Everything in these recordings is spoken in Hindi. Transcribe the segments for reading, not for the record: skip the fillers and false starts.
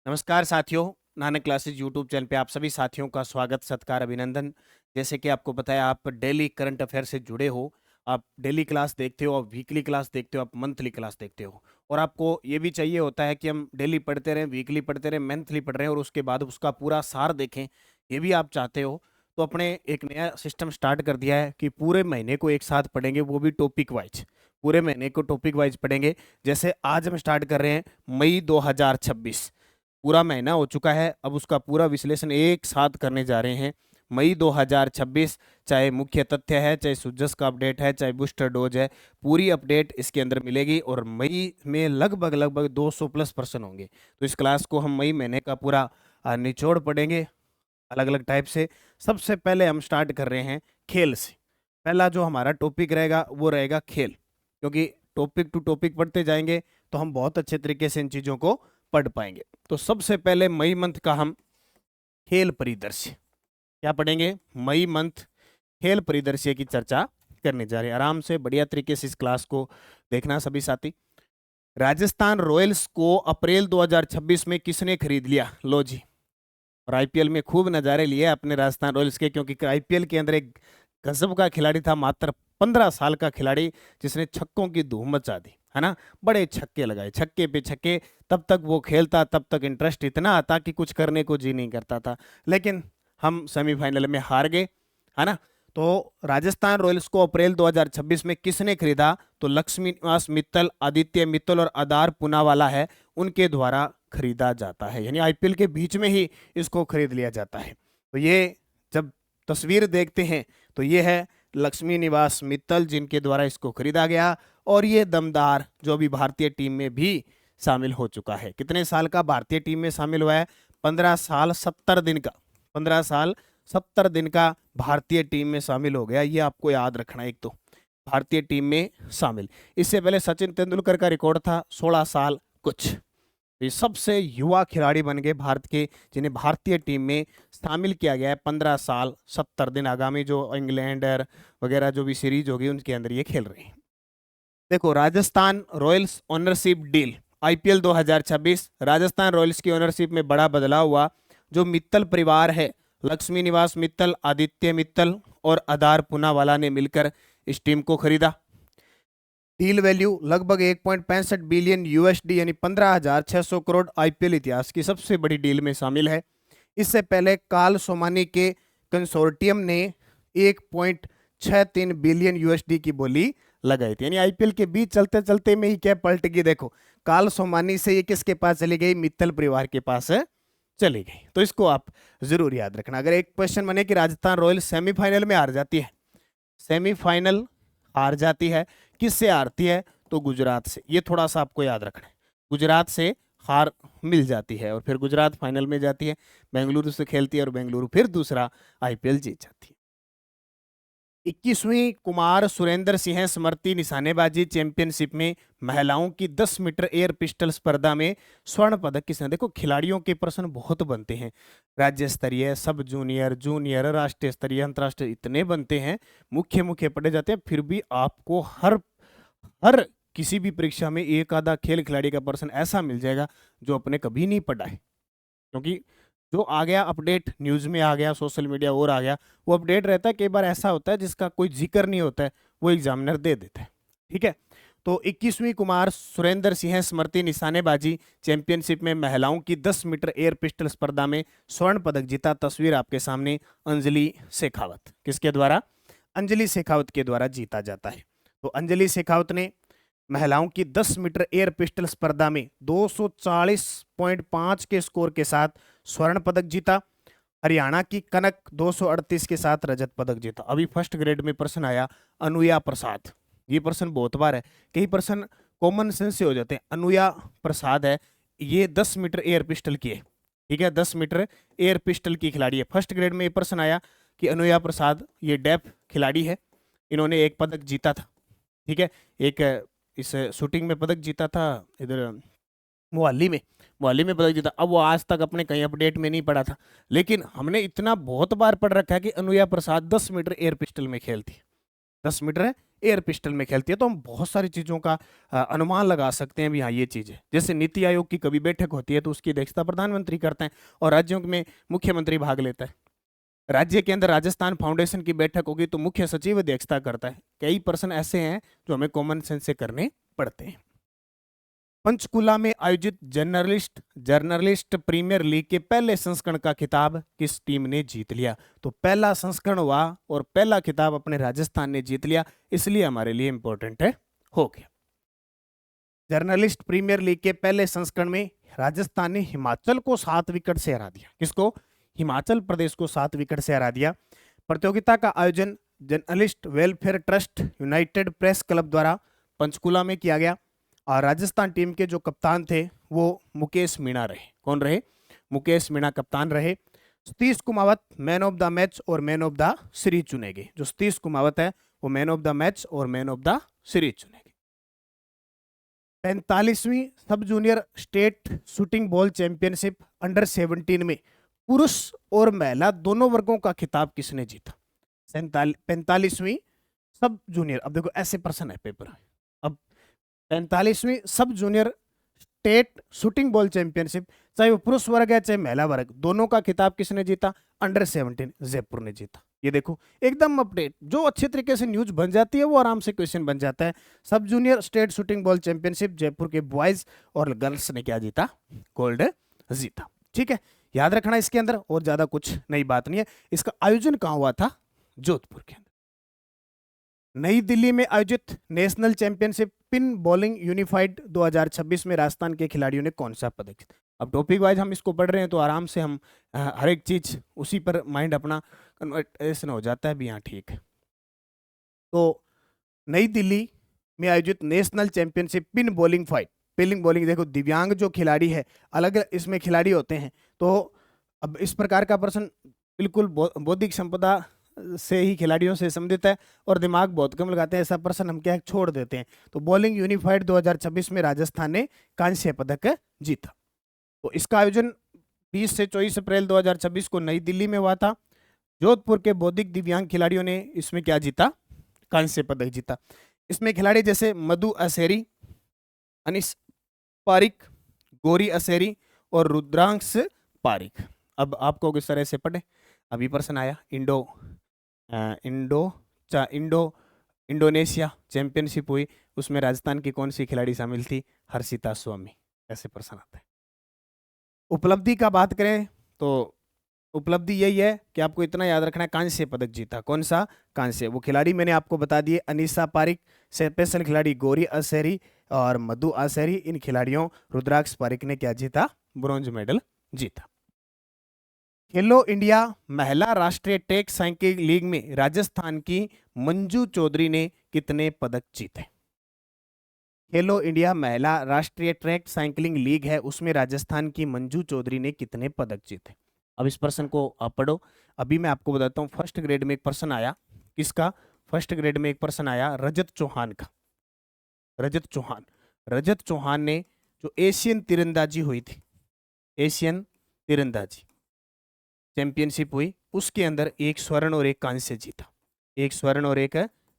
नमस्कार साथियों, नानक क्लासेज यूट्यूब चैनल पे आप सभी साथियों का स्वागत, सत्कार, अभिनंदन। जैसे कि आपको बताया, आप डेली करंट अफेयर से जुड़े हो। आप डेली क्लास देखते हो, आप वीकली क्लास देखते हो, आप मंथली क्लास देखते हो। और आपको ये भी चाहिए होता है कि हम डेली पढ़ते रहें, वीकली पढ़ते रहें, मंथली पढ़ रहे हैं और उसके बाद उसका पूरा सार देखें। ये भी आप चाहते हो तो अपने एक नया सिस्टम स्टार्ट कर दिया है कि पूरे महीने को एक साथ पढ़ेंगे, वो भी टॉपिक वाइज। पूरे महीने को टॉपिक वाइज पढ़ेंगे। जैसे आज हम स्टार्ट कर रहे हैं मई 2026। पूरा महीना हो चुका है, अब उसका पूरा विश्लेषण एक साथ करने जा रहे हैं। मई 2026, चाहे मुख्य तथ्य है, चाहे सूजस का अपडेट है, चाहे बूस्टर डोज है, पूरी अपडेट इसके अंदर मिलेगी। और मई में लगभग लगभग 200 प्लस पर्सन होंगे। तो इस क्लास को हम मई महीने का पूरा निचोड़ पढ़ेंगे अलग अलग टाइप से। सबसे पहले हम स्टार्ट कर रहे हैं खेल से। पहला जो हमारा टॉपिक रहेगा वो रहेगा खेल, क्योंकि टॉपिक टू टॉपिक पढ़ते जाएंगे तो हम बहुत अच्छे तरीके से इन चीज़ों को पढ़ पाएंगे। तो सबसे पहले मई मंथ का हम खेल परिदृश्य क्या पढ़ेंगे? मई मंथ खेल परिदृश्य की चर्चा करने जा रहे हैं। आराम से बढ़िया तरीके से इस क्लास को देखना सभी साथी। राजस्थान रॉयल्स को अप्रैल 2026 में किसने खरीद लिया? लो जी। और आईपीएल में खूब नजारे लिए अपने राजस्थान रॉयल्स के, क्योंकि आईपीएल के अंदर एक गजब का खिलाड़ी था, मात्र 15 साल का खिलाड़ी, जिसने छक्कों की धूम मचा दी, है ना। बड़े छक्के लगाए, छक्के पे छक्के। तब तक वो खेलता, तब तक इंटरेस्ट इतना आता कि कुछ करने को जी नहीं करता था। लेकिन हम सेमीफाइनल में हार गए, है ना। तो राजस्थान रॉयल्स को अप्रैल 2026 में किसने खरीदा? तो लक्ष्मी निवास मित्तल, आदित्य मित्तल और आधार पूनावाला है, उनके द्वारा खरीदा जाता है। यानी आईपीएल के बीच में ही इसको खरीद लिया जाता है। तो ये जब तस्वीर देखते हैं तो ये है लक्ष्मी निवास मित्तल, जिनके द्वारा इसको खरीदा गया। और ये दमदार जो अभी भारतीय टीम में भी शामिल हो चुका है। कितने साल का भारतीय टीम में शामिल हुआ है? 15 साल 70 दिन का। 15 साल 70 दिन का भारतीय टीम में शामिल हो गया। ये आपको याद रखना। एक तो भारतीय टीम में शामिल। इससे पहले सचिन तेंदुलकर का रिकॉर्ड था 16 साल कुछ। ये सबसे युवा खिलाड़ी बन गए भारत के, जिन्हें भारतीय टीम में शामिल किया गया है। 15 साल 70 दिन। आगामी जो इंग्लैंड वगैरह जो भी सीरीज होगी उनके अंदर ये खेल रहे हैं। देखो, Rajasthan Royals ownership deal IPL 2026। Rajasthan Royals की ओनरशिप में बड़ा बदलाव हुआ। जो मित्तल परिवार है, लक्ष्मी निवास मित्तल, आदित्य मित्तल और आधार पूनावाला ने मिलकर इस टीम को खरीदा। डील वैल्यू लगभग 1.65 बिलियन यूएसडी यानी 15,600 करोड़ आईपीएल इतिहास की सबसे बड़ी डील में शामिल है। इससे पहले कार्ल सोमानी के कंसोर्टियम ने 1.63 बिलियन यूएसडी की बोली लगाई थी। यानी आईपीएल के बीच चलते चलते में ही क्या पलट गई। देखो, कार्ल सोमानी से ये किसके पास चली गई? मित्तल परिवार के पास चली गई। तो इसको आप जरूर याद रखना। अगर एक क्वेश्चन बने कि राजस्थान रॉयल्स सेमीफाइनल में हार जाती है, सेमीफाइनल हार जाती है, किससे हारती है? तो गुजरात से। ये थोड़ा सा आपको याद रखना है। गुजरात से हार मिल जाती है और फिर गुजरात फाइनल में जाती है, बेंगलुरु से खेलती है और बेंगलुरु फिर दूसरा आईपीएल जीत जाती है। 21वीं कुमार सुरेंद्र सिंह स्मृति निशानेबाजी चैंपियनशिप में महिलाओं की 10 मीटर एयर पिस्टल स्पर्धा में स्वर्ण पदक किसने? देखो, खिलाड़ियों के प्रश्न बहुत बनते हैं। राज्य स्तरीय, सब जूनियर, जूनियर, राष्ट्रीय स्तरीय, अंतर्राष्ट्रीय, इतने बनते हैं, मुख्य मुख्य पढ़े जाते हैं। फिर भी आपको हर हर किसी भी परीक्षा में एक आधा खेल खिलाड़ी का प्रश्न ऐसा मिल जाएगा जो आपने कभी नहीं पढ़ा है। क्योंकि जो आ गया अपडेट, न्यूज में आ गया, सोशल मीडिया और आ गया, वो अपडेट रहता है। कई बार ऐसा होता है जिसका कोई जिक्र नहीं होता है, वो एग्जामिनर दे देता है। ठीक है। तो 21वीं कुमार सुरेंद्र सिंह स्मृति निशानेबाजी चैंपियनशिप में महिलाओं की 10 मीटर एयर पिस्टल स्पर्धा में स्वर्ण पदक जीता। तस्वीर आपके सामने, अंजलि शेखावत। किसके द्वारा? अंजलि शेखावत के द्वारा जीता जाता है। तो अंजलि शेखावत ने महिलाओं की 10 मीटर एयर पिस्टल स्पर्धा में 240.5 के स्कोर के साथ स्वर्ण पदक जीता। हरियाणा की कनक 238 के साथ रजत पदक जीता। अभी फर्स्ट ग्रेड में प्रश्न आया अनुया प्रसाद। ये प्रश्न बहुत बार है, कई प्रश्न कॉमन सेंस से हो जाते हैं। अनुया प्रसाद है, ये 10 मीटर एयर पिस्टल की है। ठीक है, 10 मीटर एयर पिस्टल की खिलाड़ी है। फर्स्ट ग्रेड में ये प्रश्न आया कि अनुया प्रसाद ये डेफ खिलाड़ी है, इन्होंने एक पदक जीता था। ठीक है, एक इस शूटिंग में पदक जीता था, इधर मोहाली में पदक जीता। अब वो आज तक अपने कहीं अपडेट में नहीं पड़ा था, लेकिन हमने इतना बहुत बार पढ़ रखा है कि अनुया प्रसाद 10 मीटर एयर पिस्टल में खेलती है। 10 मीटर एयर पिस्टल में खेलती है। तो हम बहुत सारी चीज़ों का अनुमान लगा सकते हैं भी, हाँ ये चीज़ है। जैसे नीति आयोग की कभी बैठक होती है तो उसकी अध्यक्षता प्रधानमंत्री करते हैं और राज्यों में मुख्यमंत्री भाग लेता है। राज्य के अंदर राजस्थान फाउंडेशन की बैठक होगी तो मुख्य सचिव अध्यक्षता करता है। कई पर्सन ऐसे हैं जो हमें कॉमन सेंस से करने पड़ते हैं। पंचकुला में आयोजित जर्नलिस्ट प्रीमियर लीग के पहले संस्करण का खिताब किस टीम ने जीत लिया? तो पहला संस्करण हुआ और पहला खिताब अपने राजस्थान ने जीत लिया, इसलिए हमारे लिए इंपॉर्टेंट है, हो गया। जर्नलिस्ट प्रीमियर लीग के पहले संस्करण में राजस्थान ने हिमाचल को 7 विकेट से हरा दिया। किसको? हिमाचल प्रदेश को 7 विकेट से हरा दिया। प्रतियोगिता का आयोजन journalist welfare trust United press club द्वारा पंचकुला में किया गया और राजस्थान टीम के जो कप्तान थे वो मुकेश मीणा रहे। कौन रहे? मुकेश मीणा कप्तान रहे। Satish Kumawat man of the match और मैन ऑफ द सीरीज चुने गए। जो सतीश कुमावत है वो मैन ऑफ द मैच और मैन ऑफ द सीरीज चुने गए। 45वीं sub junior state shooting ball championship under 17 में पुरुष और महिला दोनों वर्गों का खिताब किसने जीता? 45वीं सब जूनियर, अब देखो ऐसे प्रश्न है पेपर में। अब 45वीं sub junior state shooting ball championship, चाहे वो पुरुष वर्ग है चाहे महिला वर्ग, दोनों का खिताब किसने जीता? अंडर 17 जयपुर ने जीता। ये देखो एकदम अपडेट, जो अच्छे तरीके से न्यूज बन जाती है वो आराम से क्वेश्चन बन जाता है। सब junior state shooting ball championship Jaipur के बॉयज और गर्ल्स ने क्या जीता? गोल्ड जीता। ठीक है, याद रखना इसके अंदर, और ज्यादा कुछ नई बात नहीं है। इसका आयोजन कहां हुआ था? जोधपुर के अंदर। नई दिल्ली में आयोजित national championship pin bowling unified 2026 में राजस्थान के खिलाड़ियों ने कौन सा पदक जीता? अब टॉपिक वाइज हम इसको पढ़ रहे हैं तो आराम से हम हर एक चीज उसी पर माइंड अपना कन्वर्टेशन हो जाता है भी। हाँ ठीक है। तो नई दिल्ली में आयोजित national championship pin bowling fight, पिलिंग बॉलिंग, देखो दिव्यांग जो खिलाड़ी है अलग इसमें खिलाड़ी होते हैं। तो अब इस प्रकार का प्रश्न बिल्कुल बौद्धिक संपदा से ही खिलाड़ियों से संबंधित है और दिमाग बहुत कम लगाते हैं, ऐसा प्रश्न हम क्या छोड़ देते हैं। तो बॉलिंग यूनिफाइड 2026 में राजस्थान ने कांस्य पदक जीता। तो इसका आयोजन 20 से 24 अप्रैल 2026 को नई दिल्ली में हुआ था। जोधपुर के बौद्धिक दिव्यांग खिलाड़ियों ने इसमें क्या जीता? कांस्य पदक जीता। इसमें खिलाड़ी जैसे मधु असेरी, अनिस पारिक, गौरी असेरी और रुद्रांश पारिक। अब आपको किस तरह से पढ़े? अभी प्रश्न आया, इंडोनेशिया चैंपियनशिप हुई, उसमें राजस्थान की कौन सी खिलाड़ी शामिल थी? हर्षिता स्वामी। ऐसे प्रश्न आता है। उपलब्धि का बात करें तो उपलब्धि यही है कि आपको इतना याद रखना है, कांस्य पदक जीता। कौन सा? कांस्य। वो खिलाड़ी मैंने आपको बता दिए, अनीसा पारिक, स्पेशल खिलाड़ी गौरी असेरी और मधु असेरी। इन खिलाड़ियों रुद्राक्ष पारिक ने क्या जीता? ब्रॉन्ज मेडल जीता। खेलो इंडिया महिला राष्ट्रीय ट्रैक साइकिलिंग लीग में राजस्थान की मंजू चौधरी ने कितने पदक जीते? खेलो इंडिया महिला राष्ट्रीय ट्रैक साइकिलिंग लीग है, उसमें राजस्थान की मंजू चौधरी ने कितने पदक जीते? अब इस प्रश्न को आप पढ़ो। अभी मैं आपको बताता हूँ, फर्स्ट ग्रेड में एक प्रश्न आया। किसका? फर्स्ट ग्रेड में एक प्रश्न आया रजत चौहान का। रजत चौहान ने जो एशियन तीरंदाजी हुई थी, एशियन तीरंदाजी चैंपियनशिप हुई, उसके अंदर एक स्वर्ण और एक कांस्य जीता। एक स्वर्ण और एक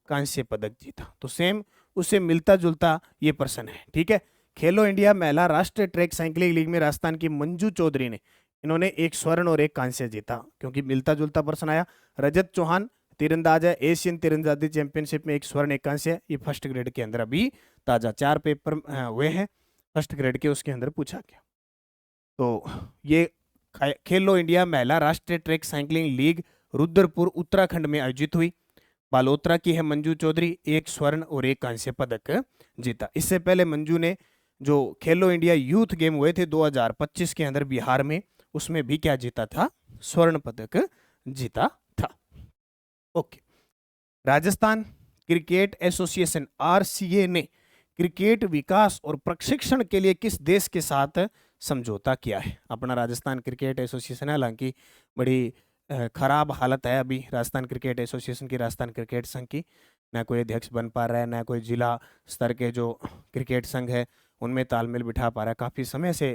कांस्य पदक जीता। तो सेम उससे मिलता जुलता ये प्रश्न है। ठीक है, खेलो इंडिया महिला राष्ट्रीय ट्रैक साइकिलिंग लीग में राजस्थान की मंजू चौधरी ने, इन्होंने एक स्वर्ण और एक कांस्य जीता, क्योंकि मिलता जुलता प्रश्न आया। रजत चौहान तीरंदाज है, एशियन तीरंदाजी चैंपियनशिप में एक स्वर्ण एक कांस्य। ये फर्स्ट ग्रेड के अंदर अभी ताजा 4 पेपर हुए हैं फर्स्ट ग्रेड के, उसके अंदर पूछा गया। तो ये खेलो इंडिया महिला राष्ट्रीय track cycling league Rudrapur Uttarakhand में आयोजित हुई। बालोतरा की है मंजू चौधरी, एक स्वर्ण और एक कांस्य पदक जीता। इससे पहले मंजू ने जो खेलो इंडिया यूथ गेम हुए थे 2025 के अंदर बिहार में, उसमें भी क्या जीता था? स्वर्ण पदक जीता था। Okay. Rajasthan cricket association RCA ने क्रिकेट विकास और प्रशिक्षण के लिए किस देश के साथ समझौता किया है? अपना राजस्थान क्रिकेट एसोसिएशन है, हालांकि बड़ी खराब हालत है अभी राजस्थान क्रिकेट एसोसिएशन की, राजस्थान क्रिकेट संघ की। ना कोई अध्यक्ष बन पा रहा है, ना कोई जिला स्तर के जो क्रिकेट संघ है उनमें तालमेल बिठा पा रहा है, काफ़ी समय से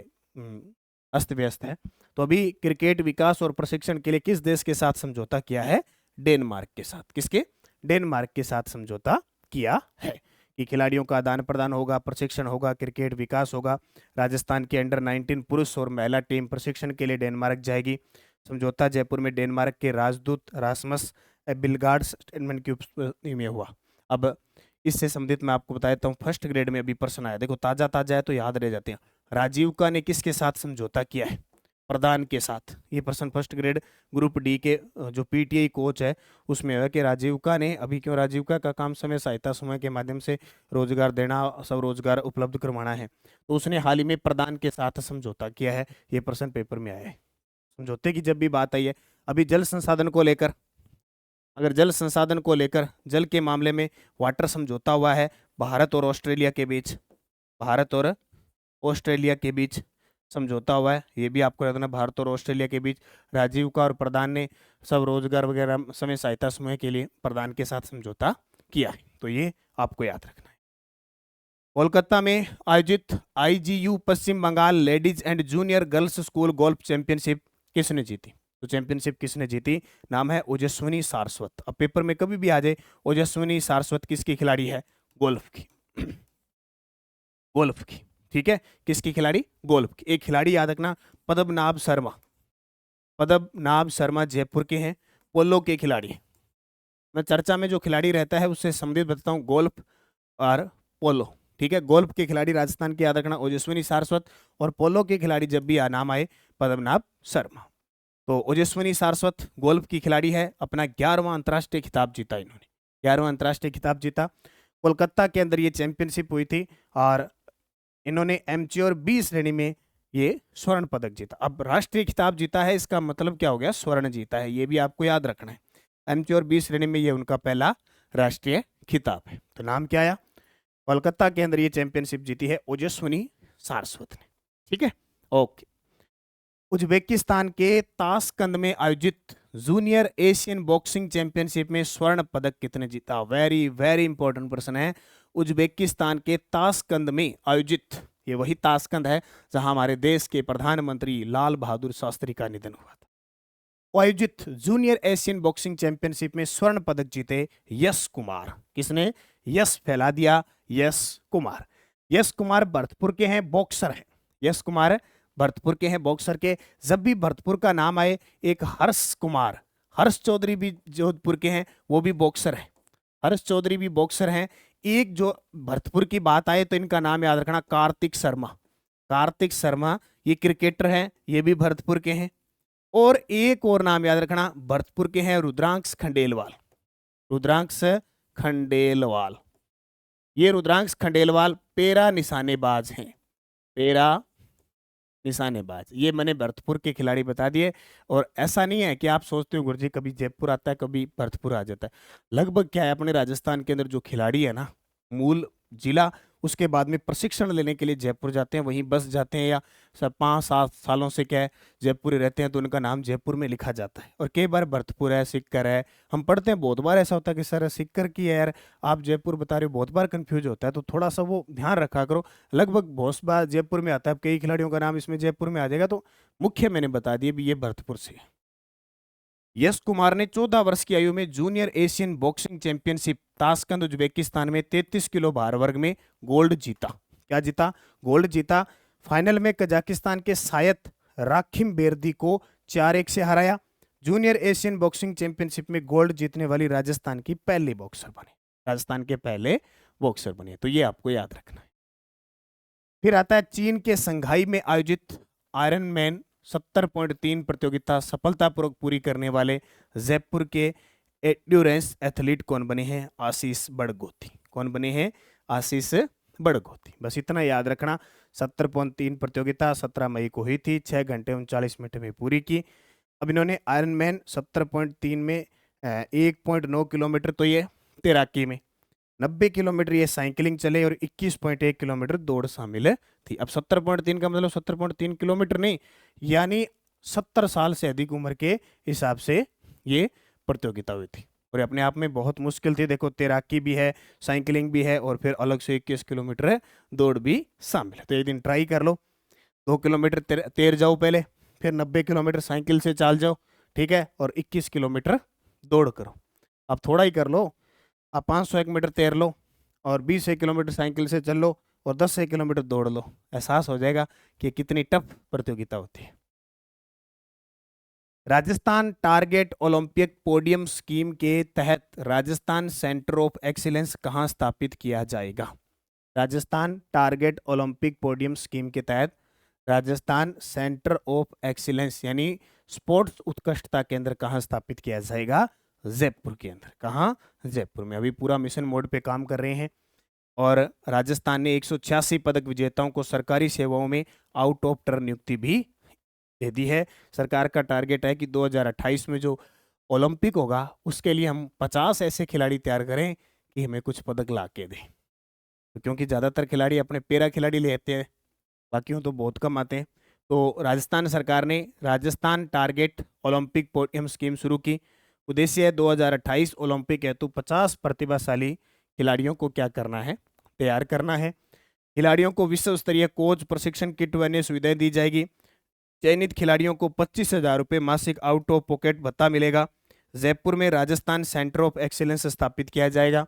अस्त व्यस्त है। तो अभी क्रिकेट विकास और प्रशिक्षण के लिए किस देश के साथ समझौता किया है? डेनमार्क के साथ। किसके? डेनमार्क के साथ समझौता किया है कि खिलाड़ियों का आदान प्रदान होगा, प्रशिक्षण होगा, क्रिकेट विकास होगा। राजस्थान की अंडर 19 पुरुष और महिला टीम प्रशिक्षण के लिए डेनमार्क जाएगी। समझौता जयपुर में डेनमार्क के राजदूत रासमस बिलगार्ड स्टेटमेंट की उपस्थिति में हुआ। अब इससे संबंधित मैं आपको बता देता हूँ, फर्स्ट ग्रेड में अभी प्रश्न आया, देखो ताजा ताजा है तो याद रह जाते हैं। राजीविका ने किसके साथ समझौता किया है? प्रधान के साथ। ये प्रश्न फर्स्ट ग्रेड ग्रुप डी के जो पीटीआई कोच है उसमें है कि राजीविका ने, अभी क्यों राजीविका का काम समय सहायता समूह के माध्यम से रोजगार देना, स्वरोजगार उपलब्ध करवाना है, तो उसने हाल ही में प्रधान के साथ समझौता किया है। ये प्रश्न पेपर में आया है। समझौते की जब भी बात आई है, अभी जल संसाधन को लेकर, अगर जल संसाधन को लेकर जल के मामले में वाटर समझौता हुआ है भारत और ऑस्ट्रेलिया के बीच, भारत और ऑस्ट्रेलिया के बीच समझौता हुआ है। ये भी आपको याद रखना, भारत और ऑस्ट्रेलिया के बीच राजीविका और प्रधान ने सब रोजगार वगैरह समय सहायता समूह के लिए प्रधान के साथ समझौता किया है, तो ये आपको याद रखना है। कोलकाता में आयोजित IGU Paschim Bengal ladies and junior girls school golf championship किसने जीती? तो चैंपियनशिप किसने जीती? नाम है ओजस्विनी सारस्वत। अब पेपर में कभी भी आ जाए ओजस्विनी सारस्वत किसकी खिलाड़ी है? गोल्फ की। गोल्फ की, ठीक है, किसकी खिलाड़ी? गोल्फ की। एक खिलाड़ी याद रखना, पद्मनाभ शर्मा। पद्मनाभ शर्मा जयपुर के हैं, पोलो के खिलाड़ी हैं। मैं चर्चा में जो खिलाड़ी रहता है उससे संबंधित बताता हूँ, गोल्फ और पोलो, ठीक है। गोल्फ के खिलाड़ी राजस्थान के याद रखना ओजस्विनी सारस्वत, और पोलो के खिलाड़ी जब भी नाम आए पद्मनाभ शर्मा। तो ओजस्विनी सारस्वत गोल्फ की खिलाड़ी है, अपना 11वां अंतर्राष्ट्रीय खिताब जीता इन्होंने, 11वां अंतर्राष्ट्रीय खिताब जीता। कोलकाता के अंदर ये चैंपियनशिप हुई थी और इन्होंने एमेच्योर बी श्रेणी में ये स्वर्ण पदक जीता। अब राष्ट्रीय खिताब जीता है, इसका मतलब क्या हो गया? स्वर्ण जीता है, ये भी आपको याद रखना है। एमेच्योर बी श्रेणी में ये उनका पहला राष्ट्रीय खिताब है। तो नाम क्या आया? कोलकाता के अंदर ये चैंपियनशिप जीती है ओजस्विनी सारस्वत ने, ठीक है, ओके। उज्बेकिस्तान के ताशकंद में आयोजित जूनियर एशियन बॉक्सिंग चैंपियनशिप में स्वर्ण पदक कितने जीता? वेरी वेरी इंपॉर्टेंट प्रश्न है। उज्बेकिस्तान के ताशकंद में आयोजित, ये वही ताशकंद है जहां हमारे देश के प्रधानमंत्री लाल बहादुर शास्त्री का निधन हुआ था। आयोजित जूनियर एशियन बॉक्सिंग चैंपियनशिप में स्वर्ण पदक जीते यश कुमार। किसने? यश फैला दिया, यश कुमार। यश कुमार भरतपुर के हैं, बॉक्सर हैं। यश कुमार भरतपुर के हैं, बॉक्सर के। जब भी भरतपुर का नाम आए, एक हर्ष कुमार, हर्ष चौधरी भी जोधपुर के हैं, वो भी बॉक्सर हैं। हर्ष चौधरी भी बॉक्सर हैं। एक जो भरतपुर की बात आए तो इनका नाम याद रखना, कार्तिक शर्मा। कार्तिक शर्मा ये क्रिकेटर हैं, ये भी भरतपुर के हैं। और एक और नाम याद रखना, भरतपुर के हैं, रुद्रांश खंडेलवाल। रुद्रांश खंडेलवाल, ये रुद्रांश खंडेलवाल पेरा निशानेबाज हैं, पेरा निशानेबाज। ये मैंने भरतपुर के खिलाड़ी बता दिए। और ऐसा नहीं है कि आप सोचते हो गुरुजी कभी जयपुर आता है कभी भरतपुर आ जाता है। लगभग क्या है, अपने राजस्थान के अंदर जो खिलाड़ी है ना, मूल जिला, उसके बाद में प्रशिक्षण लेने के लिए जयपुर जाते हैं, वहीं बस जाते हैं, या सब 5-7 सालों से क्या है जयपुर रहते हैं, तो उनका नाम जयपुर में लिखा जाता है। और कई बार भरतपुर है, सिक्कर है, हम पढ़ते हैं, बहुत बार ऐसा होता है कि सर सिक्कर की है यार, आप जयपुर बता रहे हो, बहुत बार कंफ्यूज होता है, तो थोड़ा सा वो ध्यान रखा करो। लगभग बहुत बार जयपुर में आता है, कई खिलाड़ियों का नाम इसमें जयपुर में आ जाएगा, तो मुख्य मैंने बता दिया भी ये भरतपुर से है। यश कुमार ने 14 वर्ष की आयु में junior Asian boxing championship Tashkent Uzbekistan में 33 किलो भार वर्ग में गोल्ड जीता। क्या जीता? गोल्ड जीता। फाइनल में कजाकिस्तान के सायत राखिम बेरदी को 4-1 से हराया। जूनियर एशियन बॉक्सिंग चैंपियनशिप में गोल्ड जीतने वाली राजस्थान की पहली बॉक्सर बने, राजस्थान के पहले बॉक्सर बने, तो ये आपको याद रखना है। फिर आता है चीन के संघाई में आयोजित आयरन मैन 70.3 प्रतियोगिता सफलतापूर्वक पूरी करने वाले जयपुर के एंड्योरेंस एथलीट कौन बने हैं? आशीष बड़गोती। कौन बने हैं? आशीष बड़गोती। बस इतना याद रखना। 70.3 प्रतियोगिता 17 मई को हुई थी, 6 घंटे 39 मिनट में पूरी की। अब इन्होंने आयरन मैन 70.3 में 1.9 किलोमीटर तो ये तैराकी में, 90 किलोमीटर ये साइकिलिंग चले और 21.1 किलोमीटर दौड़ शामिल थी। अब 70.3 का मतलब 70.3 किलोमीटर नहीं, यानी 70 साल से अधिक उम्र के हिसाब से ये प्रतियोगिता हुई थी और अपने आप में बहुत मुश्किल थी। देखो तैराकी भी है, साइकिलिंग भी है और फिर अलग से 21 किलोमीटर दौड़ भी शामिल है। तो एक दिन ट्राई कर लो, 2 किलोमीटर तैर जाओ पहले, फिर 90 किलोमीटर साइकिल से चाल जाओ, ठीक है, और 21 किलोमीटर दौड़ करो। अब थोड़ा ही कर लो, आप 501 मीटर तैर लो, और 20 एक किलोमीटर साइकिल से चल लो और 10 एक किलोमीटर दौड़ लो, एहसास हो जाएगा कि कितनी टफ प्रतियोगिता होती है। Rajasthan target Olympic podium scheme के तहत राजस्थान सेंटर ऑफ एक्सीलेंस कहाँ स्थापित किया जाएगा? Rajasthan target Olympic podium scheme के तहत राजस्थान सेंटर ऑफ एक्सीलेंस यानी स्पोर्ट्स उत्कृष्टता केंद्र कहाँ स्थापित किया जाएगा? जयपुर के अंदर। कहाँ? जयपुर में। अभी पूरा मिशन मोड पे काम कर रहे हैं। और राजस्थान ने 186 पदक विजेताओं को सरकारी सेवाओं में आउट ऑफ टर्न नियुक्ति भी दे दी है। सरकार का टारगेट है कि 2028 में जो ओलंपिक होगा उसके लिए हम 50 ऐसे खिलाड़ी तैयार करें कि हमें कुछ पदक ला के दें। तो क्योंकि ज़्यादातर खिलाड़ी अपने पैरा खिलाड़ी लेते हैं, बाकियों तो बहुत कम आते हैं। तो राजस्थान सरकार ने Rajasthan target Olympic podium scheme शुरू की। उद्देश्य है 2028 ओलंपिक हेतु 50 प्रतिभाशाली खिलाड़ियों को क्या करना है? तैयार करना है। खिलाड़ियों को विश्व स्तरीय कोच, प्रशिक्षण किट व अन्य सुविधाएं दी जाएगी। चयनित खिलाड़ियों को 25,000 रुपये मासिक आउट ऑफ पॉकेट भत्ता मिलेगा। जयपुर में राजस्थान सेंटर ऑफ एक्सीलेंस स्थापित किया जाएगा।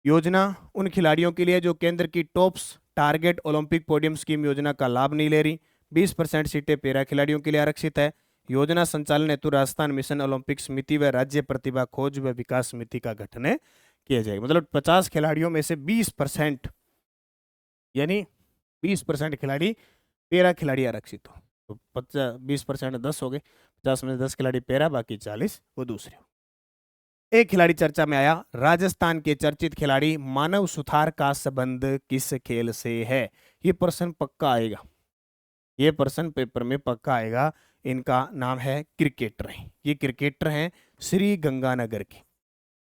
योजना उन खिलाड़ियों के लिए जो केंद्र की tops target Olympic podium scheme योजना का लाभ नहीं ले रही। 20% सीटें पैरा खिलाड़ियों के लिए आरक्षित है। योजना संचालन हेतु राजस्थान मिशन ओलंपिक समिति व राज्य प्रतिभा खोज व विकास समिति का गठन किया जाएगा। मतलब 50 खिलाड़ियों में से 20% यानी 20% खिलाड़ी पैरा खिलाड़ी आरक्षित हो। तो 20% 10 हो गए, 50 में 10 खिलाड़ी पैरा, बाकी 40 वो दूसरे। एक खिलाड़ी चर्चा में आया। राजस्थान के चर्चित खिलाड़ी मानव सुथार का संबंध किस खेल से है? ये प्रश्न पक्का आएगा, ये प्रश्न पेपर में पक्का आएगा। इनका नाम है क्रिकेटर हैं, ये क्रिकेटर हैं श्री गंगानगर के।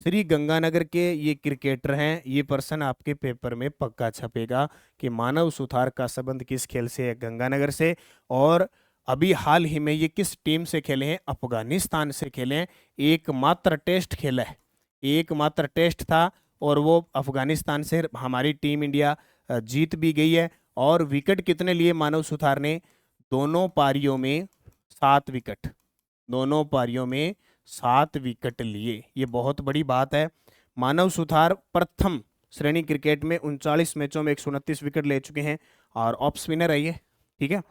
श्री गंगानगर के ये क्रिकेटर हैं। ये प्रश्न आपके पेपर में पक्का छपेगा कि मानव सुथार का संबंध किस खेल से है? गंगानगर से। और अभी हाल ही में ये किस टीम से खेले हैं? अफगानिस्तान से खेले हैं। एकमात्र टेस्ट खेला है, एकमात्र टेस्ट था और वो अफगानिस्तान से हमारी टीम इंडिया जीत भी गई है। और विकेट कितने लिए मानव सुथार ने? दोनों पारियों में 7 विकेट, दोनों पारियों में 7 विकेट लिए। ये बहुत बड़ी बात है। मानव सुथार प्रथम श्रेणी क्रिकेट में 39 मैचों में 129 विकेट ले चुके हैं और ऑफ स्पिनर है ये, ठीक है।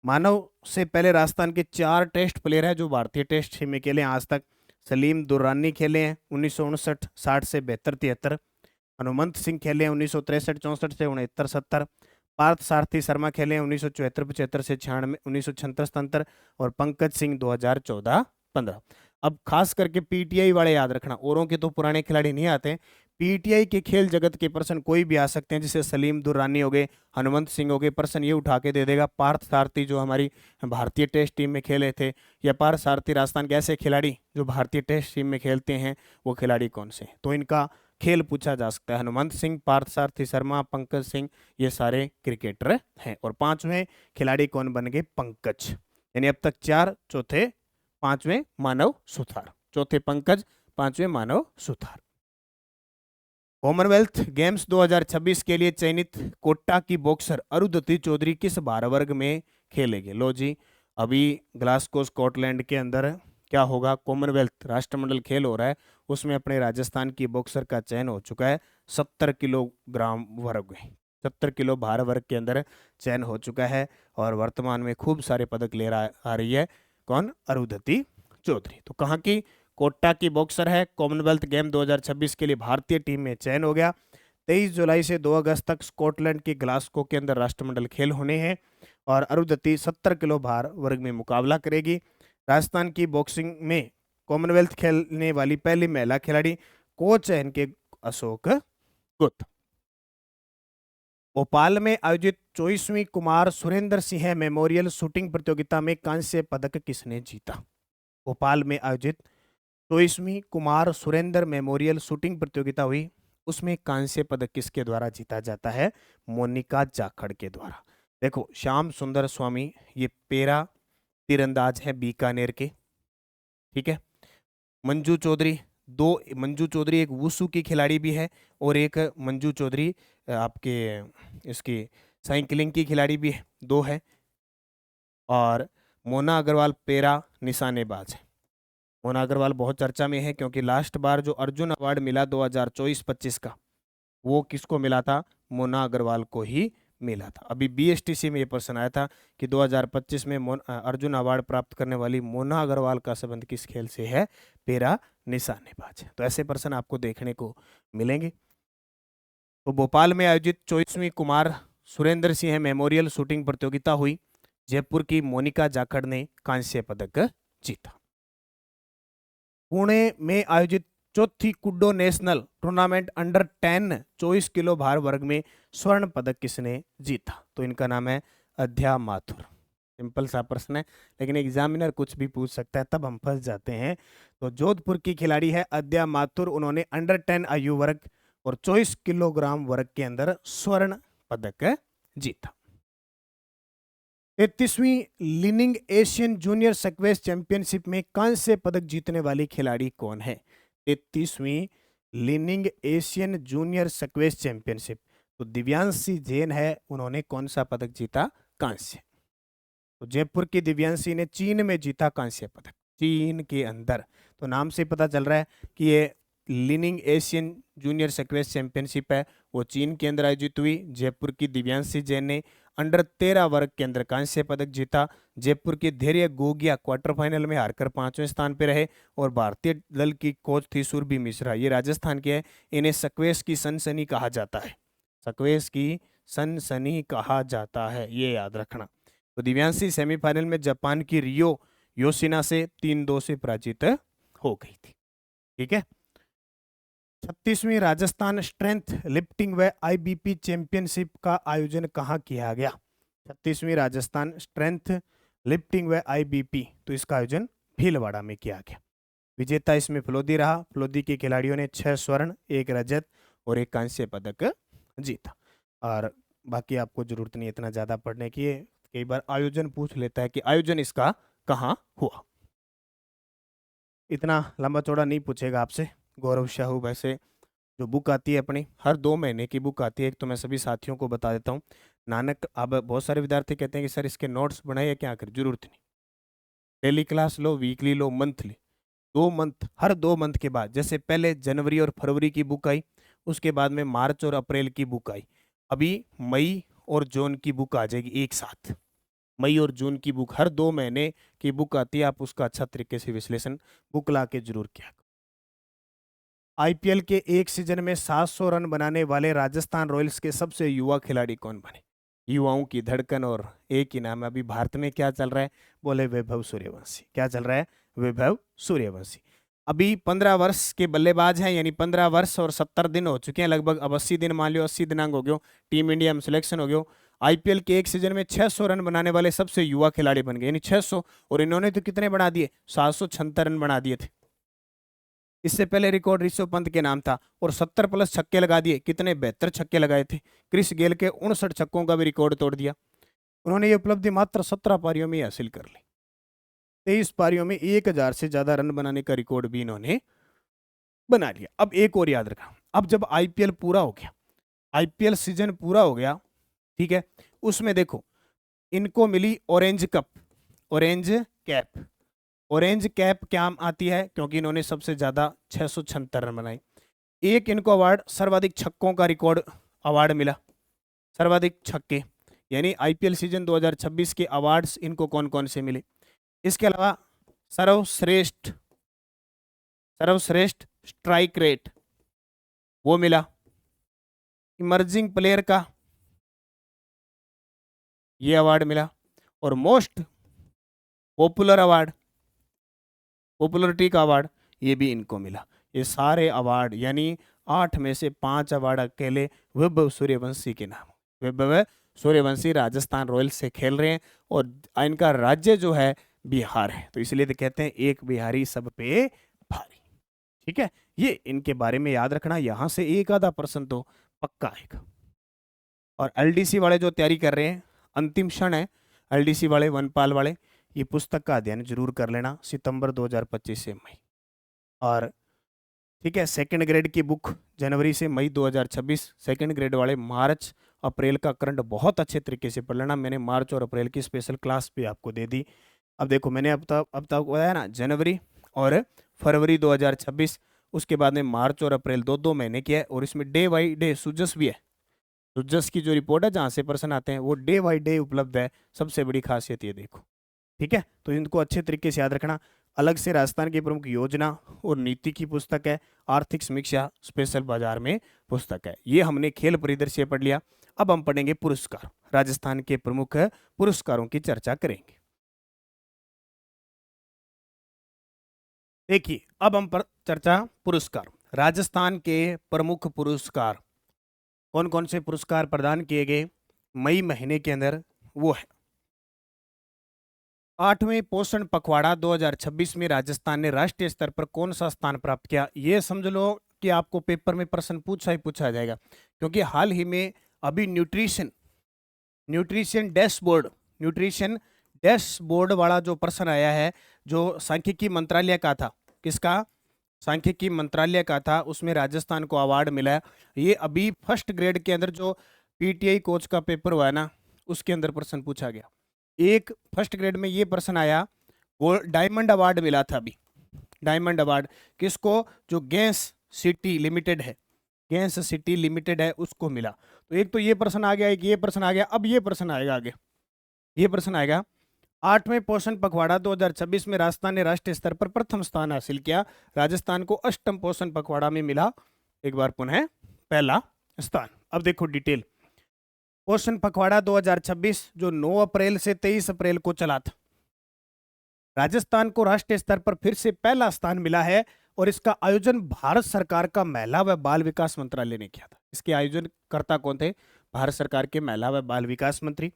मानव से पहले राजस्थान के 4 टेस्ट प्लेयर हैं जो भारतीय टेस्ट टीम में खेले हैं आज तक। सलीम दुर्रानी खेले हैं 1959 60 से 72 73। हनुमंत सिंह खेले हैं 1963 64 से 69 70। पार्थ सारथी शर्मा खेले हैं 1974 75 से 96 1976 77। और पंकज सिंह 2014 15। अब खास करके पीटीआई वाले याद रखना, औरों के तो पुराने खिलाड़ी नहीं आते। पीटीआई के खेल जगत के पर्सन कोई भी आ सकते हैं, जैसे सलीम दुर्रानी हो गए, हनुमंत सिंह हो गए। पर्सन ये उठा के दे देगा पार्थ सारथी जो हमारी भारतीय टेस्ट टीम में खेले थे, या पार्थ सारथी राजस्थान के ऐसे खिलाड़ी जो भारतीय टेस्ट टीम में खेलते हैं, वो खिलाड़ी कौन से? तो इनका खेल पूछा जा सकता है। हनुमंत सिंह, पार्थ सारथी शर्मा, पंकज सिंह, ये सारे क्रिकेटर हैं। और 5वें खिलाड़ी कौन बन गए? पंकज। यानी अब तक 4, चौथे 5वें मानव सुथार, चौथे पंकज, 5वें मानव सुथार। कॉमनवेल्थ गेम्स 2026 के लिए चयनित कोटा की बॉक्सर अरुंधति चौधरी किस भार वर्ग में खेलेगी? लो जी, अभी ग्लासगो स्कॉटलैंड के अंदर क्या होगा? कॉमनवेल्थ राष्ट्रमंडल खेल हो रहा है, उसमें अपने राजस्थान की बॉक्सर का चयन हो चुका है। 70 किलोग्राम वर्ग में, 70 किलो भार वर्ग के अंदर चयन हो चुका है और वर्तमान में खूब सारे पदक ले आ रही है। कौन? अरुंधति चौधरी। तो कहाँ की? कोटा की बॉक्सर है। कॉमनवेल्थ गेम 2026 के लिए भारतीय टीम में चयन हो गया। 23 जुलाई से 2 अगस्त तक स्कॉटलैंड के ग्लासगो के अंदर राष्ट्रमंडल खेल होने हैं और अरुंधति 70 किलो भार वर्ग में मुकाबला करेगी। राजस्थान की बॉक्सिंग में कॉमनवेल्थ खेलने वाली पहली महिला खिलाड़ी। कोच है इनके अशोक गुप्ता। भोपाल में आयोजित 24वीं कुमार सुरेंद्र सिंह मेमोरियल शूटिंग प्रतियोगिता में कांस्य पदक किसने जीता? भोपाल में आयोजित 24वीं कुमार सुरेंद्र मेमोरियल शूटिंग प्रतियोगिता हुई, उसमें कांस्य पदक किसके द्वारा जीता जाता है? मोनिका जाखड़ के द्वारा। देखो, श्याम सुंदर स्वामी ये पैरा तीरंदाज है बीकानेर के, ठीक है। मंजू चौधरी, मंजू चौधरी एक वुसु की खिलाड़ी भी है और एक मंजू चौधरी आपके इसकी साइकिलिंग की खिलाड़ी भी है, 2 है। और मोना अग्रवाल पैरा निशानेबाज है। मोना अग्रवाल बहुत चर्चा में है क्योंकि लास्ट बार जो अर्जुन अवार्ड मिला 2024-25 का, वो किसको मिला था? मोना अग्रवाल को ही मिला था। अभी बीएसटीसी में ये प्रश्न आया था कि 2025 में अर्जुन अवार्ड प्राप्त करने वाली मोना अग्रवाल का संबंध किस खेल से है? पैरा निशानेबाज है। तो ऐसे प्रश्न आपको देखने को मिलेंगे। तो भोपाल में आयोजित 24वीं कुमार सुरेंद्र सिंह मेमोरियल शूटिंग प्रतियोगिता हुई। जयपुर की मोनिका जाखड़ ने कांस्य पदक जीता। पुणे में आयोजित चौथी कुड्डो नेशनल टूर्नामेंट अंडर 10 24 किलो भार वर्ग में स्वर्ण पदक किसने जीता? तो इनका नाम है अध्या माथुर। सिंपल सा प्रश्न है, लेकिन एग्जामिनर कुछ भी पूछ सकता है, तब हम फंस जाते हैं। तो जोधपुर की खिलाड़ी है अध्या माथुर। उन्होंने अंडर 10 आयु वर्ग और 24 किलोग्राम वर्ग के अंदर स्वर्ण पदक जीता। 33वीं लीनिंग एशियन जूनियर स्क्वैश चैंपियनशिप में कांस्य पदक जीतने वाली खिलाड़ी कौन है? 33वीं लीनिंग एशियन जूनियर स्क्वैश चैंपियनशिप, तो दिव्यांशी जैन है। उन्होंने कौन सा पदक जीता? कांस्य। तो जयपुर की दिव्यांशी ने चीन में जीता कांस्य पदक, चीन के अंदर। तो नाम से पता चल रहा है कि ये leaning Asian junior squash championship है, वो चीन के अंदर आयोजित हुई। जयपुर की दिव्यांशी जैन ने अंडर 13 वर्ग के अंदर कांस्य पदक जीता। जयपुर के धैर्य गोगिया क्वार्टर फाइनल में हारकर 5वें स्थान पर रहे। और भारतीय दल की कोच थी सुरभि मिश्रा, ये राजस्थान के है। इन्हें स्क्वैश की सनसनी कहा जाता है, स्क्वैश की सनसनी कहा जाता है, ये याद रखना। तो दिव्यांशी सेमीफाइनल में जापान की रियो योशिना से 3-2 से पराजित हो गई थी। ठीक है। 36वीं राजस्थान स्ट्रेंथ लिफ्टिंग व आईबीपी चैंपियनशिप का आयोजन कहाँ किया गया? 36वीं राजस्थान स्ट्रेंथ लिफ्टिंग व आईबीपी, तो इसका आयोजन भीलवाड़ा में किया गया। विजेता इसमें फ्लोदी रहा। फ्लोदी के खिलाड़ियों ने 6 स्वर्ण, 1 रजत और 1 कांस्य पदक जीता। और बाकी आपको जरूरत नहीं इतना ज्यादा पढ़ने की, कई बार आयोजन पूछ लेता है कि आयोजन इसका कहाँ हुआ। इतना लंबा चौड़ा नहीं पूछेगा आपसे। गौरव शाहू वैसे जो बुक आती है अपनी, हर 2 महीने की बुक आती है। एक तो मैं सभी साथियों को बता देता हूँ, नानक। अब बहुत सारे विद्यार्थी कहते हैं कि सर इसके नोट्स बनाइए, क्या कर, जरूरत नहीं। डेली क्लास लो, वीकली लो, मंथली, 2 मंथ, हर 2 मंथ के बाद, जैसे पहले जनवरी और फरवरी की बुक आई, उसके बाद में मार्च और अप्रैल की बुक आई, अभी मई और जून की बुक आ जाएगी एक साथ। मई और जून की बुक, हर 2 महीने की बुक आती है। आप उसका अच्छा तरीके से विश्लेषण बुक ला के जरूर किया। आईपीएल के एक सीजन में 700 रन बनाने वाले राजस्थान रॉयल्स के सबसे युवा खिलाड़ी कौन बने? युवाओं की धड़कन और एक ही नाम है। अभी भारत में क्या चल रहा है? बोले वैभव सूर्यवंशी। क्या चल रहा है? वैभव सूर्यवंशी। अभी 15 वर्ष के बल्लेबाज हैं, यानी 15 वर्ष और 70 दिन हो चुके हैं लगभग। अब 80 दिन मान लो, 80 दिनांक हो गयो, टीम इंडिया में सिलेक्शन हो गयो। आईपीएल के एक सीजन में 600 रन बनाने वाले सबसे युवा खिलाड़ी बन गए, यानी 600। और इन्होंने तो कितने बना दिए? 776 रन बना दिए थे। इससे पहले रिकॉर्ड ऋषभ पंत के नाम था और 70 प्लस छक्के लगा दिए। कितने बेहतर छक्के लगाए थे। क्रिस गेल के 59 छक्कों का भी रिकॉर्ड तोड़ दिया। उन्होंने ये उपलब्धि मात्र 17 पारियों में हासिल कर ली। 23 पारियों में 1000 से ज्यादा रन बनाने का रिकॉर्ड भी इन्होंने बना लिया। अब एक और याद रखा, अब जब आईपीएल पूरा हो गया, आईपीएल सीजन पूरा हो गया, ठीक है, उसमें देखो इनको मिली orange cup, orange cap. Orange cap क्या आती है? क्योंकि इन्होंने सबसे ज्यादा 676 रन बनाए। एक इनको अवार्ड सर्वाधिक छक्कों का रिकॉर्ड अवार्ड मिला, सर्वाधिक छक्के, यानी आईपीएल सीजन 2026 के अवार्ड्स इनको कौन कौन से मिले? इसके अलावा सर्वश्रेष्ठ सर्वश्रेष्ठ स्ट्राइक रेट वो मिला। इमर्जिंग प्लेयर का ये अवार्ड मिला। और मोस्ट पॉपुलर अवार्ड, पॉपुलरिटी का अवार्ड, ये भी इनको मिला। ये सारे अवार्ड, यानी 8 में से 5 अवार्ड अकेले वैभव सूर्यवंशी के नाम। वैभव सूर्यवंशी राजस्थान रॉयल्स से खेल रहे हैं और इनका राज्य जो है बिहार है, तो इसलिए तो कहते हैं एक बिहारी सब पे भारी। ठीक है, ये इनके बारे में याद रखना। यहां से एक आधा प्रश्न तो पक्का आएगा। और एलडीसी वाले जो तैयारी कर रहे हैं, अंतिम क्षण है, एलडीसी वाले, वनपाल वाले, ये पुस्तक का अध्ययन जरूर कर लेना सितंबर 2025 से मई। और ठीक है, सेकंड ग्रेड की बुक जनवरी से मई 2026, सेकंड ग्रेड वाले मार्च अप्रैल का करंट बहुत अच्छे तरीके से पढ़ लेना। मैंने मार्च और अप्रैल की स्पेशल क्लास भी आपको दे दी। अब देखो मैंने अब तक बताया ना, जनवरी और फरवरी 2026 उसके बाद में मार्च और अप्रैल 2-2 महीने की है, और इसमें डे बाई डे सुजस भी है। सुजस की जो रिपोर्ट है जहाँ से प्रश्न आते हैं वो डे बाई डे उपलब्ध है। सबसे बड़ी खासियत ये देखो, ठीक है। तो इनको अच्छे तरीके से याद रखना। अलग से राजस्थान की प्रमुख योजना और नीति की पुस्तक है। आर्थिक समीक्षा स्पेशल बाजार में पुस्तक है। ये हमने खेल परिदृश्य पढ़ लिया। अब हम पढ़ेंगे पुरस्कार। राजस्थान के प्रमुख पुरस्कारों की चर्चा करेंगे। देखिए, अब हम चर्चा पुरस्कार। राजस्थान के प्रमुख पुरस्कार कौन कौन से पुरस्कार प्रदान किए गए मई महीने के अंदर, वो है 8वें पोषण पखवाड़ा 2026 में राजस्थान ने राष्ट्रीय स्तर पर कौन सा स्थान प्राप्त किया। ये समझ लो कि आपको पेपर में प्रश्न पूछा ही पूछा जाएगा, क्योंकि हाल ही में अभी न्यूट्रिशन डैशबोर्ड वाला जो प्रश्न आया है, जो सांख्यिकी मंत्रालय का था, किसका, सांख्यिकी मंत्रालय का था, उसमें राजस्थान को अवार्ड मिला है। ये अभी फर्स्ट ग्रेड के अंदर जो पीटीआई कोच का पेपर हुआ है ना, उसके अंदर प्रश्न पूछा गया। एक फर्स्ट ग्रेड में ये प्रश्न आया, वो डायमंड अवार्ड मिला था अभी। डायमंड अवार्ड किसको, जो गैस सिटी लिमिटेड है उसको मिला। तो एक तो ये प्रश्न आ गया, एक ये प्रश्न आ गया। अब ये प्रश्न आएगा आगे, ये प्रश्न आएगा 8वें पोषण पखवाड़ा 2026 में राजस्थान ने राष्ट्रीय स्तर पर प्रथम स्थान हासिल किया। राजस्थान को अष्टम पोषण पखवाड़ा में मिला एक बार पुनः पहला स्थान। अब देखो डिटेल। पोषण पखवाड़ा 2026 जो 9 अप्रैल से 23 अप्रैल को चला था, राजस्थान को राष्ट्रीय स्तर पर फिर से पहला स्थान मिला है, और इसका आयोजन भारत सरकार का महिला व बाल विकास मंत्रालय ने किया था। इसके आयोजनकर्ता कौन थे, भारत सरकार के महिला व बाल विकास मंत्री।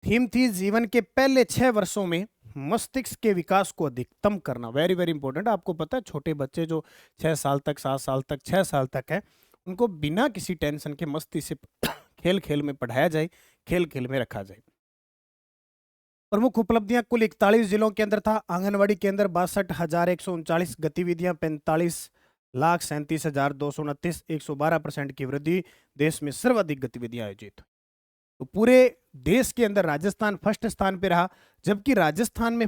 थीम थी जीवन के पहले 6 वर्षों में मस्तिष्क के विकास को अधिकतम करना। Very very important. आपको पता है छोटे बच्चे जो 6 साल तक, 7 साल तक, 6 साल तक है, उनको बिना किसी टेंशन के मस्ती से खेल खेल में पढ़ाया जाए, खेल खेल में रखा जाए। प्रमुख उपलब्धियां कुल 41 जिलों के अंदर था। आंगनवाड़ी के अंदर 62,139 गतिविधियां, 45,37,229, 112% की वृद्धि, देश में सर्वाधिक गतिविधियां आयोजित। तो पूरे देश के अंदर राजस्थान फर्स्ट स्थान पे रहा, जबकि राजस्थान में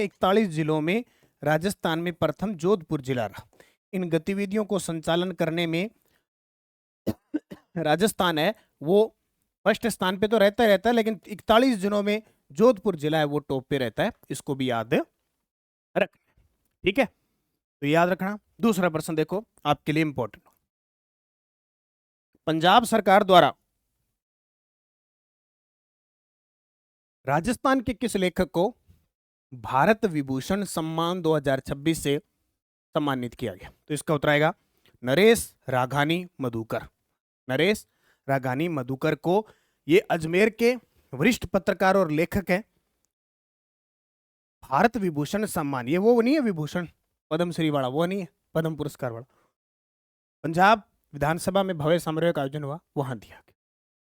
41 जिलों में राजस्थान में प्रथम जोधपुर जिला रहा। इन गतिविधियों को संचालन करने में राजस्थान है वो फर्स्ट स्थान पे तो रहता है, लेकिन 41 जिलों में जोधपुर जिला है वो टॉप पे रहता है। इसको भी याद रखना, ठीक है। तो याद रखना। दूसरा प्रश्न देखो आपके लिए इंपॉर्टेंट। पंजाब सरकार द्वारा राजस्थान के किस लेखक को भारत विभूषण सम्मान 2026 से सम्मानित किया गया। तो इसका उत्तर आएगा नरेश राघानी मधुकर को। ये अजमेर के वरिष्ठ पत्रकार और लेखक हैं। भारत विभूषण सम्मान, ये वो नहीं है विभूषण पद्मश्री वाला, वो नहीं है पद्म पुरस्कार वाला। पंजाब विधानसभा में भव्य समारोह का आयोजन हुआ, वहां दिया गया।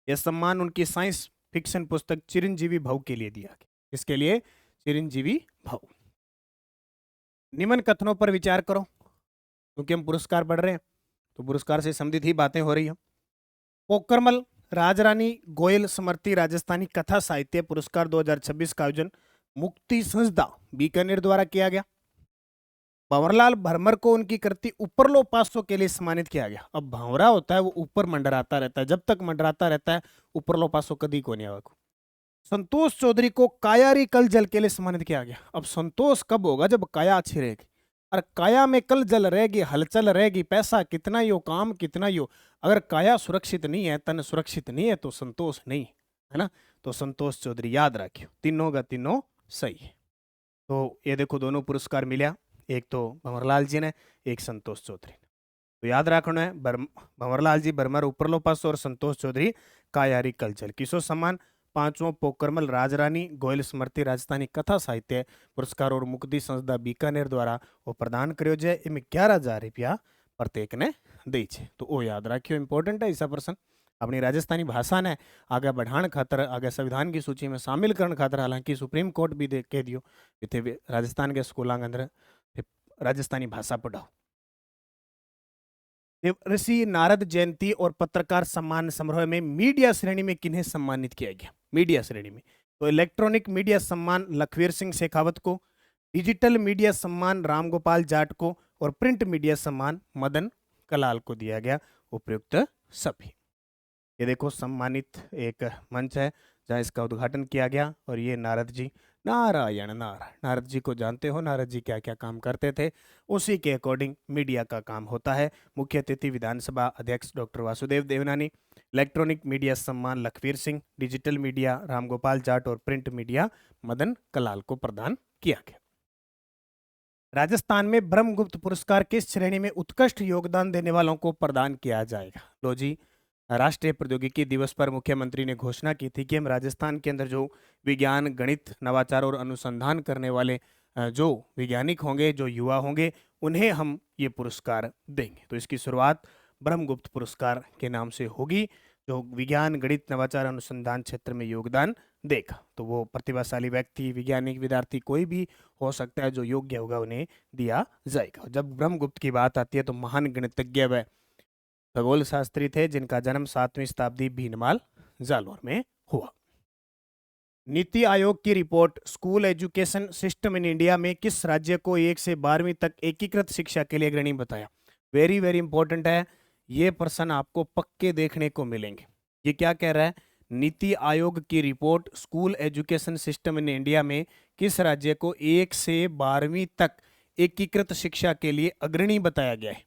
यह सम्मान उनकी साइंस फिक्शन पुस्तक चिरंजीवी भव के लिए दिया गया। इसके लिए चिरंजीवी भव। निम्न कथनों पर विचार करो, क्योंकि हम पुरस्कार पढ़ रहे हैं तो पुरस्कार से संबंधित ही बातें हो रही हैं। पोकरमल राजरानी गोयल स्मृति राजस्थानी कथा साहित्य पुरस्कार 2026 का आयोजन मुक्ति संस्था बीकानेर द्वारा किया गया। भंवरलाल भरमर को उनकी कृति उपरलो पासों के लिए सम्मानित किया गया। अब भंवरा होता है वो ऊपर मंडराता रहता है, जब तक मंडराता रहता है उपरलो पासों कभी को नहीं आवा। संतोष चौधरी को कायारी कल जल के लिए सम्मानित किया गया। अब संतोष कब होगा, जब काया अच्छी रहेगी, और काया में कल जल रहेगी, हलचल रहेगी, पैसा कितना ही हो, काम कितना ही हो, अगर काया सुरक्षित नहीं है, तन सुरक्षित नहीं है, तो संतोष नहीं है ना। तो संतोष चौधरी याद रखियो, तीनों का तीनों सही है। तो ये देखो दोनों पुरस्कार मिला, एक तो भंवरलाल जी ने, एक संतोष चौधरी ने। तो याद रखना है भंवरलाल जी भरमर उपरलो पासो और संतोष चौधरी कायारी कलचल। किसो सम्मान 5वां पोकरमल राजरानी गोयल स्मृति राजस्थानी कथा साहित्य पुरस्कार और मुक्ति संस्था बीकानेर द्वारा वो प्रदान करो जाए। इनमें 11,000 रुपया प्रत्येक ने दी है। तो वो याद रखियो, इंपॉर्टेंट है ऐसा प्रश्न। अपनी राजस्थानी भाषा ने आगे बढ़ाने खातर, आगे संविधान की सूची में शामिल करने खातर, हालांकि सुप्रीम कोर्ट भी कह दियो इतने राजस्थान के स्कूलों के अंदर राजस्थानी भाषा पढ़ाओ। ऋषि नारद जयंती और पत्रकार सम्मान समारोह में मीडिया श्रेणी में किन्हें सम्मानित किया गया। मीडिया श्रेणी में तो इलेक्ट्रॉनिक मीडिया सम्मान लखवीर सिंह शेखावत को, डिजिटल मीडिया सम्मान रामगोपाल जाट को, और प्रिंट मीडिया सम्मान मदन कलाल को दिया गया। उपयुक्त सभी। ये देखो सम्मानित एक मंच है जहाँ इसका उद्घाटन किया गया और ये नारद जी, नारायण नारायण। नारद जी को जानते हो, नारद जी क्या क्या काम करते थे, उसी के अकॉर्डिंग मीडिया का काम होता है। मुख्य अतिथि विधानसभा अध्यक्ष doctor Vasudev Devnani, electronic media सम्मान लखवीर सिंह, डिजिटल मीडिया रामगोपाल जाट और प्रिंट मीडिया मदन कलाल को प्रदान किया गया। राजस्थान में ब्रह्मगुप्त पुरस्कार किस श्रेणी में उत्कृष्ट योगदान देने वालों को प्रदान किया जाएगा? लो जी, राष्ट्रीय प्रौद्योगिकी दिवस पर मुख्यमंत्री ने घोषणा की थी कि हम राजस्थान के अंदर जो विज्ञान, गणित, नवाचार और अनुसंधान करने वाले जो वैज्ञानिक होंगे, जो युवा होंगे, उन्हें हम ये पुरस्कार देंगे। तो इसकी शुरुआत ब्रह्मगुप्त पुरस्कार के नाम से होगी। जो विज्ञान, गणित, नवाचार, अनुसंधान क्षेत्र में योगदान देगा, तो वो प्रतिभाशाली व्यक्ति, वैज्ञानिक, विद्यार्थी कोई भी हो सकता है, जो योग्य होगा उन्हें दिया जाएगा। जब ब्रह्मगुप्त की बात आती है तो महान गणितज्ञ व खगोल शास्त्री थे जिनका जन्म 7वीं शताब्दी भीनमाल जालौर में हुआ। नीति आयोग की report school education system in India में किस राज्य को 1 से 12वीं तक एकीकृत शिक्षा के लिए अग्रणी बताया? वेरी वेरी इंपॉर्टेंट है, ये प्रश्न आपको पक्के देखने को मिलेंगे। ये क्या कह रहा है? नीति आयोग की report school education system in India में किस राज्य को 1 से 12वीं तक एकीकृत शिक्षा के लिए अग्रणी बताया गया है?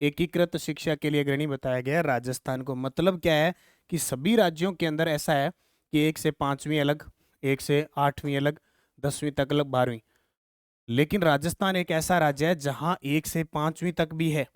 एकीकृत शिक्षा के लिए अग्रणी बताया गया है राजस्थान को। मतलब क्या है कि सभी राज्यों के अंदर ऐसा है कि 1 से 5वीं अलग, 1 से 8वीं अलग, 10वीं तक अलग, 12वीं। लेकिन राजस्थान एक ऐसा राज्य है जहां 1 से 5वीं तक भी है,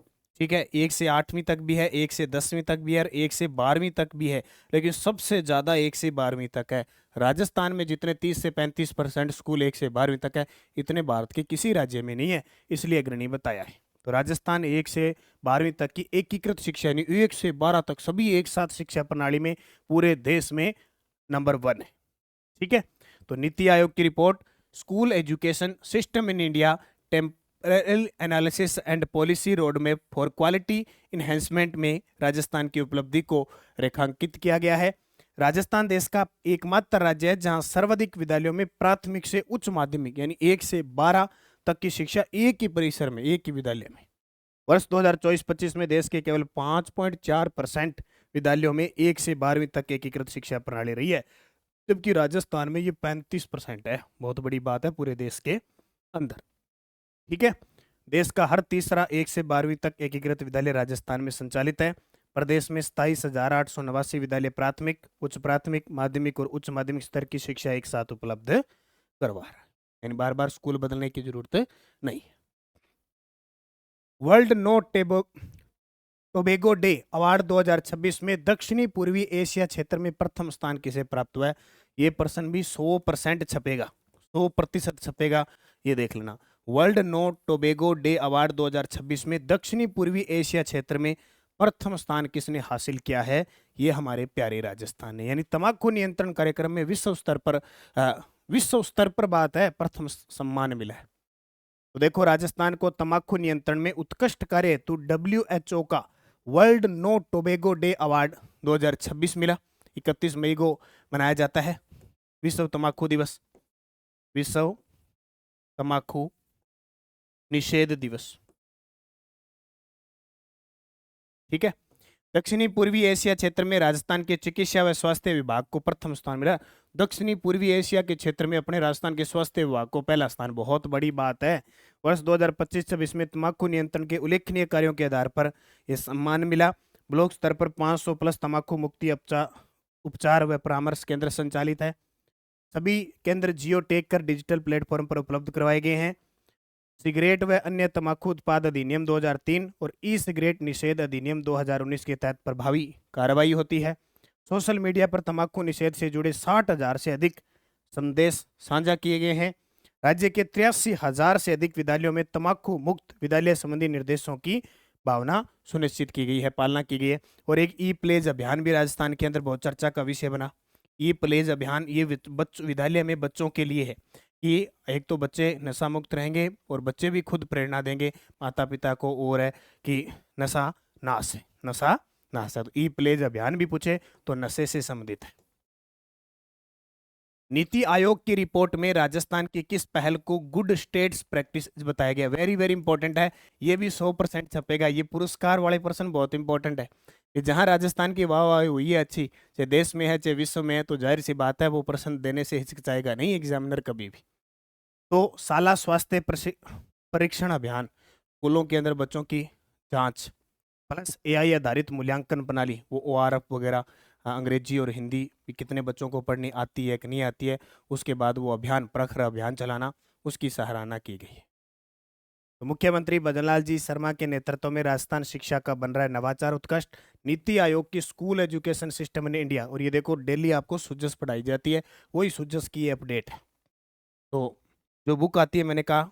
ठीक है, 1 से 8वीं तक भी है, 1 से 10वीं तक भी है और 1 से 12वीं तक भी है। लेकिन सबसे ज्यादा 1 से 12वीं तक है। राजस्थान में जितने 30 से 35% स्कूल 1 से 12वीं तक है, इतने भारत के किसी राज्य में नहीं है, इसलिए अग्रणी बताया है। तो राजस्थान 1 से 12वीं तक की एकीकृत शिक्षा यानी 1 से 12 तक सभी एक साथ शिक्षा प्रणाली में पूरे देश में नंबर 1 है। ठीक है, तो नीति आयोग की report school education system in India temporal analysis and policy road map for quality enhancement में राजस्थान की उपलब्धि को रेखांकित किया गया है। राजस्थान देश का एकमात्र राज्य है जहां सर्वाधिक विद्यालयों में प्राथमिक से उच्च माध्यमिक यानी 1 से 12 तक की शिक्षा एक ही परिसर में, एक ही विद्यालय में। वर्ष 2024-25 में देश के केवल 5.4% विद्यालयों में 1 से 12वीं तक एकीकृत शिक्षा प्रणाली रही है, जबकि राजस्थान में ये 35% है। बहुत बड़ी बात है पूरे देश के अंदर। ठीक है, देश का हर तीसरा 1 से 12वीं तक एकीकृत विद्यालय राजस्थान में संचालित है। प्रदेश में 27,889 विद्यालय प्राथमिक, उच्च प्राथमिक, माध्यमिक और उच्च माध्यमिक स्तर की शिक्षा एक साथ उपलब्ध करवा रहा है, यानी बार बार स्कूल बदलने की जरूरत नहीं है। World no tobacco day award 2026 में दक्षिणी पूर्वी एशिया क्षेत्र में प्रथम स्थान किसे प्राप्त हुआ है? ये प्रश्न भी 100% छपेगा, 100% छपेगा, ये देख लेना। World no tobacco day award 2026 में दक्षिणी पूर्वी एशिया क्षेत्र में प्रथम स्थान किसने हासिल किया है? ये हमारे प्यारे राजस्थान ने। यानी तंबाकू नियंत्रण कार्यक्रम में विश्व स्तर पर बात है, प्रथम सम्मान मिला है। तो देखो, राजस्थान को तंबाकू नियंत्रण में उत्कृष्ट कार्य हेतु WHO का world no tobacco day award 2026 मिला। 31 मई को मनाया जाता है विश्व तंबाकू दिवस, विश्व तंबाकू निषेध दिवस। ठीक है, दक्षिणी पूर्वी एशिया क्षेत्र में राजस्थान के चिकित्सा व स्वास्थ्य विभाग को प्रथम स्थान मिला। दक्षिणी पूर्वी एशिया के क्षेत्र में अपने राजस्थान के स्वास्थ्य विभाग को पहला स्थान, बहुत बड़ी बात है। वर्ष 2025-26 में तंबाकू नियंत्रण के उल्लेखनीय कार्यों के आधार पर यह सम्मान मिला। ब्लॉक स्तर पर 500 प्लस तंबाकू मुक्ति उपचार व परामर्श केंद्र संचालित है। सभी केंद्र जियो टैग कर डिजिटल प्लेटफॉर्म पर उपलब्ध करवाए गए हैं। सिगरेट व अन्य तंबाकू उत्पाद अधिनियम 2003 और ई सिगरेट निषेध अधिनियम 2019 के तहत प्रभावी कार्रवाई होती है। सोशल मीडिया पर तंबाकू निषेध से जुड़े 60,000 से अधिक संदेश साझा किए गए हैं। राज्य के 83,000 से अधिक विद्यालयों में तंबाकू मुक्त विद्यालय संबंधी निर्देशों की भावना सुनिश्चित की गई है, पालना की गई है। और एक ई प्लेज अभियान भी राजस्थान के अंदर बहुत चर्चा का विषय बना। ई प्लेज अभियान ये विद्यालय में बच्चों के लिए है कि एक तो बच्चे नशा मुक्त रहेंगे और बच्चे भी खुद प्रेरणा देंगे माता पिता को, और है कि नशा नाश है, नशा नाश है। तो ई प्लेज अभियान भी पूछे तो नशे से संबंधित है। नीति आयोग की रिपोर्ट में राजस्थान की किस पहल को गुड स्टेट्स प्रैक्टिस बताया गया? वेरी वेरी इंपॉर्टेंट है, ये भी 100% छपेगा। ये पुरस्कार वाले पर्सन बहुत इंपॉर्टेंट है कि जहां राजस्थान की वाहवाही हुई है अच्छी, चाहे देश में है चाहे विश्व में है, तो जाहिर सी बात है वो पर्सन देने से हिचकिचाएगा नहीं एग्जामिनर कभी भी। तो शाला स्वास्थ्य परीक्षण अभियान, स्कूलों के अंदर बच्चों की जांच, प्लस एआई आधारित मूल्यांकन प्रणाली, वो ओआरएफ वगैरह, अंग्रेजी और हिंदी भी कितने बच्चों को पढ़नी आती है कि नहीं आती है, उसके बाद वो अभियान प्रखर अभियान चलाना, उसकी सराहना की गई है। तो मुख्यमंत्री भजनलाल जी शर्मा के नेतृत्व में राजस्थान शिक्षा का बन रहा है नवाचार उत्कृष्ट। नीति आयोग की school education system in India, और ये देखो डेली आपको सुजस पढ़ाई जाती है, वही सुजस की अपडेट है। तो जो बुक आती है, मैंने कहा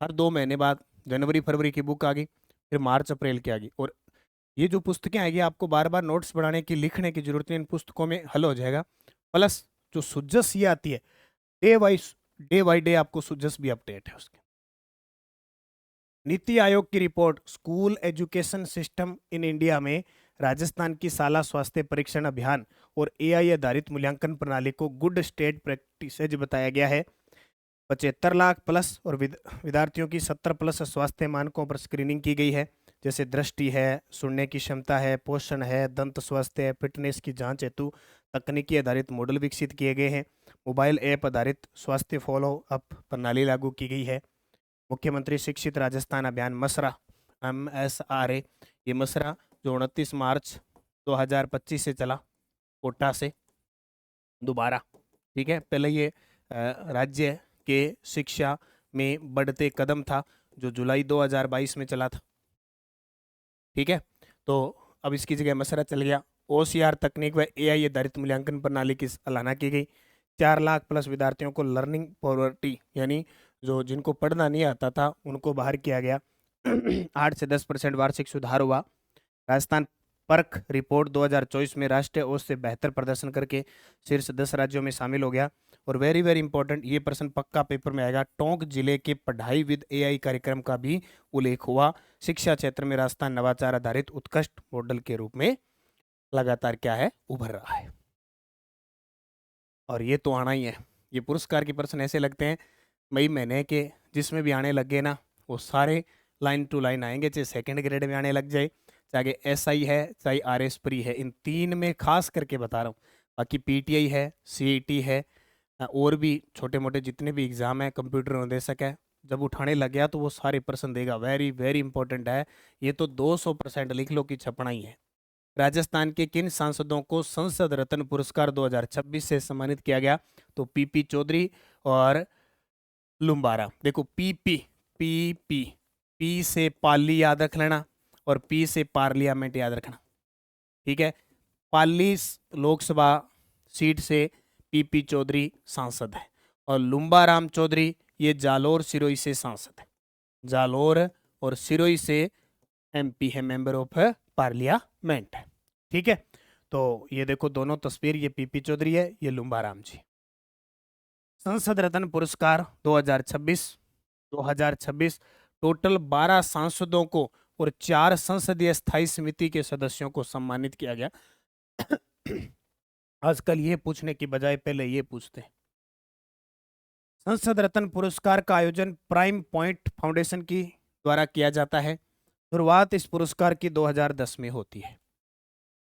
हर 2 महीने बाद जनवरी फरवरी की बुक आ गई, फिर मार्च अप्रैल की आ गई, और ये जो पुस्तकें आएगी आपको बार बार नोट्स बनाने की लिखने की जरूरत नहीं, इन पुस्तकों में हल हो जाएगा। प्लस जो सुजस ये आती है डे बाई डे आपको सुजस भी अपडेट है उसके। नीति आयोग की report school education system in India में राजस्थान की शाला स्वास्थ्य परीक्षण अभियान और एआई आधारित मूल्यांकन प्रणाली को गुड स्टेट प्रैक्टिसेज बताया गया है। 75 लाख प्लस और विद्यार्थियों की 70 प्लस स्वास्थ्य मानकों पर स्क्रीनिंग की गई है, जैसे दृष्टि है, सुनने की क्षमता है, पोषण है, दंत स्वास्थ्य है, फिटनेस की जांच हेतु तकनीकी आधारित मॉडल विकसित किए गए हैं। मोबाइल ऐप आधारित स्वास्थ्य फॉलो अप प्रणाली लागू की गई है। मुख्यमंत्री शिक्षित राजस्थान अभियान मसरा, MSRA, ये मसरा जो 29 मार्च 2025 से चला कोटा से दोबारा, ठीक है। पहले ये राज्य के शिक्षा में बढ़ते कदम था, जो जुलाई 2022 में चला था, ठीक है। तो अब इसकी जगह मसरा चल गया। OCR तकनीक व एआई आधारित मूल्यांकन प्रणाली की सराहना की गई। 4 लाख प्लस विद्यार्थियों को लर्निंग पॉवर्टी, यानी जो जिनको पढ़ना नहीं आता था उनको बाहर किया गया। 8 से 10% वार्षिक सुधार हुआ। राजस्थान परख रिपोर्ट 2024 में राष्ट्रीय औसत से बेहतर प्रदर्शन करके शीर्ष 10 राज्यों में शामिल हो गया। और वेरी वेरी इंपॉर्टेंट, ये प्रश्न पक्का पेपर में आएगा, टोंक जिले के पढ़ाई विद एआई कार्यक्रम का भी उल्लेख हुआ। शिक्षा क्षेत्र में राजस्थान नवाचार आधारित उत्कृष्ट मॉडल के रूप में लगातार क्या है, उभर रहा है। और ये तो आना ही है। ये पुरस्कार के प्रश्न ऐसे लगते हैं मई महीने के, जिसमें भी आने लगे ना वो सारे लाइन टू लाइन आएंगे, चाहे सेकंड ग्रेड में आने लग जाए, चाहे SI है, चाहे RS प्री है, इन 3 में खास करके बता रहा हूँ। बाकी PTI है, CET है, और भी छोटे मोटे जितने भी एग्जाम है, कंप्यूटर अनुदेशक है, जब उठाने लग गया तो वो सारे प्रश्न देगा। वेरी वेरी इंपॉर्टेंट है, ये तो 200% लिख लो कि छपना ही है। राजस्थान के किन सांसदों को संसद रत्न पुरस्कार 2026 से सम्मानित किया गया? तो PP चौधरी और लुम्बारा। देखो PP, PP, P से पाली याद रख लेना और P से पार्लियामेंट याद रखना, ठीक है। पाली लोकसभा सीट से PP चौधरी सांसद है, और लुम्बाराम चौधरी ये जालोर सिरोही से सांसद है। जालोर और सिरोही से MP है, मेंबर ऑफ पार्लियामेंट है, ठीक है। तो ये देखो दोनों तस्वीर, ये PP चौधरी है, ये लुम्बाराम जी। संसद रत्न पुरस्कार 2026 टोटल 12 सांसदों को और 4 संसदीय स्थायी समिति के सदस्यों को सम्मानित किया गया। आजकल ये पूछने की बजाय पहले ये पूछते हैं। संसद रत्न पुरस्कार का आयोजन प्राइम पॉइंट फाउंडेशन की द्वारा किया जाता है। शुरुआत इस पुरस्कार की 2010 में होती है।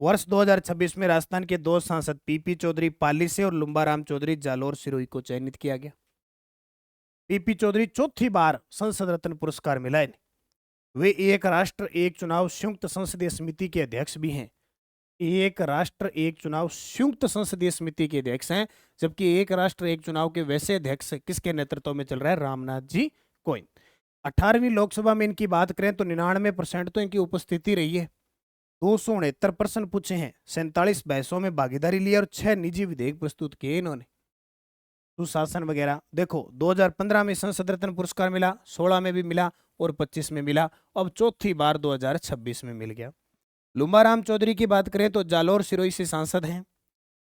वर्ष 2026 में राजस्थान के 2 सांसद PP चौधरी पाली से और लुम्बाराम चौधरी जालोर सिरोही को चयनित किया गया। PP चौधरी चौथी बार संसद रत्न पुरस्कार मिला है। वे एक राष्ट्र एक चुनाव संयुक्त संसदीय समिति के अध्यक्ष भी हैं। एक राष्ट्र एक चुनाव संयुक्त संसदीय समिति के अध्यक्ष हैं, जबकि एक राष्ट्र एक चुनाव के वैसे अध्यक्ष किसके नेतृत्व में चल रहा है? रामनाथ जी कोविंद। 18वीं लोकसभा में इनकी बात करें तो 99% तो इनकी उपस्थिति रही है। 269 प्रश्न पूछे हैं, 47 बहसों में भागीदारी ली और 6 निजी विधेयक प्रस्तुत किए इन्होंने। सुशासन वगैरह देखो, 2015 में संसद रत्न पुरस्कार मिला, 16 में भी मिला और 25 में मिला, अब चौथी बार 2026 में मिल गया। लुम्बाराम चौधरी की बात करें तो जालोर सिरोही से सांसद हैं।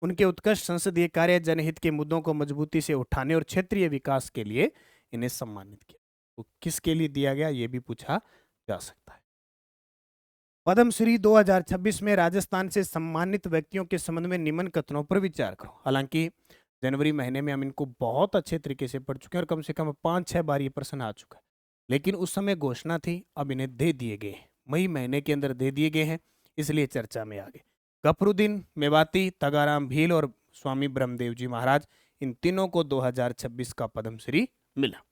उनके उत्कृष्ट संसदीय कार्य, जनहित के मुद्दों को मजबूती से उठाने और क्षेत्रीय विकास के लिए इन्हें सम्मानित किया। तो किसके लिए दिया गया ये भी पूछा जा सकता है। पद्मश्री 2026 में राजस्थान से सम्मानित व्यक्तियों के संबंध में निम्न कथनों पर विचार करो। हालांकि जनवरी महीने में हम इनको बहुत अच्छे तरीके से पढ़ चुके हैं और कम से कम 5-6 बार ये प्रश्न आ चुका है। लेकिन उस समय घोषणा थी, अब इन्हें दे दिए गए हैं, मई महीने के अंदर दे दिए गए हैं, इसलिए चर्चा में आ गए। गफरुद्दीन मेवाती, तगाराम भील और स्वामी ब्रह्मदेव जी महाराज, इन तीनों को 2026 का पद्मश्री मिला।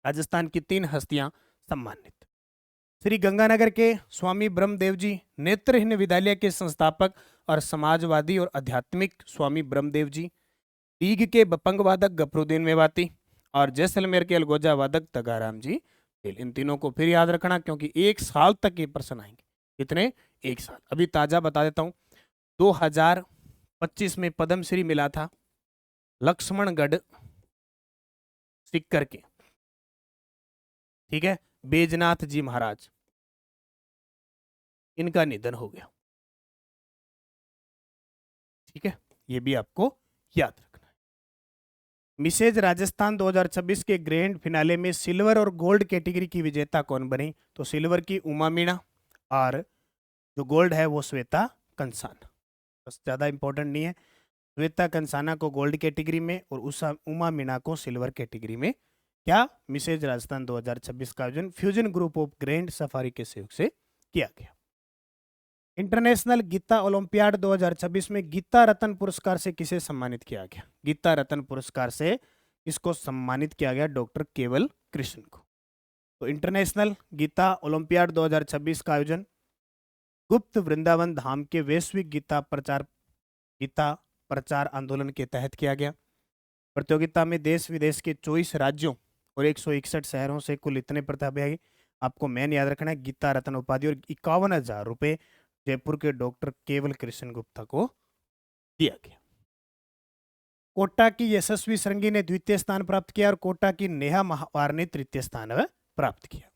राजस्थान की 3 हस्तियां सम्मानित। श्री गंगानगर के स्वामी ब्रह्मदेव जी, नेत्रहीन विद्यालय के संस्थापक और समाजवादी और आध्यात्मिक स्वामी ब्रह्मदेव जी, टीग के बपंग वादक गफरुद्दीन मेवाती और जैसलमेर के अलगोजा वादक तगाराम जी भील। इन तीनों को फिर याद रखना क्योंकि 1 साल तक ये प्रश्न आएंगे। कितने? 1 साल। अभी ताजा बता देता हूं, 2025 में पद्मश्री मिला था लक्ष्मणगढ़ सिक्कर के, ठीक है, बैजनाथ जी महाराज, इनका निधन हो गया। ठीक है, ये भी आपको याद रखना है। मिसेज राजस्थान 2026 के ग्रैंड फिनाले में सिल्वर और गोल्ड कैटेगरी की विजेता कौन बनी? तो सिल्वर की उमा मीणा और जो गोल्ड है वो श्वेता कंसाना। बस ज्यादा इंपॉर्टेंट नहीं है। श्वेता कंसाना को गोल्ड कैटेगरी में और उमा मीणा को सिल्वर कैटेगरी में क्या मिसेज राजस्थान 2026 का आयोजन fusion group of grand safari के सहयोग से किया गया। इंटरनेशनल गीता ओलंपियाड 2026 में गीता रत्न पुरस्कार से किसे सम्मानित किया गया? गीता रत्न पुरस्कार से इसको सम्मानित किया गया डॉक्टर केवल कृष्ण को। तो इंटरनेशनल गीता ओलंपियाड 2026 का आयोजन गुप्त वृंदावन धाम के वैश्विक गीता प्रचार आंदोलन के तहत किया गया। प्रतियोगिता में देश विदेश के 24 राज्यों और 161 शहरों से कुल इतने प्रतिभागी, आपको मेन याद रखना है, गीता रत्न उपाधि और 51,000 रुपए जयपुर के डॉक्टर केवल कृष्ण गुप्ता को दिया गया। कोटा की यशस्वी श्रृंगी ने द्वितीय स्थान प्राप्त किया और कोटा की नेहा महावार ने तृतीय स्थान प्राप्त किया।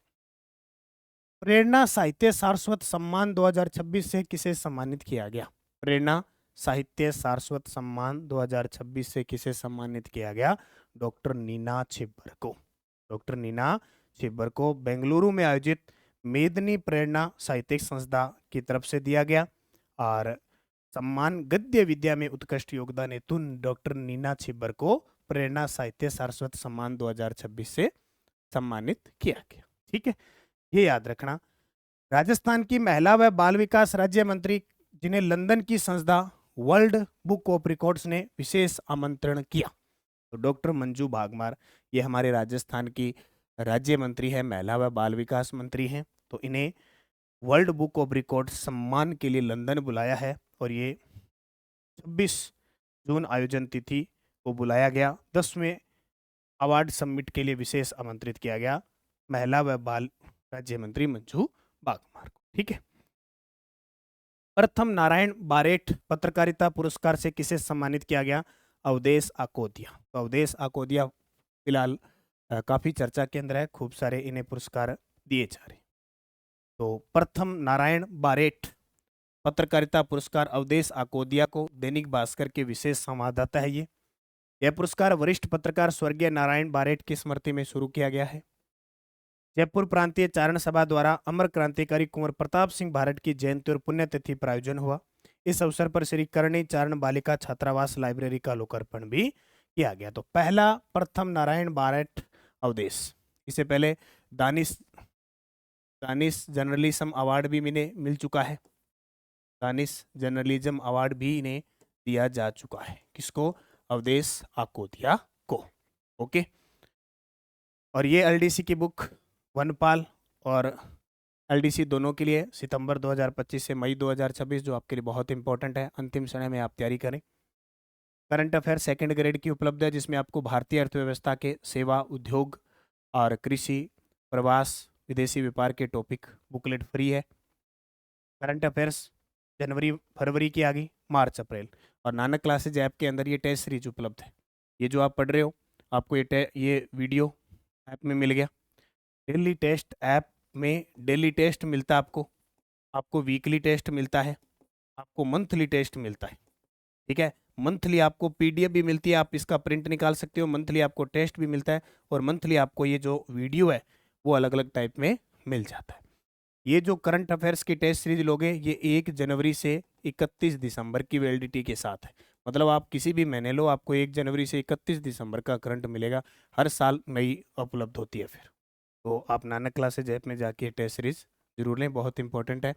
प्रेरणा साहित्य सारस्वत सम्मान 2026 से किसे सम्मानित किया गया? प्रेरणा साहित्य सारस्वत सम्मान 2026 से किसे सम्मानित किया गया? डॉक्टर नीना छिब्बर को। डॉक्टर नीना छिब्बर को बेंगलुरु में आयोजित मेदनी प्रेरणा साहित्यिक संस्था की तरफ से दिया गया और सम्मान गद्य विद्या में उत्कृष्ट योगदान हेतु डॉक्टर नीना छिब्बर को प्रेरणा साहित्य सारस्वत सम्मान 2026 से सम्मानित किया गया। ठीक है, ये याद रखना। राजस्थान की महिला व बाल विकास राज्य मंत्री, जिन्हें लंदन की संस्था वर्ल्ड बुक ऑफ रिकॉर्ड्स ने विशेष आमंत्रण किया, तो डॉक्टर मंजू भागमार, ये हमारे राजस्थान की राज्य मंत्री है, महिला व बाल विकास मंत्री हैं। तो इन्हें वर्ल्ड बुक ऑफ रिकॉर्ड सम्मान के लिए लंदन बुलाया है और ये 26 जून आयोजन तिथि को बुलाया गया। 10वें अवार्ड सबमिट के लिए विशेष आमंत्रित किया गया महिला व बाल राज्य मंत्री मंजू भागमार को। ठीक है, प्रथम नारायण बारेठ पत्रकारिता पुरस्कार से किसे सम्मानित किया गया? अवधेश आकोदिया। तो अवधेश आकोदिया फिलहाल काफी चर्चा के अंदर है, खूब सारे इन्हें पुरस्कार दिए जा रहे। तो प्रथम नारायण बारेठ पत्रकारिता पुरस्कार अवधेश आकोदिया को, दैनिक भास्कर के विशेष संवाददाता है। यह पुरस्कार वरिष्ठ पत्रकार स्वर्गीय नारायण बारेठ की स्मृति में शुरू किया गया है। जयपुर प्रांतीय चारण सभा द्वारा अमर क्रांतिकारी कुंवर प्रताप सिंह बारेठ की जयंती और पुण्यतिथि पर आयोजन हुआ। इस अवसर पर श्री करणी चारण बालिका छात्रावास लाइब्रेरी का लोकार्पण भी किया गया। तो पहला प्रथम नारायण बारेठ अवधेश। इससे पहले दानिश जर्नलिज्म अवार्ड भी इन्हें मिल चुका है। दानिश जर्नलिज्म अवार्ड भी इन्हें दिया जा चुका है। किसको? अवधेश आकोदिया को। ओके, और ये एलडीसी की बुक वनपाल और एलडीसी दोनों के लिए सितंबर 2025 से मई 2026, जो आपके लिए बहुत इंपॉर्टेंट है, अंतिम समय में आप तैयारी करें। करंट अफेयर सेकंड ग्रेड की उपलब्ध है, जिसमें आपको भारतीय अर्थव्यवस्था के सेवा, उद्योग और कृषि, प्रवास, विदेशी व्यापार के टॉपिक बुकलेट फ्री है। करंट अफेयर्स जनवरी फरवरी की आ गई, मार्च अप्रैल। और नानक क्लासेज ऐप के अंदर ये टेस्ट सीरीज उपलब्ध है। ये जो आप पढ़ रहे हो, आपको ये वीडियो ऐप में मिल गया। डेली टेस्ट ऐप में डेली टेस्ट मिलता है आपको वीकली टेस्ट मिलता है, आपको मंथली टेस्ट मिलता है। ठीक है, मंथली आपको पीडीएफ भी मिलती है, आप इसका प्रिंट निकाल सकते हो। मंथली आपको टेस्ट भी मिलता है और मंथली आपको ये जो वीडियो है वो अलग अलग टाइप में मिल जाता है। ये जो करंट अफेयर्स की टेस्ट सीरीज लोगे, ये 1 जनवरी से 31 दिसंबर की वैलिडिटी के साथ है। मतलब आप किसी भी महीने लो, आपको 1 जनवरी से 31 दिसंबर का करंट मिलेगा, हर साल नई उपलब्ध होती है फिर। तो आप नानक क्लासेज ऐप में जाके टेस्ट सीरीज जरूर लें, बहुत इंपॉर्टेंट है।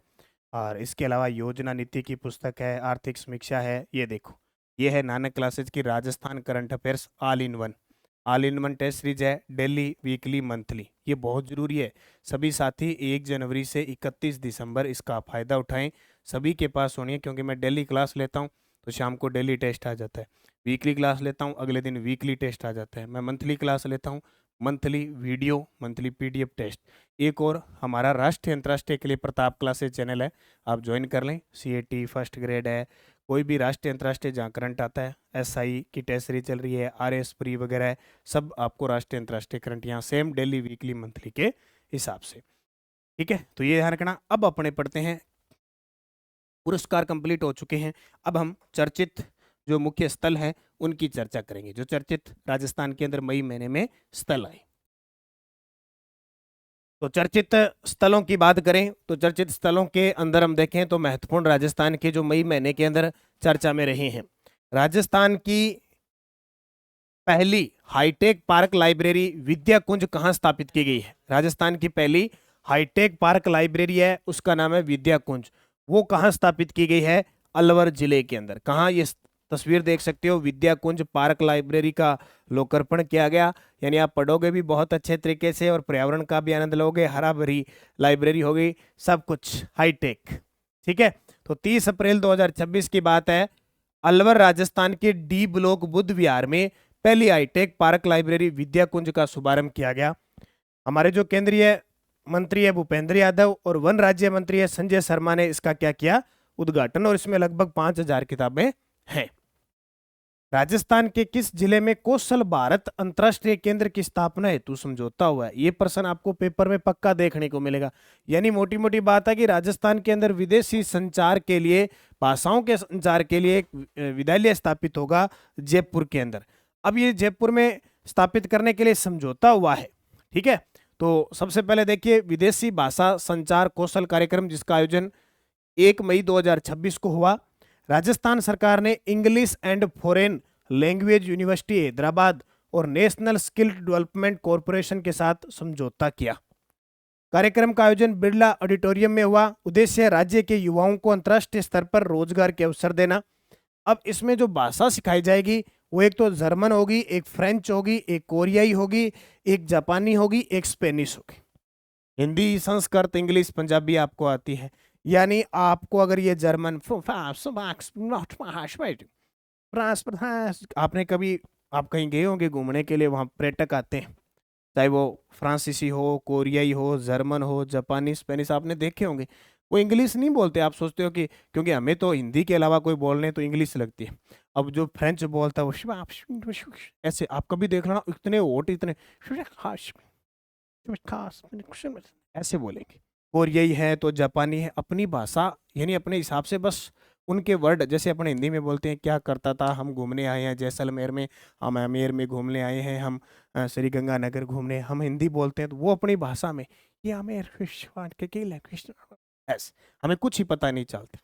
और इसके अलावा योजना नीति की पुस्तक है, आर्थिक समीक्षा है, ये देखो, ये है नानक क्लासेज की Rajasthan current affairs all in one test series है, डेली, वीकली, मंथली, ये बहुत जरूरी है। सभी साथी 1 जनवरी से 31 दिसंबर इसका फ़ायदा उठाएं, सभी के पास होनी है, क्योंकि मैं डेली क्लास लेता हूँ तो शाम को डेली टेस्ट आ जाता है, वीकली क्लास लेता हूँ अगले दिन वीकली टेस्ट आ जाता है, मैं मंथली क्लास लेता हूँ monthly video, monthly PDF test. एक और हमारा राष्ट्रीय अंतर्राष्ट्रीय के लिए प्रताप क्लासेज चैनल है, आप ज्वाइन कर लें, सीएटी फर्स्ट ग्रेड है, कोई भी राष्ट्रीय अंतर्राष्ट्रीय जहाँ करंट आता है, एसआई की टेस्ट सीरीज चल रही है, आरएस प्री वगैरह है, सब आपको राष्ट्रीय अंतर्राष्ट्रीय करंट यहाँ सेम डेली वीकली मंथली के हिसाब से। ठीक है, तो ये ध्यान रखना। अब अपने पढ़ते हैं, पुरस्कार कंप्लीट हो चुके हैं, अब हम चर्चित जो मुख्य स्थल हैं उनकी चर्चा करेंगे, जो चर्चित राजस्थान के अंदर मई महीने में स्थल आए। तो चर्चित स्थलों की बात करें तो चर्चित स्थलों के अंदर हम देखें तो महत्वपूर्ण राजस्थान के जो मई महीने के अंदर चर्चा में रहे हैं, राजस्थान की पहली हाईटेक पार्क लाइब्रेरी विद्या कुंज कहाँ स्थापित की गई है? राजस्थान की पहली हाईटेक पार्क लाइब्रेरी है, उसका नाम है विद्या कुंज, वो कहाँ स्थापित की गई है? अलवर जिले के अंदर। कहाँ? ये तस्वीर देख सकते हो, विद्या कुंज पार्क लाइब्रेरी का लोकार्पण किया गया। यानी आप पढ़ोगे भी बहुत अच्छे तरीके से और पर्यावरण का भी आनंद लोगे, हरा भरी लाइब्रेरी होगी, सब कुछ हाईटेक। ठीक है, तो 30 अप्रैल 2026 की बात है, अलवर राजस्थान के डी ब्लॉक बुद्ध विहार में पहली हाईटेक पार्क लाइब्रेरी विद्या कुंज का शुभारंभ किया गया। हमारे जो केंद्रीय मंत्री है भूपेंद्र यादव और वन राज्य मंत्री है संजय शर्मा ने इसका क्या किया? उद्घाटन, और इसमें लगभग 5000 किताबें हैं। राजस्थान के किस जिले में कौशल भारत अंतरराष्ट्रीय केंद्र की स्थापना हेतु समझौता हुआ है? ये प्रश्न आपको पेपर में पक्का देखने को मिलेगा। यानी मोटी मोटी बात है कि राजस्थान के अंदर विदेशी संचार के लिए, भाषाओं के संचार के लिए एक विद्यालय स्थापित होगा जयपुर के अंदर। अब ये जयपुर में स्थापित करने के लिए समझौता हुआ है। ठीक है, तो सबसे पहले देखिए, विदेशी भाषा संचार कौशल कार्यक्रम जिसका आयोजन 1 मई 2026 को हुआ। राजस्थान सरकार ने English and foreign language university Hyderabad और नेशनल स्किल डेवलपमेंट कॉरपोरेशन के साथ समझौता किया। कार्यक्रम का आयोजन बिरला ऑडिटोरियम में हुआ। उद्देश्य राज्य के युवाओं को अंतर्राष्ट्रीय स्तर पर रोजगार के अवसर देना। अब इसमें जो भाषा सिखाई जाएगी वो एक तो जर्मन होगी, एक फ्रेंच होगी, एक कोरियाई होगी, एक जापानी होगी, एक स्पेनिश होगी। हिंदी, संस्कृत, इंग्लिश, पंजाबी आपको आती है। यानी आपको अगर ये जर्मन, आपने कभी, आप कहीं गए होंगे घूमने के लिए, वहाँ पर्यटक आते हैं, चाहे वो फ्रांसीसी हो, कोरियाई हो, जर्मन हो, जापानी, स्पेनिश, आपने देखे होंगे, वो इंग्लिश नहीं बोलते। आप सोचते हो कि क्योंकि हमें तो हिंदी के अलावा कोई बोलने तो इंग्लिश लगती है। अब जो फ्रेंच बोलता है वो ऐसे, आप कभी देख लेना, इतने ओट, इतने ऐसे बोलेंगे। कोरियाई है तो जापानी है, अपनी भाषा यानी अपने हिसाब से बस उनके वर्ड, जैसे अपने हिंदी में बोलते हैं क्या करता था, हम घूमने आए हैं जैसलमेर में, हम आमेर में घूमने आए हैं, हम श्री गंगानगर घूमने, हम हिंदी बोलते हैं, तो वो अपनी भाषा में ये आमेर कृष्ण, ऐसे हमें कुछ ही पता नहीं चलता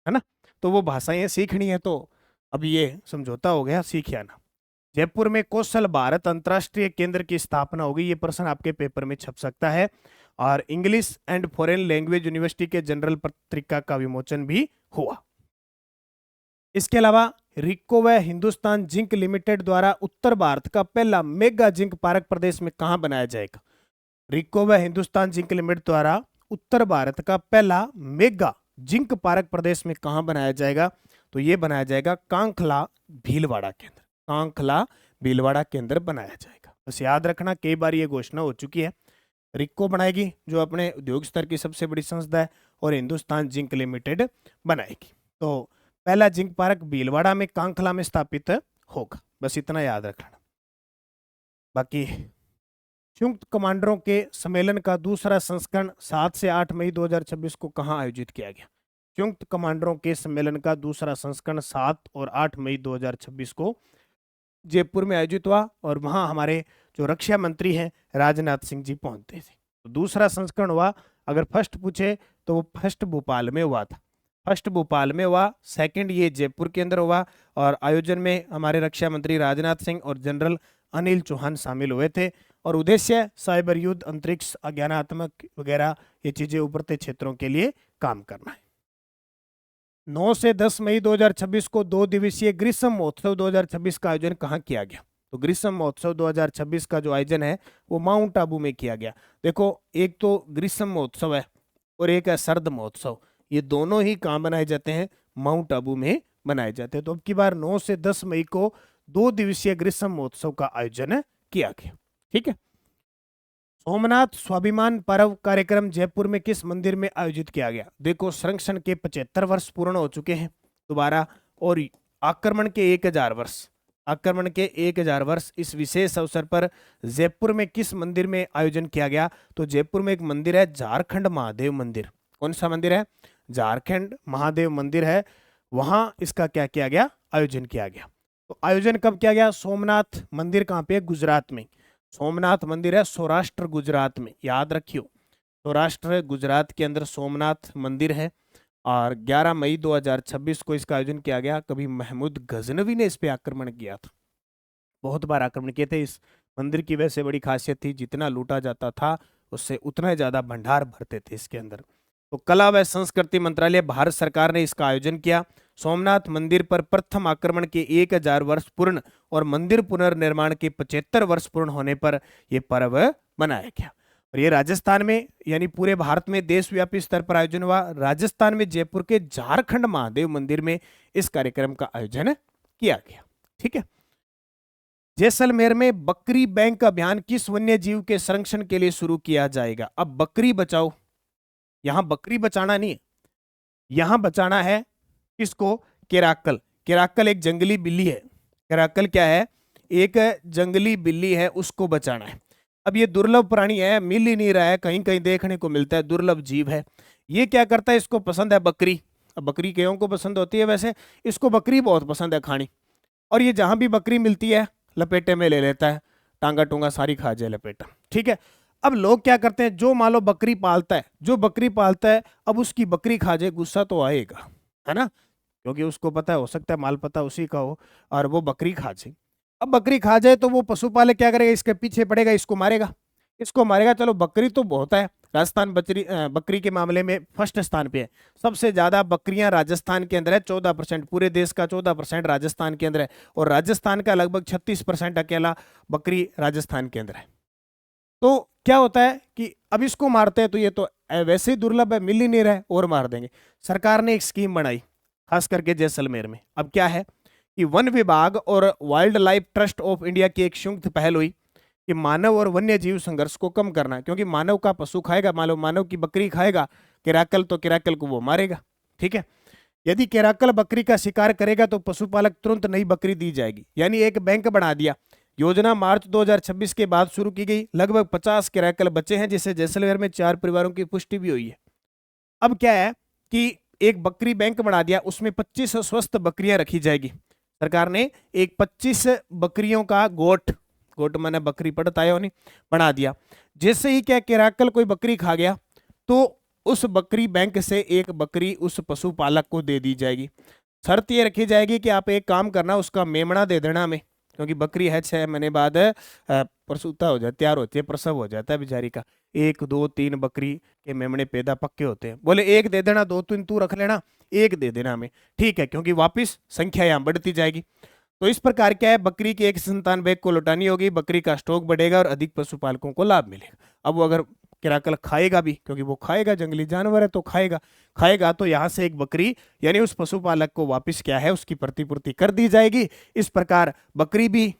है ना। तो वो भाषाएं सीखनी है, तो अब ये समझौता हो गया, सीख आना। जयपुर में कौशल भारत अंतरराष्ट्रीय केंद्र की स्थापना होगी, ये प्रश्न आपके पेपर में छप सकता है। और English and foreign language university के जनरल पत्रिका का विमोचन भी हुआ। इसके अलावा रिको व हिंदुस्तान जिंक लिमिटेड द्वारा उत्तर भारत का पहला मेगा जिंक पार्क प्रदेश में कहां बनाया जाएगा? रिको व हिंदुस्तान जिंक लिमिटेड द्वारा उत्तर भारत का पहला मेगा जिंक पार्क प्रदेश में कहां बनाया जाएगा? तो यह बनाया जाएगा कांखला भीलवाड़ा के अंदर, कांखला भीलवाड़ा के अंदर बनाया जाएगा। बस याद रखना, कई बार ये घोषणा हो चुकी है। रिको बनाएगी जो अपने उद्योग स्तर की सबसे बड़ी संस्था है, और हिंदुस्तान जिंक लिमिटेड बनाएगी। तो पहला जिंक पार्क भीलवाड़ा में कांखला में स्थापित होगा, बस इतना याद रखना। बाकी संयुक्त कमांडरों के सम्मेलन का दूसरा संस्करण 7 से 8 मई 2026 को कहां आयोजित किया गया? संयुक्त कमांडरों के सम्मेलन का दूसरा संस्करण 7 और 8 मई 2026 को जयपुर में आयोजित हुआ, और वहां हमारे जो रक्षा मंत्री हैं राजनाथ सिंह जी पहुंचते थे। तो दूसरा संस्करण हुआ, अगर फर्स्ट पूछे तो वो फर्स्ट भोपाल में हुआ था। फर्स्ट भोपाल में हुआ, सेकंड ये जयपुर के अंदर हुआ, और आयोजन में हमारे रक्षा मंत्री राजनाथ सिंह और जनरल अनिल चौहान शामिल हुए थे। और उद्देश्य साइबर युद्ध, अंतरिक्ष, अज्ञानात्मक वगैरह ये चीजें उभरते क्षेत्रों के लिए काम करना है। 9 से 10 मई 2026 को 2 दिवसीय ग्रीष्म महोत्सव 2026 का आयोजन कहाँ किया गया? तो ग्रीष्म महोत्सव 2026 का जो आयोजन है वो माउंट आबू में किया गया। देखो, एक तो ग्रीष्म महोत्सव है और एक है सर्द महोत्सव, ये दोनों ही कहाँ बनाए जाते हैं? माउंट आबू में बनाए जाते हैं। तो अब की बार 9 से 10 मई को 2 दिवसीय ग्रीष्म महोत्सव का आयोजन किया गया। ठीक है। सोमनाथ स्वाभिमान पर्व कार्यक्रम जयपुर में किस मंदिर में आयोजित किया गया? देखो, संरक्षण के 75 वर्ष पूर्ण हो चुके हैं दोबारा, और आक्रमण के 1000 वर्ष, आक्रमण के 1000 वर्ष, इस विशेष अवसर पर जयपुर में किस मंदिर में आयोजन किया गया? तो जयपुर में एक मंदिर है, झारखंड महादेव मंदिर। कौन सा मंदिर है? झारखंड महादेव मंदिर है, वहां इसका क्या किया गया? आयोजन किया गया। तो आयोजन कब किया गया? सोमनाथ मंदिर कहाँ पे? गुजरात में। सोमनाथ मंदिर है सौराष्ट्र गुजरात में, याद रखियो, सौराष्ट्र गुजरात के अंदर सोमनाथ मंदिर है। और 11 मई 2026 को इसका आयोजन किया गया। कभी महमूद गजनवी ने इस पे आक्रमण किया था, बहुत बार आक्रमण किए थे। इस मंदिर की वैसे बड़ी खासियत थी, जितना लूटा जाता था उससे उतना ही ज्यादा भंडार भरते थे इसके अंदर। तो कला व संस्कृति मंत्रालय, भारत सरकार ने इसका आयोजन किया। सोमनाथ मंदिर पर प्रथम आक्रमण के 1000 वर्ष पूर्ण और मंदिर पुनर्निर्माण के 75 वर्ष पूर्ण होने पर यह पर्व मनाया गया। और ये राजस्थान में, यानी पूरे भारत में देशव्यापी स्तर पर आयोजन हुआ। राजस्थान में जयपुर के झारखंड महादेव मंदिर में इस कार्यक्रम का आयोजन किया गया। ठीक है। जैसलमेर में बकरी बैंक अभियान किस वन्य जीव के संरक्षण के लिए शुरू किया जाएगा? अब बकरी बचाओ, यहां बकरी बचाना नहीं है, यहां बचाना है किसको? केराकल। केराकल एक जंगली बिल्ली है। केराकल क्या है? एक जंगली बिल्ली है, उसको बचाना है। अब ये दुर्लभ प्राणी है, मिल ही नहीं रहा है, कहीं कहीं देखने को मिलता है, दुर्लभ जीव है। ये क्या करता है? इसको पसंद है बकरी। अब बकरी केयों को पसंद होती है, वैसे इसको बकरी बहुत पसंद है खानी। और ये जहां भी बकरी मिलती है लपेटे में ले लेता है, टांगा टूंगा सारी खा जाए लपेटा। ठीक है। अब लोग क्या करते हैं, जो मान लो बकरी पालता है, जो बकरी पालता है, अब उसकी बकरी खा जाए, गुस्सा तो आएगा, है ना, क्योंकि उसको पता है, हो सकता है माल पता उसी का हो, और वो बकरी खा जाए। अब बकरी खा जाए तो वो पशुपालक क्या करेगा? इसके पीछे पड़ेगा, इसको मारेगा, इसको मारेगा। चलो बकरी तो बहुत है, राजस्थान बकरी के मामले में फर्स्ट स्थान पे है। सबसे ज्यादा बकरियां राजस्थान के अंदर है, 14%, पूरे देश का 14% राजस्थान के अंदर है। और राजस्थान का लगभग 36% अकेला बकरी राजस्थान के अंदर है। तो क्या होता है कि अब इसको मारते हैं तो ये तो वैसे ही दुर्लभ है, मिल ही नहीं रहा है, और मार देंगे। सरकार ने एक स्कीम बनाई, खास करके जैसलमेर में। अब क्या है कि वन विभाग और wild life trust of India की एक संयुक्त पहल हुई कि मानव और वन्य जीव संघर्ष को कम करना। क्योंकि मानव का पशु खाएगा, मानव की बकरी खाएगा केराकल, तो केराकल को वो मारेगा। ठीक है। यदि केराकल बकरी का शिकार करेगा तो पशुपालक तुरंत नई बकरी दी जाएगी, यानी एक बैंक बना दिया। योजना मार्च 2026 के बाद शुरू की गई। लगभग 50 केराकल बचे हैं, जिससे जैसलमेर में 4 परिवारों की पुष्टि भी हुई है। अब क्या है कि एक बकरी बैंक बना दिया, उसमें 25 स्वस्थ बकरियां रखी जाएगी। सरकार ने एक 25 बकरियों का गोट मैंने बकरी पड़ता है नहीं, बना दिया। जैसे ही क्या केराकल कोई बकरी खा गया तो उस बकरी बैंक से एक बकरी उस पशुपालक को दे दी जाएगी। शर्त ये रखी जाएगी कि आप एक काम करना, उसका मेमना दे देना हमें, क्योंकि बकरी है 6 महीने बाद प्रसूता हो जाती, तैयार होती है, प्रसव हो जाता है बेचारी का। 1 2 3 बकरी के मेमने पैदा पक्के होते हैं। बोले एक दे देना, 2 3 तू रख लेना, एक दे देना हमें। ठीक है, क्योंकि वापिस संख्या यहाँ बढ़ती जाएगी। तो इस प्रकार क्या है, बकरी की एक संतान बैग को लौटानी होगी, बकरी का स्टॉक बढ़ेगा और अधिक पशुपालकों को लाभ मिलेगा। अब वो अगर केराकल खाएगा भी, क्योंकि वो खाएगा, जंगली जानवर है तो खाएगा तो यहाँ से एक बकरी यानी उस पशुपालक को वापस क्या है, उसकी प्रतिपूर्ति कर दी जाएगी। इस प्रकार बकरी भी,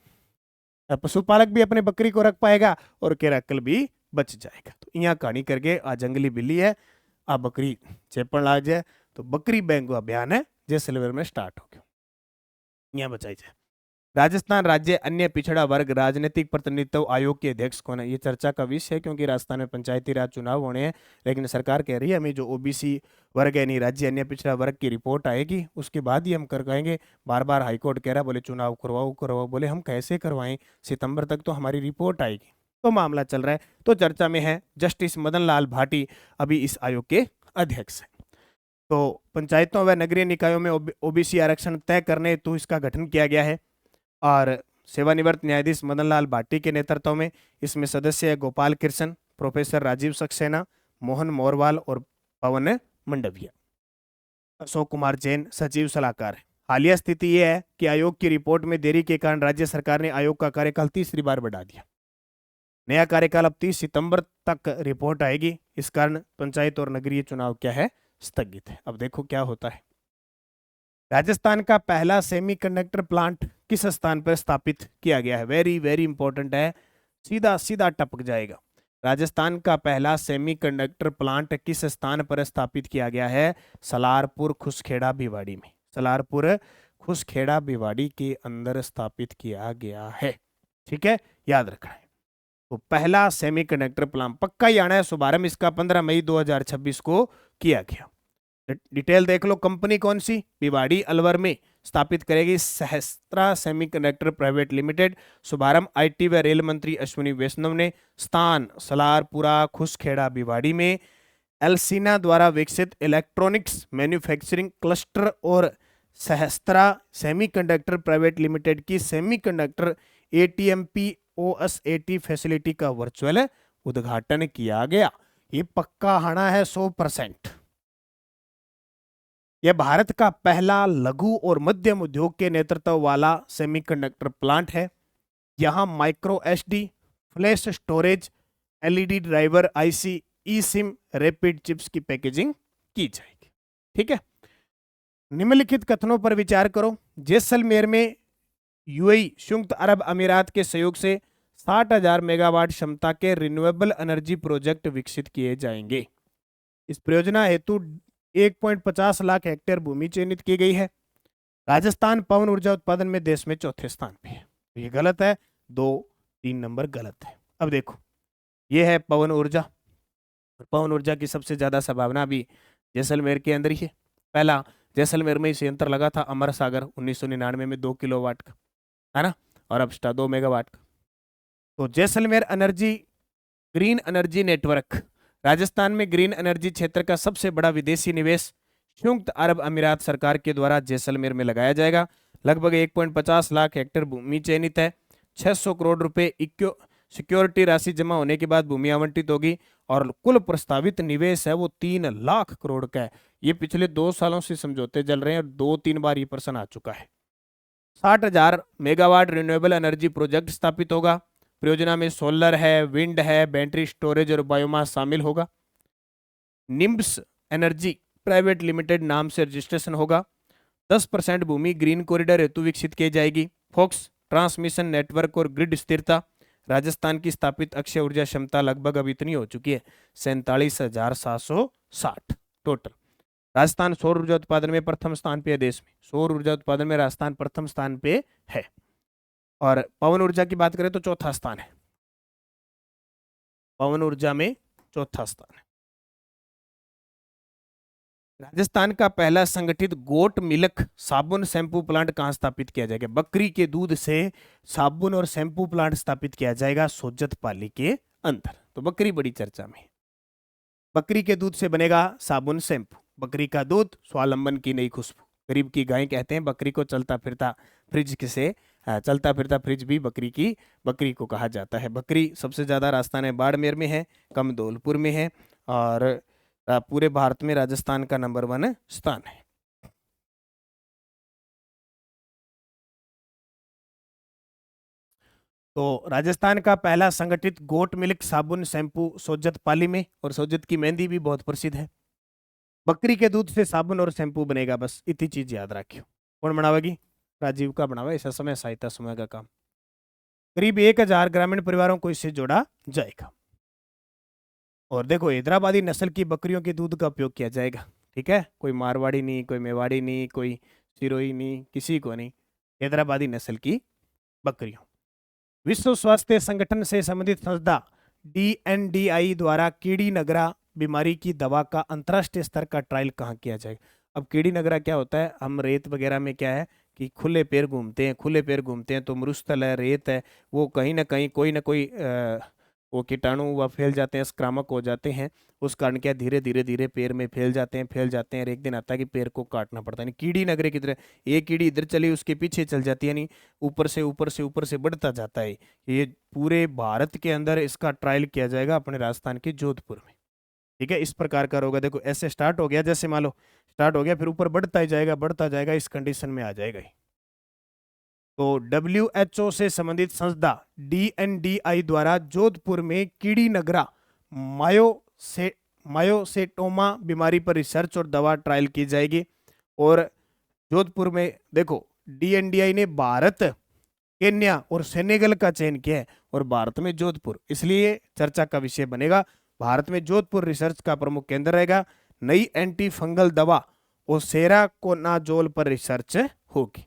पशुपालक भी अपने बकरी को रख पाएगा और केराकल भी बच जाएगा। तो यहाँ कहानी करके आ जंगली बिल्ली है, आ बकरी चेपण लाग जाए, तो बकरी बैंक अभियान है जैसलमेर में स्टार्ट हो गया, यहाँ बचाई जाए। राजस्थान राज्य अन्य पिछड़ा वर्ग राजनीतिक प्रतिनिधित्व आयोग के अध्यक्ष कौन है? ये चर्चा का विषय है, क्योंकि राजस्थान में पंचायती राज चुनाव होने हैं, लेकिन सरकार कह रही है हमें जो ओबीसी वर्ग है, नहीं राज्य अन्य पिछड़ा वर्ग की रिपोर्ट आएगी, उसके बाद ही हम कर पाएंगे। बार बार हाईकोर्ट कह रहा है, बोले चुनाव करवाओ, बोले हम कैसे करवाएं, सितंबर तक तो हमारी रिपोर्ट आएगी। तो मामला चल रहा है, तो चर्चा में है। जस्टिस मदन लाल भाटी अभी इस आयोग के अध्यक्ष है। तो पंचायतों व नगरीय निकायों में ओबीसी आरक्षण तय करने हेतु इसका गठन किया गया है। और सेवानिवृत्त न्यायाधीश मदन लाल भाटी के नेतृत्व में इसमें सदस्य है गोपाल कृष्ण, प्रोफेसर राजीव सक्सेना, मोहन मोरवाल और पवन मंडविया। अशोक कुमार जैन सचिव सलाहकार है। हालिया स्थिति यह है कि आयोग की रिपोर्ट में देरी के कारण राज्य सरकार ने आयोग का कार्यकाल तीसरी बार बढ़ा दिया। नया कार्यकाल अब 30 सितंबर तक रिपोर्ट आएगी। इस कारण पंचायत और नगरीय चुनाव क्या है, स्थगित है। अब देखो क्या होता है। राजस्थान का पहला सेमीकंडक्टर प्लांट किस स्थान पर स्थापित किया गया है? वेरी वेरी इंपॉर्टेंट है, सीधा सीधा टपक जाएगा। राजस्थान का पहला सेमीकंडक्टर प्लांट किस स्थान पर स्थापित किया गया है? सलारपुर खुसखेड़ा भिवाड़ी में। सलारपुर खुसखेड़ा भिवाड़ी के अंदर स्थापित किया गया है। ठीक है, याद रखना है। तो पहला सेमीकंडक्टर प्लांट पक्का ही आना है। शुभारंभ इसका 15 मई 2026 को किया गया। डिटेल देख लो। कंपनी कौन सी? भिवाड़ी अलवर में स्थापित करेगी सहस्त्रा सेमीकंडक्टर प्राइवेट लिमिटेड। शुभारंभ आईटी व रेल मंत्री अश्विनी वैष्णव ने। स्थान सलारपुरा खुसखेड़ा भिवाड़ी में। एल्सिना द्वारा विकसित इलेक्ट्रॉनिक्स मैन्युफैक्चरिंग क्लस्टर और सहस्त्रा सेमीकंडक्टर प्राइवेट लिमिटेड की सेमीकंडक्टर एटीएमपी OSAT फैसिलिटी का वर्चुअल उद्घाटन किया गया। ये पक्का हाना है 100%। यह भारत का पहला लघु और मध्यम उद्योग के नेतृत्व वाला सेमीकंडक्टर प्लांट है। यहां micro SD, flash storage, LED driver IC, eSIM, rapid chips की पैकेजिंग की जाएगी। ठीक है, निम्नलिखित कथनों पर विचार करो। जैसलमेर में UAE संयुक्त अरब अमीरात के सहयोग से 60,000 मेगावाट क्षमता के रिन्यूएबल एनर्जी प्रोजेक्ट विकसित किए जाएंगे। इस परियोजना हेतु 1.50 लाख हेक्टेयर भूमि चयनित की गई है। राजस्थान पवन ऊर्जा उत्पादन में देश में चौथे स्थान पे है। ये गलत है, 2-3 नंबर गलत है। अब देखो, ये है पवन ऊर्जा। पवन ऊर्जा की सबसे ज्यादा संभावना भी जैसलमेर के अंदर ही है। पहला जैसलमेर में ही संयंत्र लगा था अमर सागर 1999 में 2 किलोवाट का, है ना, और अब 2 मेगावाट का। तो Jaisalmer energy green energy network Rajasthan में ग्रीन एनर्जी क्षेत्र का सबसे बड़ा विदेशी निवेश संयुक्त अरब अमीरात सरकार के द्वारा जैसलमेर में लगाया जाएगा। लगभग 1.50 लाख हेक्टेयर भूमि चयनित है। 600 करोड़ रुपए सिक्योरिटी राशि जमा होने के बाद भूमि आवंटित होगी और कुल प्रस्तावित निवेश है वो 3 लाख करोड़ का है। ये पिछले 2 सालों से समझौते चल रहे हैं और 2-3 बार ये प्रश्न आ चुका है। 60,000 मेगावाट रिन्यूएबल एनर्जी प्रोजेक्ट स्थापित होगा। परियोजना में सोलर है, विंड है, बैटरी स्टोरेज और बायोमास शामिल होगा। निम्ब्स एनर्जी प्राइवेट लिमिटेड नाम से रजिस्ट्रेशन होगा। 10% भूमि ग्रीन कॉरिडोर हेतु विकसित की जाएगी। फोक्स ट्रांसमिशन नेटवर्क और ग्रिड स्थिरता। राजस्थान की स्थापित अक्षय ऊर्जा क्षमता लगभग अब इतनी हो चुकी है 47,760 टोटल। राजस्थान सौर ऊर्जा उत्पादन में प्रथम स्थान पे है देश में। सौर ऊर्जा उत्पादन में राजस्थान प्रथम स्थान पे है। और पवन ऊर्जा की बात करें तो चौथा स्थान है। पवन ऊर्जा में चौथा स्थान है। राजस्थान का पहला संगठित गोट मिल्क साबुन शैम्पू प्लांट कहां स्थापित किया जाएगा? बकरी के दूध से साबुन और शैम्पू प्लांट स्थापित किया जाएगा सोजत पाली के अंदर। तो बकरी बड़ी चर्चा में। बकरी के दूध से बनेगा साबुन शैम्पू। बकरी का दूध स्वावलंबन की नई खुशबू। गरीब की गाय कहते हैं बकरी को। चलता फिरता फ्रिज से चलता फिरता फ्रिज भी बकरी को कहा जाता है। बकरी सबसे ज्यादा राजस्थान में बाड़मेर में है, कम धौलपुर में है और पूरे भारत में राजस्थान का नंबर 1 स्थान है। तो राजस्थान का पहला संगठित गोट मिल्क साबुन शैम्पू सोजत पाली में, और सोजत की मेहंदी भी बहुत प्रसिद्ध है। बकरी के दूध से साबुन और शैम्पू बनेगा, बस इतनी चीज याद रखियो। कौन बनावेगी? राजीव का बनावे। ऐसा समय सहायता समय का काम। करीब 1000 ग्रामीण परिवारों को इससे जोड़ा जाएगा। और देखो, हैदराबादी नस्ल की बकरियों के दूध का उपयोग किया जाएगा। ठीक है, कोई मारवाड़ी नहीं, कोई मेवाड़ी नहीं, कोई सिरोही नहीं, किसी को नहीं, हैदराबादी नस्ल की बकरियों। विश्व स्वास्थ्य संगठन से संबंधित संस्था DNDi द्वारा कीड़ी नगरा बीमारी की दवा का अंतर्राष्ट्रीय स्तर का ट्रायल कहाँ किया जाएगा? अब कीड़ी नगरा क्या होता है? हम रेत वगैरह में क्या है कि खुले पैर घूमते हैं तो मरुस्थल है, रेत है, वो कहीं ना कहीं कोई ना कोई वो कीटाणु वह फैल जाते हैं, संक्रामक हो जाते हैं। उस कारण क्या धीरे धीरे धीरे पैर में फैल जाते हैं, फैल जाते हैं, और एक दिन आता है कि पैर को काटना पड़ता है। यानी कीड़ी नगरे की तरह एक कीड़ी इधर चली उसके पीछे चल जाती है, यानी ऊपर से ऊपर से ऊपर से बढ़ता जाता है। ये पूरे भारत के अंदर इसका ट्रायल किया जाएगा अपने राजस्थान के जोधपुर में। ठीक है, इस प्रकार का रोग है। देखो ऐसे स्टार्ट हो गया, जैसे मान लो स्टार्ट हो गया, फिर ऊपर बढ़ता ही जाएगा, बढ़ता जाएगा, इस कंडीशन में आ जाएगा ये। तो WHO से संबंधित संस्था DNDi द्वारा जोधपुर में कीड़ी नगरा मायोसेटोमा बीमारी पर रिसर्च और दवा ट्रायल की जाएगी। और जोधपुर में देखो DNDi ने भारत, केन्या और सेनेगल का चयन किया है, और भारत में जोधपुर, इसलिए चर्चा का विषय बनेगा। भारत में जोधपुर रिसर्च का प्रमुख केंद्र रहेगा। नई एंटी फंगल दवा ओसेराकोनाजोल पर रिसर्च होगी।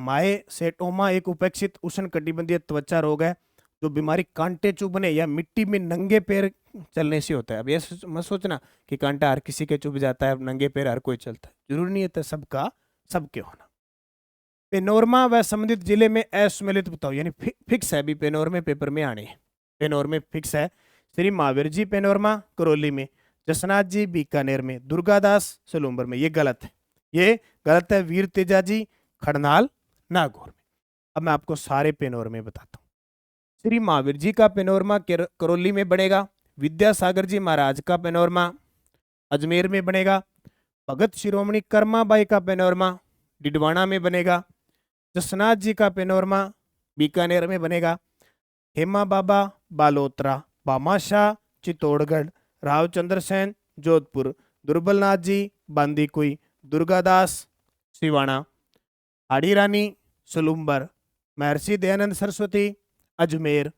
मायोसेटोमा एक उपेक्षित उष्णकटिबंधीय त्वचा रोग है जो बीमारी कांटे चुभने या मिट्टी में नंगे पैर चलने से होता है। अब ये मत सोचना कि कांटा हर किसी के चुभ जाता है, नंगे पैर हर कोई चलता है, जरूरी नहीं है सबका सबके होना। पेनोरमा व संबंधित जिले में असम्मिलित बताओ, यानी फिक्स है, अभी पेनोरमा पेपर में आने हैं। पेनोरमा फिक्स है। श्री महावीर जी पेनोरमा करौली में, जसनाथ जी बीकानेर में, दुर्गादास सलूम्बर में। ये गलत है, ये गलत है। वीर तेजाजी खड़नाल नागौर में। अब मैं आपको सारे पेनोरमा बताता हूँ। श्री महावीर जी का पेनोरमा करौली में बनेगा। विद्यासागर जी महाराज का पेनोरमा अजमेर में बनेगा। भगत शिरोमणि कर्माबाई का पेनोरमा डिडवाना में बनेगा। जसनाथ जी का पेनोरमा बीकानेर में बनेगा। हेमा बाबा बालोतरा, बामाशाह चित्तौड़गढ़, रावचंद्र सेन जोधपुर, दुर्बलनाथ जी बांदीकुई, दुर्गादास सिवाना, हाड़ी रानी सलूम्बर, महर्षि दयानंद सरस्वती अजमेर,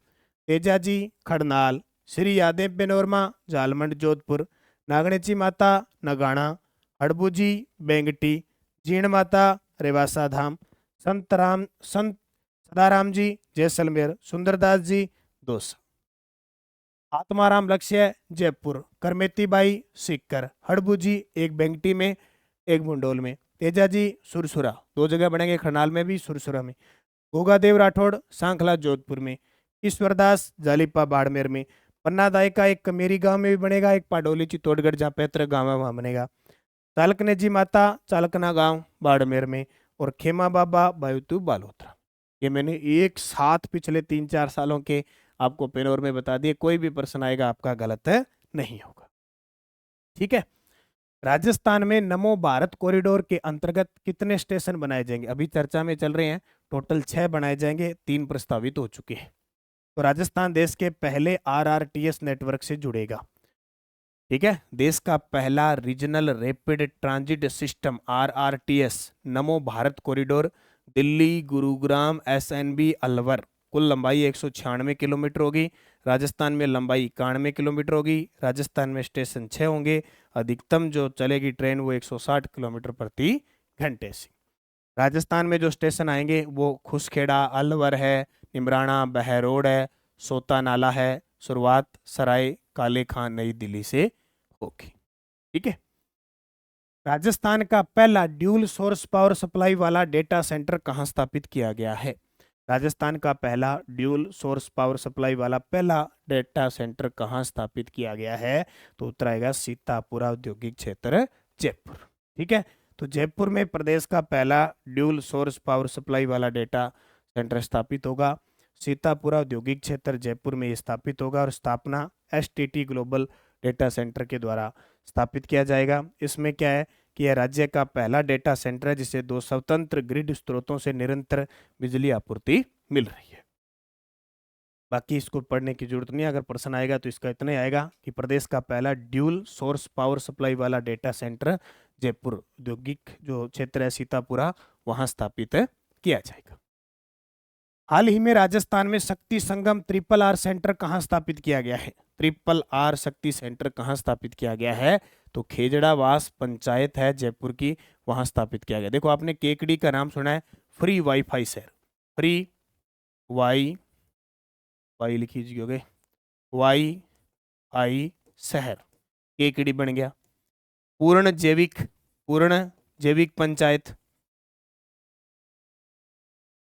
तेजाजी खड़नाल, श्री यादेव पेनोरमा झालमंड जोधपुर, नागणेची माता नगाना, हड़बूजी बेंगटी, जीण माता रेवासा धाम, संत सदाराम जी जैसलमेर, सुंदरदास जी दौसा, आत्माराम लक्ष्य जयपुर, करमेती बाई सीकर, हड़बूजी एक बेंगटी में एक मुंडोल में, तेजाजी सुरसुरा, 2 जगह बनेंगे, खरनाल में भी सुरसुरा में, गोगादेव राठौड़ सांखला जोधपुर में, ईश्वरदास जालिपा बाड़मेर में, पन्नादाई का एक कमेरी गांव में भी बनेगा, एक पाडोली चित्तौड़गढ़ जहाँ पैतृक गांव है वहां बनेगा, चालकने जी माता चालकना गांव बाड़मेर में, और खेमा बाबा बायुतु बालोतरा। ये मैंने एक साथ पिछले 3-4 सालों के आपको पेनोर में बता दिए। कोई भी प्रश्न आएगा आपका गलत नहीं होगा। ठीक है। राजस्थान में नमो भारत कॉरिडोर के अंतर्गत कितने स्टेशन बनाए जाएंगे? अभी चर्चा में चल रहे हैं, टोटल 6 बनाए जाएंगे, 3 प्रस्तावित हो चुके हैं। तो राजस्थान देश के पहले RRTS नेटवर्क से जुड़ेगा। ठीक है, देश का पहला regional rapid transit system RRTS नमो भारत कॉरिडोर दिल्ली गुरुग्राम SNB अलवर, कुल लंबाई 196 किलोमीटर होगी। राजस्थान में लंबाई 91 किलोमीटर होगी। राजस्थान में स्टेशन 6 होंगे। अधिकतम जो चलेगी ट्रेन वो 160 किलोमीटर प्रति घंटे से। राजस्थान में जो स्टेशन आएंगे वो खुसखेड़ा अलवर है, निमराना बहरोड है, सोता नाला है। शुरुआत सराय काले खान नई दिल्ली से होगी। ठीक है। राजस्थान का पहला ड्यूल सोर्स पावर सप्लाई वाला डेटा सेंटर कहाँ स्थापित किया गया है? राजस्थान का पहला ड्यूल सोर्स पावर सप्लाई वाला पहला डेटा सेंटर कहाँ स्थापित किया गया है? तो उत्तर आएगा सीतापुरा औद्योगिक क्षेत्र जयपुर। ठीक है, तो जयपुर में प्रदेश का पहला ड्यूल सोर्स पावर सप्लाई वाला डेटा सेंटर स्थापित होगा। सीतापुरा औद्योगिक क्षेत्र जयपुर में स्थापित होगा और स्थापना STT ग्लोबल डेटा सेंटर के द्वारा स्थापित किया जाएगा। इसमें क्या है कि यह राज्य का पहला डेटा सेंटर है जिसे 2 स्वतंत्र ग्रिड स्रोतों से निरंतर बिजली आपूर्ति मिल रही है। बाकी इसको पढ़ने की जरूरत नहीं है, अगर प्रश्न आएगा तो इसका इतना ही आएगा कि प्रदेश का पहला ड्यूल सोर्स पावर सप्लाई वाला डेटा सेंटर जयपुर औद्योगिक जो क्षेत्र है सीतापुरा वहां स्थापित किया जाएगा। हाल ही में राजस्थान में शक्ति संगम RRR सेंटर कहाँ स्थापित किया गया है? RRR शक्ति सेंटर कहाँ स्थापित किया गया है? तो खेजड़ावास पंचायत है जयपुर की, वहां स्थापित किया गया। देखो आपने केकड़ी का नाम सुना है, फ्री वाईफाई शहर, फ्री वाई वाई लिखिए वाई आई शहर केकड़ी बन गया। पूर्ण जैविक पंचायत,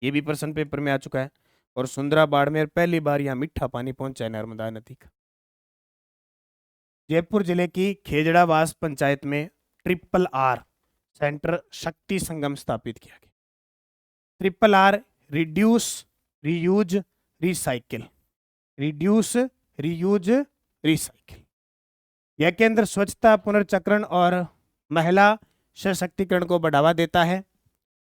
ये भी प्रश्न पेपर में आ चुका है। और सुंदरा बाड़मेर पहली बार यहाँ मीठा पानी पहुंचा है नर्मदा नदी का। जयपुर जिले की खेजड़ावास पंचायत में RRR सेंटर शक्ति संगम स्थापित किया गया। RRR reduce reuse recycle, reduce reuse recycle. यह केंद्र स्वच्छता, पुनर्चक्रण और महिला सशक्तिकरण को बढ़ावा देता है।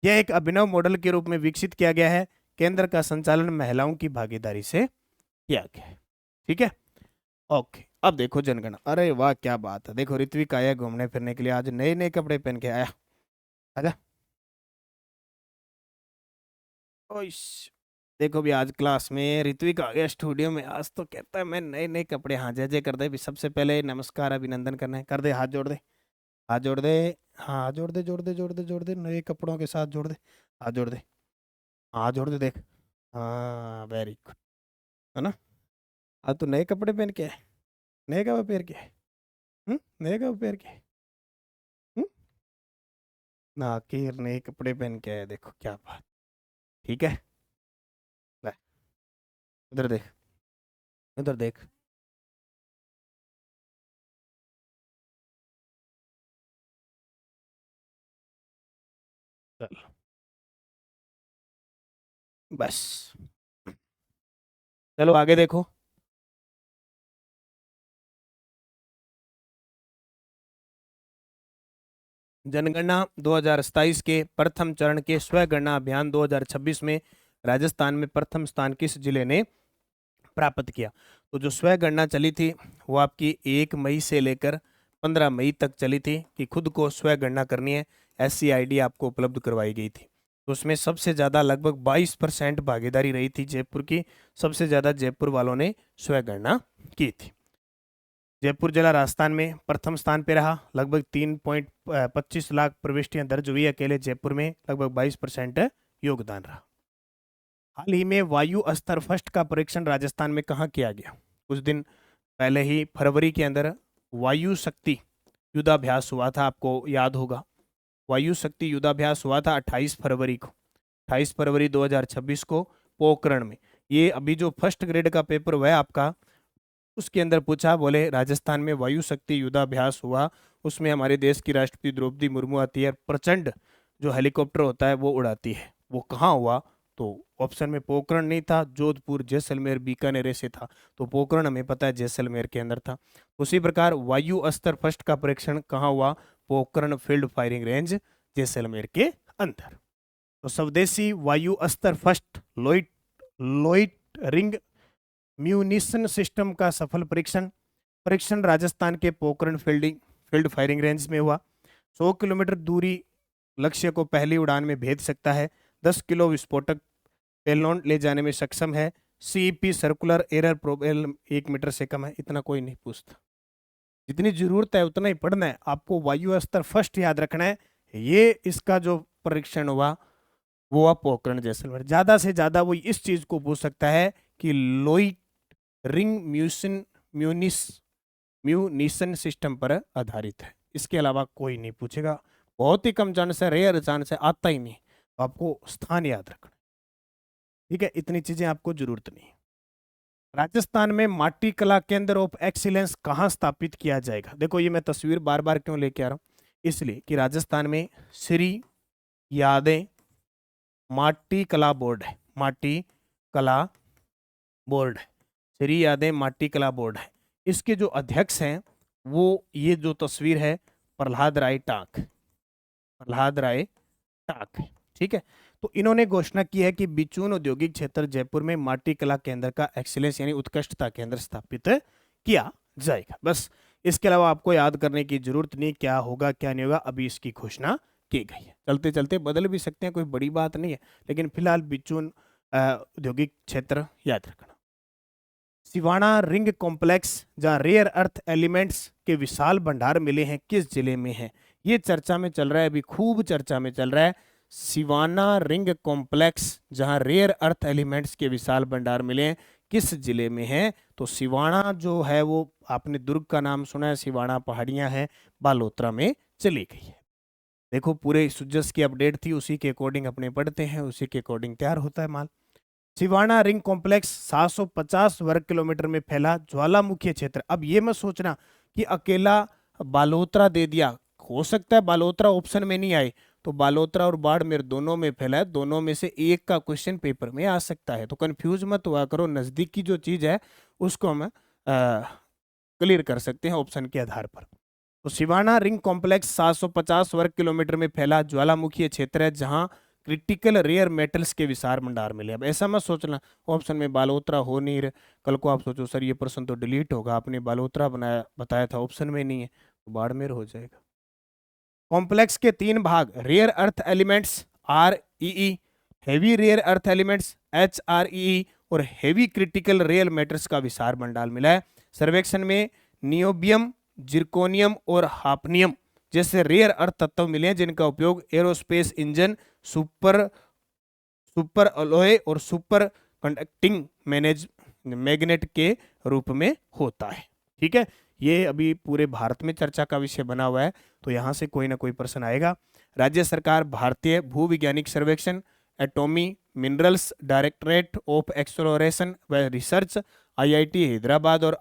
यह एक अभिनव मॉडल के रूप में विकसित किया गया है। केंद्र का संचालन महिलाओं की भागीदारी से किया गया है। ठीक है, ओके। अब देखो जनगणना। अरे वाह क्या बात है, देखो ऋत्विक आया घूमने फिरने के लिए, आज नए नए कपड़े पहन के आया। आजा। ओइश, देखो भी आज क्लास में ऋत्विक आ गया स्टूडियो में। आज तो कहता है मैं नए नए कपड़े। हाँ जय जय कर दे भी। सबसे पहले नमस्कार अभिनंदन करना है, कर दे, हाथ जोड़ दे, हाथ जोड़ दे, हाँ जोड़ दे, जोड़ दे, जोड़ दे, जोड़ दे, नए कपड़ों के साथ जोड़ दे, हाथ जोड़ दे, हाथ जोड़ दे, देख। हाँ वेरी गुड, है ना। आज तो नए कपड़े पहन के है, नए कपड़े पहन के है, नए कपड़े पहन के है, ना कि नए कपड़े पहन के है, देखो क्या बात। ठीक है, ले उधर देख, उधर देख। चल बस, चलो आगे देखो। जनगणना 2027 के प्रथम चरण के स्वगणना अभियान 2026 में राजस्थान में प्रथम स्थान किस जिले ने प्राप्त किया? तो जो स्वगणना चली थी वो आपकी 1 मई से लेकर 15 मई तक चली थी कि खुद को स्वगणना करनी है। SCID आपको उपलब्ध करवाई गई थी। तो उसमें सबसे ज़्यादा लगभग 22% भागीदारी रही थी जयपुर की। सबसे ज़्यादा जयपुर वालों ने स्वगणना की थी। जयपुर जिला राजस्थान में प्रथम स्थान पे रहा। लगभग 3.25 लाख प्रविष्टियां दर्ज हुई। अकेले जयपुर में लगभग 22% योगदान रहा। हाल ही में वायु स्तर फर्स्ट का परीक्षण राजस्थान में कहाँ किया गया? कुछ दिन पहले ही फरवरी के अंदर वायु शक्ति युद्धाभ्यास हुआ था, आपको याद होगा। वायु शक्ति युद्धाभ्यास हुआ था 28 फरवरी को, 28 फरवरी 2026 को पोखरण में। ये अभी जो फर्स्ट ग्रेड का पेपर हुआ है आपका, उसके अंदर पूछा, बोले राजस्थान में वायु शक्ति युद्धाभ्यास हुआ, उसमें हमारे देश की राष्ट्रपति द्रौपदी मुर्मू आती है, प्रचंड जो हेलीकॉप्टर होता है वो उड़ाती है। वो कहाँ हुआ? तो ऑप्शन में पोखरण नहीं था, जोधपुर, जैसलमेर, बीकानेर ऐसे था। तो पोखरण हमें पता है जैसलमेर के अंदर था। उसी प्रकार वायु अस्त्र फर्स्ट का परीक्षण कहाँ हुआ? Pokhran field firing range, Jaisalmer के अंदर। तो स्वदेशी वायु अस्त्र first Lloyd ring munition system का सफल परीक्षण परीक्षण राजस्थान के पोखरण फील्ड फायरिंग रेंज में हुआ। 100 किलोमीटर दूरी लक्ष्य को पहली उड़ान में भेज सकता है। 10 किलो विस्फोटक पेलोड ले जाने में सक्षम है। CEP circular error probable 1 metre से कम है। इतना कोई नहीं पूछता, जितनी जरूरत है उतना ही पढ़ना है आपको। वायु अस्त्र फर्स्ट याद रखना है। ये इसका जो परीक्षण हुआ वो आप पोखरण जैसलमेर। ज्यादा से ज्यादा वो इस चीज को पूछ सकता है कि लोइट रिंग म्यूनिशन सिस्टम पर आधारित है। इसके अलावा कोई नहीं पूछेगा। बहुत ही कम चांस है, रेयर चांस है, आता ही नहीं। तो आपको स्थान याद रखना, ठीक है। इतनी चीजें आपको जरूरत नहीं है। राजस्थान में माटी कला केंद्र ऑफ एक्सीलेंस कहाँ स्थापित किया जाएगा? देखो ये मैं तस्वीर बार बार क्यों लेके आ रहा हूँ, इसलिए कि राजस्थान में श्री यादें माटी कला बोर्ड है, माटी कला बोर्ड है, श्री यादें माटी कला बोर्ड है। इसके जो अध्यक्ष हैं वो ये जो तस्वीर है प्रहलाद राय टाक, प्रहलाद राय टाक, ठीक है। तो इन्होंने घोषणा की है कि बिचून औद्योगिक क्षेत्र जयपुर में माटी कला केंद्र का एक्सीलेंस यानी उत्कृष्टता केंद्र स्थापित किया जाएगा। बस इसके अलावा आपको याद करने की जरूरत नहीं क्या होगा क्या नहीं होगा, अभी इसकी घोषणा की गई है। चलते चलते बदल भी सकते हैं, कोई बड़ी बात नहीं है, लेकिन फिलहाल बिचून औद्योगिक क्षेत्र याद रखना। सिवाना रिंग कॉम्प्लेक्स जहां रेयर अर्थ एलिमेंट्स के विशाल भंडार मिले हैं, किस जिले में है? ये चर्चा में चल रहा है, अभी खूब चर्चा में चल रहा है। सिवाना रिंग कॉम्प्लेक्स जहां रेयर अर्थ एलिमेंट्स के विशाल भंडार मिले हैं, किस जिले में है? तो सिवाना जो है वो आपने दुर्ग का नाम सुना है, सिवाना पहाड़ियां हैं, बालोतरा में चली गई है। देखो पूरे सुजस की अपडेट थी, उसी के अकॉर्डिंग अपने पढ़ते हैं, उसी के अकॉर्डिंग तैयार होता है माल। सिवाना रिंग कॉम्प्लेक्स 750 वर्ग किलोमीटर में फैला ज्वालामुखी क्षेत्र। अब ये मत सोचना कि अकेला बालोतरा दे दिया, हो सकता है बालोतरा ऑप्शन में नहीं आए, तो बालोतरा और बाड़मेर दोनों में फैला है, दोनों में से एक का क्वेश्चन पेपर में आ सकता है, तो कंफ्यूज मत हुआ करो। नजदीक की जो चीज है उसको हम क्लियर कर सकते हैं ऑप्शन के आधार पर। तो सिवाना रिंग कॉम्प्लेक्स 750 वर्ग किलोमीटर में फैला ज्वालामुखी क्षेत्र है जहां क्रिटिकल रेयर मेटल्स के विशाल भंडार मिले। अब ऐसा मत सोचना ऑप्शन में बालोतरा हो नहीं रहे, कल को आप सोचो सर ये प्रश्न तो डिलीट होगा, आपने बालोतरा बनाया बताया था ऑप्शन में नहीं है, तो बाड़मेर हो जाएगा। कॉम्प्लेक्स के 3 भाग rare earth elements REE, heavy rare earth elements HREE और हेवी क्रिटिकल रेयर मेटल्स का विशाल भंडार मिला है। सर्वेक्षण में नियोबियम, जिरकोनियम और हाफनियम जैसे रेयर अर्थ तत्व मिले हैं जिनका उपयोग aerospace engine, super super alloy और सुपर कंडक्टिंग मैग्नेट के रूप में होता है। ठीक है, ये अभी पूरे भारत में चर्चा का विषय बना हुआ है, तो यहां से कोई ना कोई प्रश्न आएगा। राज्य सरकार भारतीय भूविज्ञानिक सर्वेक्षण, एटॉमी मिनरल्स डायरेक्टरेट ऑफ एक्सप्लोरेशन व रिसर्च, IIT हैदराबाद और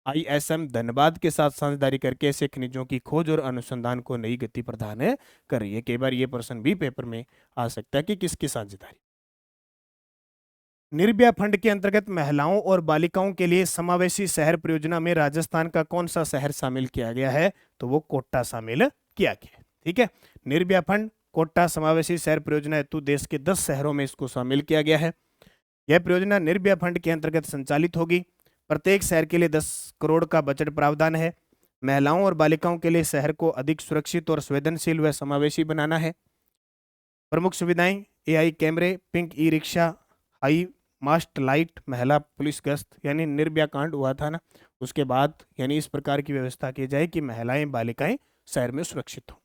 ISM धनबाद के साथ साझेदारी करके ऐसे खनिजों की खोज और अनुसंधान को नई गति प्रदान कर रही है। कई बार ये प्रश्न भी पेपर में आ सकता है कि किसकी साझेदारी। निर्भया फंड के अंतर्गत महिलाओं और बालिकाओं के लिए समावेशी शहर परियोजना में राजस्थान का कौन सा शहर शामिल किया गया है, तो वो कोटा शामिल किया गया है। ठीक है, निर्भया फंड कोटा समावेशी शहर परियोजना हेतु देश के 10 शहरों में इसको शामिल किया गया है। यह परियोजना निर्भया फंड के अंतर्गत संचालित होगी। प्रत्येक शहर के लिए 10 करोड़ का बजट प्रावधान है। महिलाओं और बालिकाओं के लिए शहर को अधिक सुरक्षित और संवेदनशील व समावेशी बनाना है। प्रमुख सुविधाएं AI कैमरे, pink e rickshaw, high mast light, महिला पुलिस गश्त, यानी निर्भया कांड हुआ था ना, उसके बाद यानी इस प्रकार की व्यवस्था की जाए कि महिलाएं बालिकाएं शहर में सुरक्षित हों।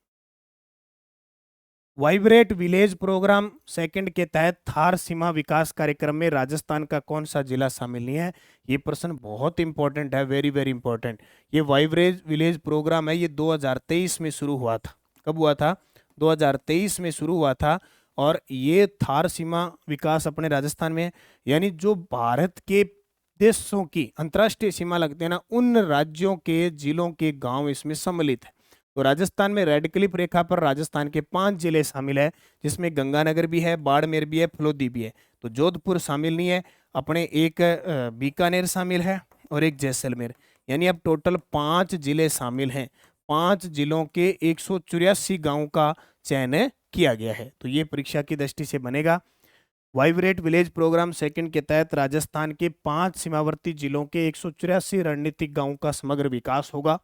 वाइब्रेट विलेज प्रोग्राम सेकंड के तहत थार सीमा विकास कार्यक्रम में राजस्थान का कौन सा जिला शामिल नहीं है? ये प्रश्न बहुत इंपॉर्टेंट है, वेरी वेरी इंपॉर्टेंट। ये वाइब्रेट विलेज प्रोग्राम है, ये 2023 में शुरू हुआ था। कब हुआ था? 2023 में शुरू हुआ था। और ये थार सीमा विकास अपने राजस्थान में है, यानी जो भारत के देशों की अंतर्राष्ट्रीय सीमा लगते हैं ना, उन राज्यों के जिलों के गांव इसमें सम्मिलित है। तो राजस्थान में रेड क्लिफ रेखा पर राजस्थान के 5 जिले शामिल है, जिसमें गंगानगर भी है, बाड़मेर भी है, फलोदी भी है। तो जोधपुर शामिल नहीं है, अपने एक बीकानेर शामिल है और एक जैसलमेर, यानी अब टोटल 5 जिले शामिल हैं। 5 जिलों के 184 गांवों का चयन किया गया है। तो ये परीक्षा की दृष्टि से बनेगा। वाइब्रेट विलेज प्रोग्राम सेकंड के तहत राजस्थान के 5 सीमावर्ती जिलों के 184 रणनीतिक गांवों का समग्र विकास होगा।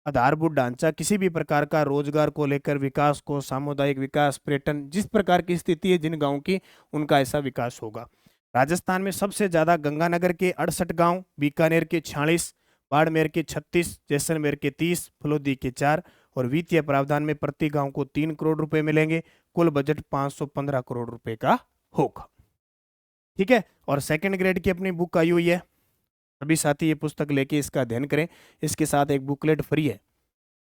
आधारभूत ढांचा किसी भी प्रकार का रोजगार को लेकर विकास को, सामुदायिक विकास, पर्यटन, जिस प्रकार की स्थिति है जिन गांवों की, उनका ऐसा विकास होगा। राजस्थान में सबसे ज्यादा गंगानगर के 68 गांव, बीकानेर के 46, बाड़मेर के 36, जैसलमेर के 30, फलोदी के 4 और वित्तीय प्रावधान में प्रति गांव को 3 करोड़ रुपए मिलेंगे। कुल बजट 515 करोड़ रुपए का होगा। ठीक है, और सेकंड ग्रेड की अपनी बुक आई हुई है, सभी साथी ये पुस्तक लेके इसका अध्ययन करें। इसके साथ एक बुकलेट फ्री है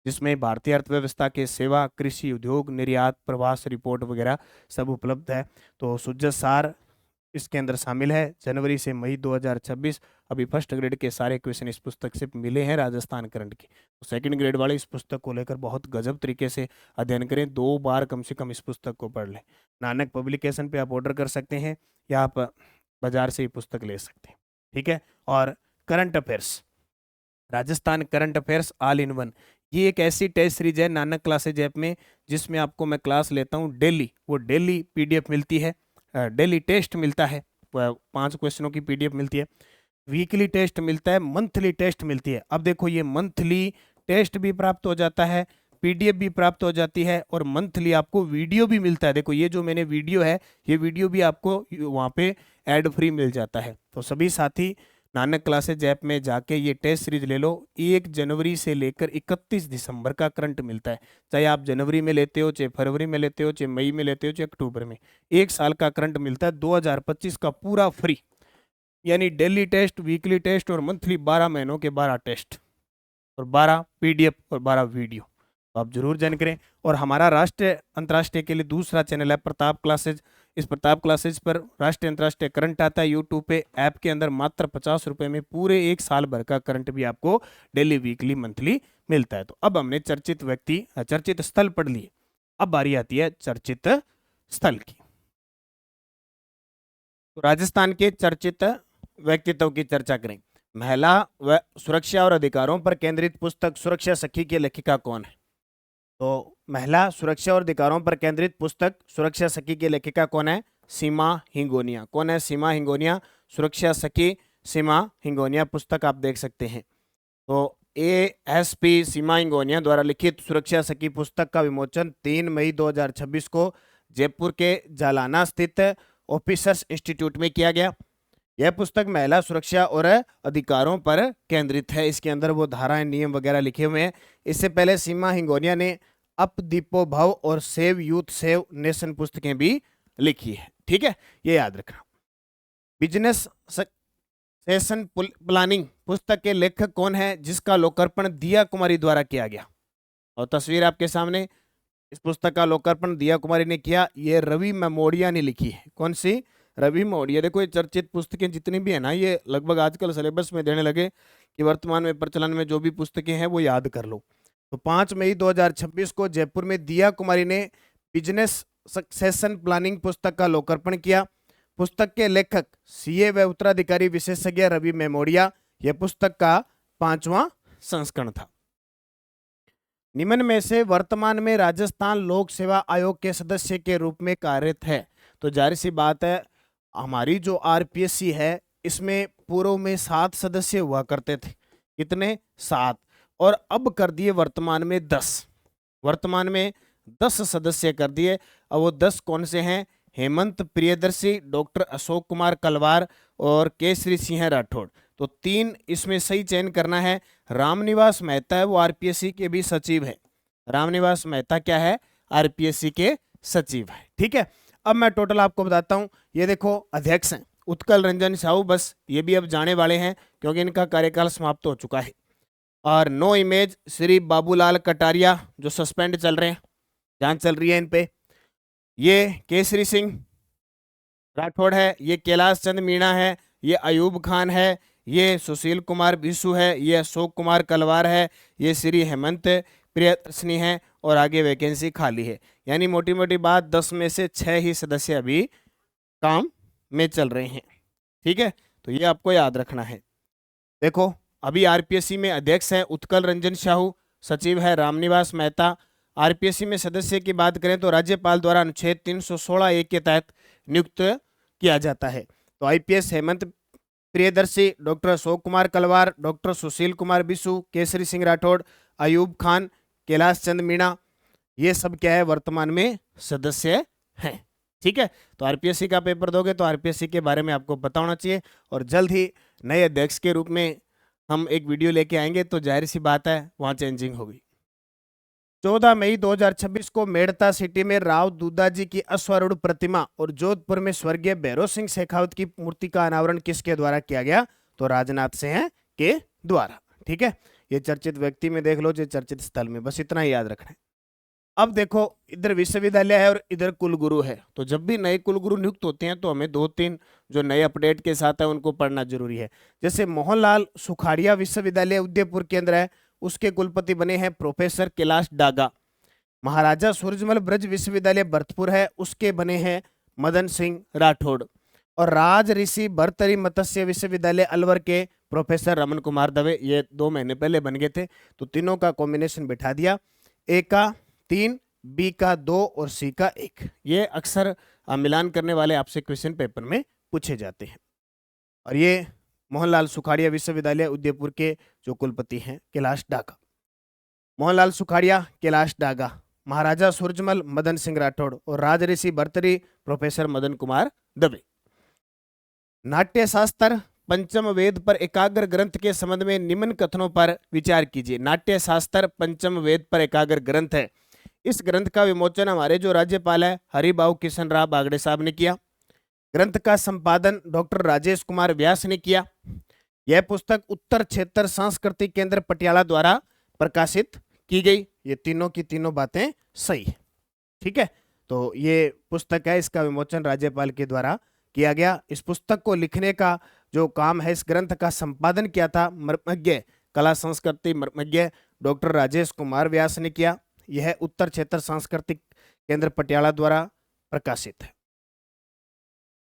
जिसमें भारतीय अर्थव्यवस्था के सेवा, कृषि, उद्योग, निर्यात, प्रवास रिपोर्ट वगैरह सब उपलब्ध है। तो सुजत सार इसके अंदर शामिल है। जनवरी से मई 2026 अभी फर्स्ट ग्रेड के सारे क्वेश्चन इस पुस्तक से मिले हैं राजस्थान करंट के। तो सेकंड ग्रेड वाले इस पुस्तक को लेकर बहुत गजब तरीके से अध्ययन करें, 2 बार कम से कम इस पुस्तक को पढ़ लें। नानक पब्लिकेशन पे आप ऑर्डर कर सकते हैं या आप बाजार से ही पुस्तक ले सकते हैं। ठीक है, और current affairs, Rajasthan current affairs all in one, ये एक ऐसी टेस्ट सीरीज है नानक क्लासेज ऐप में जिसमें आपको मैं क्लास लेता हूँ डेली, वो डेली PDF मिलती है, डेली टेस्ट मिलता है, 5 क्वेश्चनों की PDF मिलती है, वीकली टेस्ट मिलता है, मंथली टेस्ट मिलती है। अब देखो ये मंथली टेस्ट भी प्राप्त हो जाता है, PDF भी प्राप्त हो जाती है और मंथली आपको वीडियो भी मिलता है। देखो ये जो मैंने वीडियो है, ये वीडियो भी आपको वहाँ पे एड फ्री मिल जाता है। तो सभी साथी नानक क्लासेज ऐप में जाके ये टेस्ट सीरीज ले लो। 1 जनवरी से लेकर 31 दिसंबर का करंट मिलता है, चाहे आप जनवरी में लेते हो, चाहे फरवरी में लेते हो, चाहे मई में लेते हो, चाहे अक्टूबर में, 1 साल का करंट मिलता है 2025 का पूरा फ्री, यानी डेली टेस्ट, वीकली टेस्ट और मंथली 12 महीनों के 12 टेस्ट और 12 PDF और 12 वीडियो। तो आप जरूर ज्वाइन करें। और हमारा राष्ट्रीय अंतर्राष्ट्रीय के लिए दूसरा चैनल है प्रताप क्लासेज, इस प्रताप क्लासेज पर राष्ट्रीय अंतर्राष्ट्रीय करंट आता है यूट्यूब पे। ऐप के अंदर मात्र 50 रुपए में पूरे 1 साल भर का करंट भी आपको डेली, वीकली, मंथली मिलता है। तो अब हमने चर्चित व्यक्ति, चर्चित स्थल पढ़ लिए। अब बारी आती है चर्चित स्थल की। तो राजस्थान के चर्चित व्यक्तित्व की चर्चा करें। महिला व सुरक्षा और अधिकारों पर केंद्रित पुस्तक सुरक्षा सखी की लेखिका कौन है? तो महिला सुरक्षा और अधिकारों पर केंद्रित पुस्तक सुरक्षा सखी की लेखिका कौन है? सीमा हिंगोनिया। कौन है? सीमा हिंगोनिया। सुरक्षा सखी सीमा हिंगोनिया पुस्तक आप देख सकते हैं। तो ASP सीमा हिंगोनिया द्वारा लिखित सुरक्षा सखी पुस्तक का विमोचन 3 मई 2026 को जयपुर के जालाना स्थित ऑफिसर्स इंस्टीट्यूट में किया गया। यह पुस्तक महिला सुरक्षा और अधिकारों पर केंद्रित है। इसके अंदर वो धाराएं, नियम वगैरह लिखे हुए हैं। इससे पहले सीमा हिंगोनिया ने अप दीपो भव और सेव यूथ सेव नेशन पुस्तकें भी लिखी है। ठीक है, ये याद रखना। बिजनेस सेशन प्लानिंग पुस्तक के लेखक कौन है, जिसका लोकार्पण दिया कुमारी द्वारा किया गया? और तस्वीर आपके सामने, इस पुस्तक का लोकार्पण दिया कुमारी ने किया। ये रवि मेमोरिया ने लिखी है। कौन सी? रवि मेमोरिया। देखो ये चर्चित पुस्तकें जितनी भी है ना, ये लगभग आजकल सिलेबस में देने लगे कि वर्तमान में प्रचलन में जो भी पुस्तकें हैं वो याद कर लो। तो 5 मई 2026 को जयपुर में दिया कुमारी ने बिजनेस सक्सेशन प्लानिंग पुस्तक का लोकार्पण किया। पुस्तक के लेखक CA व उत्तराधिकारी विशेषज्ञ रवि मेमोरिया। यह पुस्तक का 5वां संस्करण था। निम्न में से वर्तमान में राजस्थान लोक सेवा आयोग के सदस्य के रूप में कार्यरत है। तो जाहिर सी बात है, हमारी जो RPSC है इसमें पूर्व में 7 सदस्य हुआ करते थे। कितने? 7। और अब कर दिए वर्तमान में 10। वर्तमान में 10 सदस्य कर दिए। अब वो 10 कौन से हैं? हेमंत प्रियदर्शी, डॉक्टर अशोक कुमार कलवार और केसरी सिंह राठौड़। तो 3 इसमें सही चयन करना है। रामनिवास मेहता है, वो RPSC के भी सचिव है। रामनिवास मेहता क्या है? RPSC के सचिव है। ठीक है, अब मैं टोटल आपको बताता हूं। ये देखो अध्यक्ष हैं उत्कल रंजन साहू, बस ये भी अब जाने वाले हैं क्योंकि इनका कार्यकाल समाप्त हो चुका है। और नो इमेज श्री बाबूलाल कटारिया, जो सस्पेंड चल रहे हैं, जांच चल रही है इन पे। ये केसरी सिंह राठौड़ है, ये कैलाश चंद मीणा है, ये अयूब खान है, ये सुशील कुमार बिसु है, ये अशोक कुमार कलवार है, ये श्री हेमंत प्रियदर्शनी है और आगे वैकेंसी खाली है। यानी मोटी मोटी बात 10 में से 6 ही सदस्य अभी काम में चल रहे हैं। ठीक है, तो ये आपको याद रखना है। देखो अभी RPSC में अध्यक्ष है उत्कल रंजन साहू, सचिव है रामनिवास मेहता। RPSC में सदस्य की बात करें तो राज्यपाल द्वारा अनुच्छेद 316(a) के तहत नियुक्त किया जाता है। तो IPS हेमंत प्रियदर्शी, डॉक्टर अशोक कुमार कलवार, डॉक्टर सुशील कुमार बिसु, केसरी सिंह राठौड़, अयूब खान, कैलाश चंद मीणा, ये सब क्या है? वर्तमान में सदस्य हैं। ठीक है, तो RPSC का पेपर दोगे तो RPSC के बारे में आपको पता होना चाहिए। और जल्द ही नए अध्यक्ष के रूप में हम एक वीडियो लेके आएंगे, तो जाहिर सी बात है वहाँ चेंजिंग होगी। 14 मई 2026 को मेड़ता सिटी में राव दूधाजी की अश्वारूढ़ प्रतिमा और जोधपुर में स्वर्गीय भैरव सिंह शेखावत की मूर्ति का अनावरण किसके द्वारा किया गया? तो राजनाथ सिंह के द्वारा। ठीक है, ये चर्चित व्यक्ति में देख लो, जो चर्चित स्थल में, बस इतना ही याद रखना है। अब देखो इधर विश्वविद्यालय है और इधर कुलगुरु है। तो जब भी नए कुलगुरु नियुक्त होते हैं तो हमें 2-3 जो नए अपडेट के साथ है उनको पढ़ना जरूरी है। जैसे मोहनलाल सुखाड़िया विश्वविद्यालय उदयपुर केंद्र है, उसके कुलपति बने हैं प्रोफेसर कैलाश डागा। महाराजा सूरजमल ब्रज विश्वविद्यालय भरतपुर है, उसके बने हैं मदन सिंह राठौड़। और राज ऋषि भरतरी मत्स्य विश्वविद्यालय अलवर के प्रोफेसर रमन कुमार दवे, ये 2 महीने पहले बन गए थे। तो तीनों का कॉम्बिनेशन बिठा दिया, ए का 3, बी का 2 और सी का 1। ये अक्सर मिलान करने वाले आपसे क्वेश्चन पेपर में पूछे जाते हैं। और ये मोहनलाल सुखाड़िया विश्वविद्यालय उदयपुर के जो कुलपति हैं कैलाश डागा। मोहनलाल सुखाड़िया, कैलाश डागा, महाराजा सूरजमल मदन सिंह राठौड़ और राजऋषि भरतरी प्रोफेसर मदन कुमार दवे। नाट्य शास्त्र पंचम वेद पर एकाग्र ग्रंथ के संबंध में निम्न कथनों पर विचार कीजिए। नाट्य शास्त्र पंचम वेद पर एकाग्र ग्रंथ है। इस ग्रंथ का विमोचन हमारे जो राज्यपाल है हरिबाऊ किशन राव बागड़े साहब ने किया। ग्रंथ का संपादन डॉक्टर राजेश कुमार व्यास ने किया। यह पुस्तक उत्तर क्षेत्र सांस्कृतिक केंद्र पटियाला द्वारा प्रकाशित की गई। ये तीनों की तीनों बातें सही है। ठीक है, तो ये पुस्तक है, इसका विमोचन राज्यपाल के द्वारा किया गया। इस पुस्तक को लिखने का जो काम है, इस ग्रंथ का संपादन किया था मर्मज्ञ, कला संस्कृति मर्मज्ञ डॉक्टर राजेश कुमार व्यास ने किया। यह उत्तर क्षेत्र सांस्कृतिक केंद्र पटियाला द्वारा प्रकाशित है।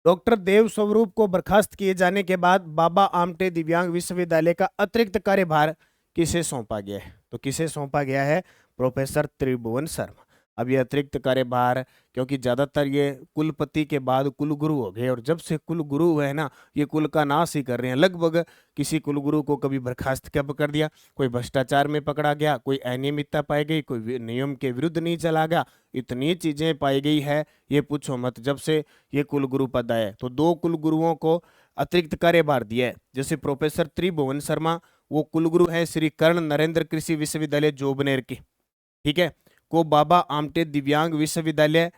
डॉक्टर देव स्वरूप को बर्खास्त किए जाने के बाद बाबा आमटे दिव्यांग विश्वविद्यालय का अतिरिक्त कार्यभार किसे सौंपा गया है? तो किसे सौंपा गया है? प्रोफेसर त्रिभुवन शर्मा। अब ये अतिरिक्त कार्यभार, क्योंकि ज्यादातर ये कुलपति के बाद कुलगुरु हो गए, और जब से कुलगुरु हुए हैं ना, ये कुल का नाश ही कर रहे हैं। लगभग किसी कुलगुरु को कभी बर्खास्त कब कर दिया, कोई भ्रष्टाचार में पकड़ा गया, कोई अनियमितता पाई गई, कोई नियम के विरुद्ध नहीं चला गया, इतनी चीजें पाई गई है, ये पूछो मत। जब से ये कुलगुरु पद आए तो 2 कुलगुरुओं को अतिरिक्त कार्यभार दिया है। जैसे प्रोफेसर त्रिभुवन शर्मा, वो कुलगुरु है श्री कर्ण नरेंद्र कृषि विश्वविद्यालय जोबनेर की, ठीक है, को बाबा आमटे दिव्यांग विश्वविद्यालय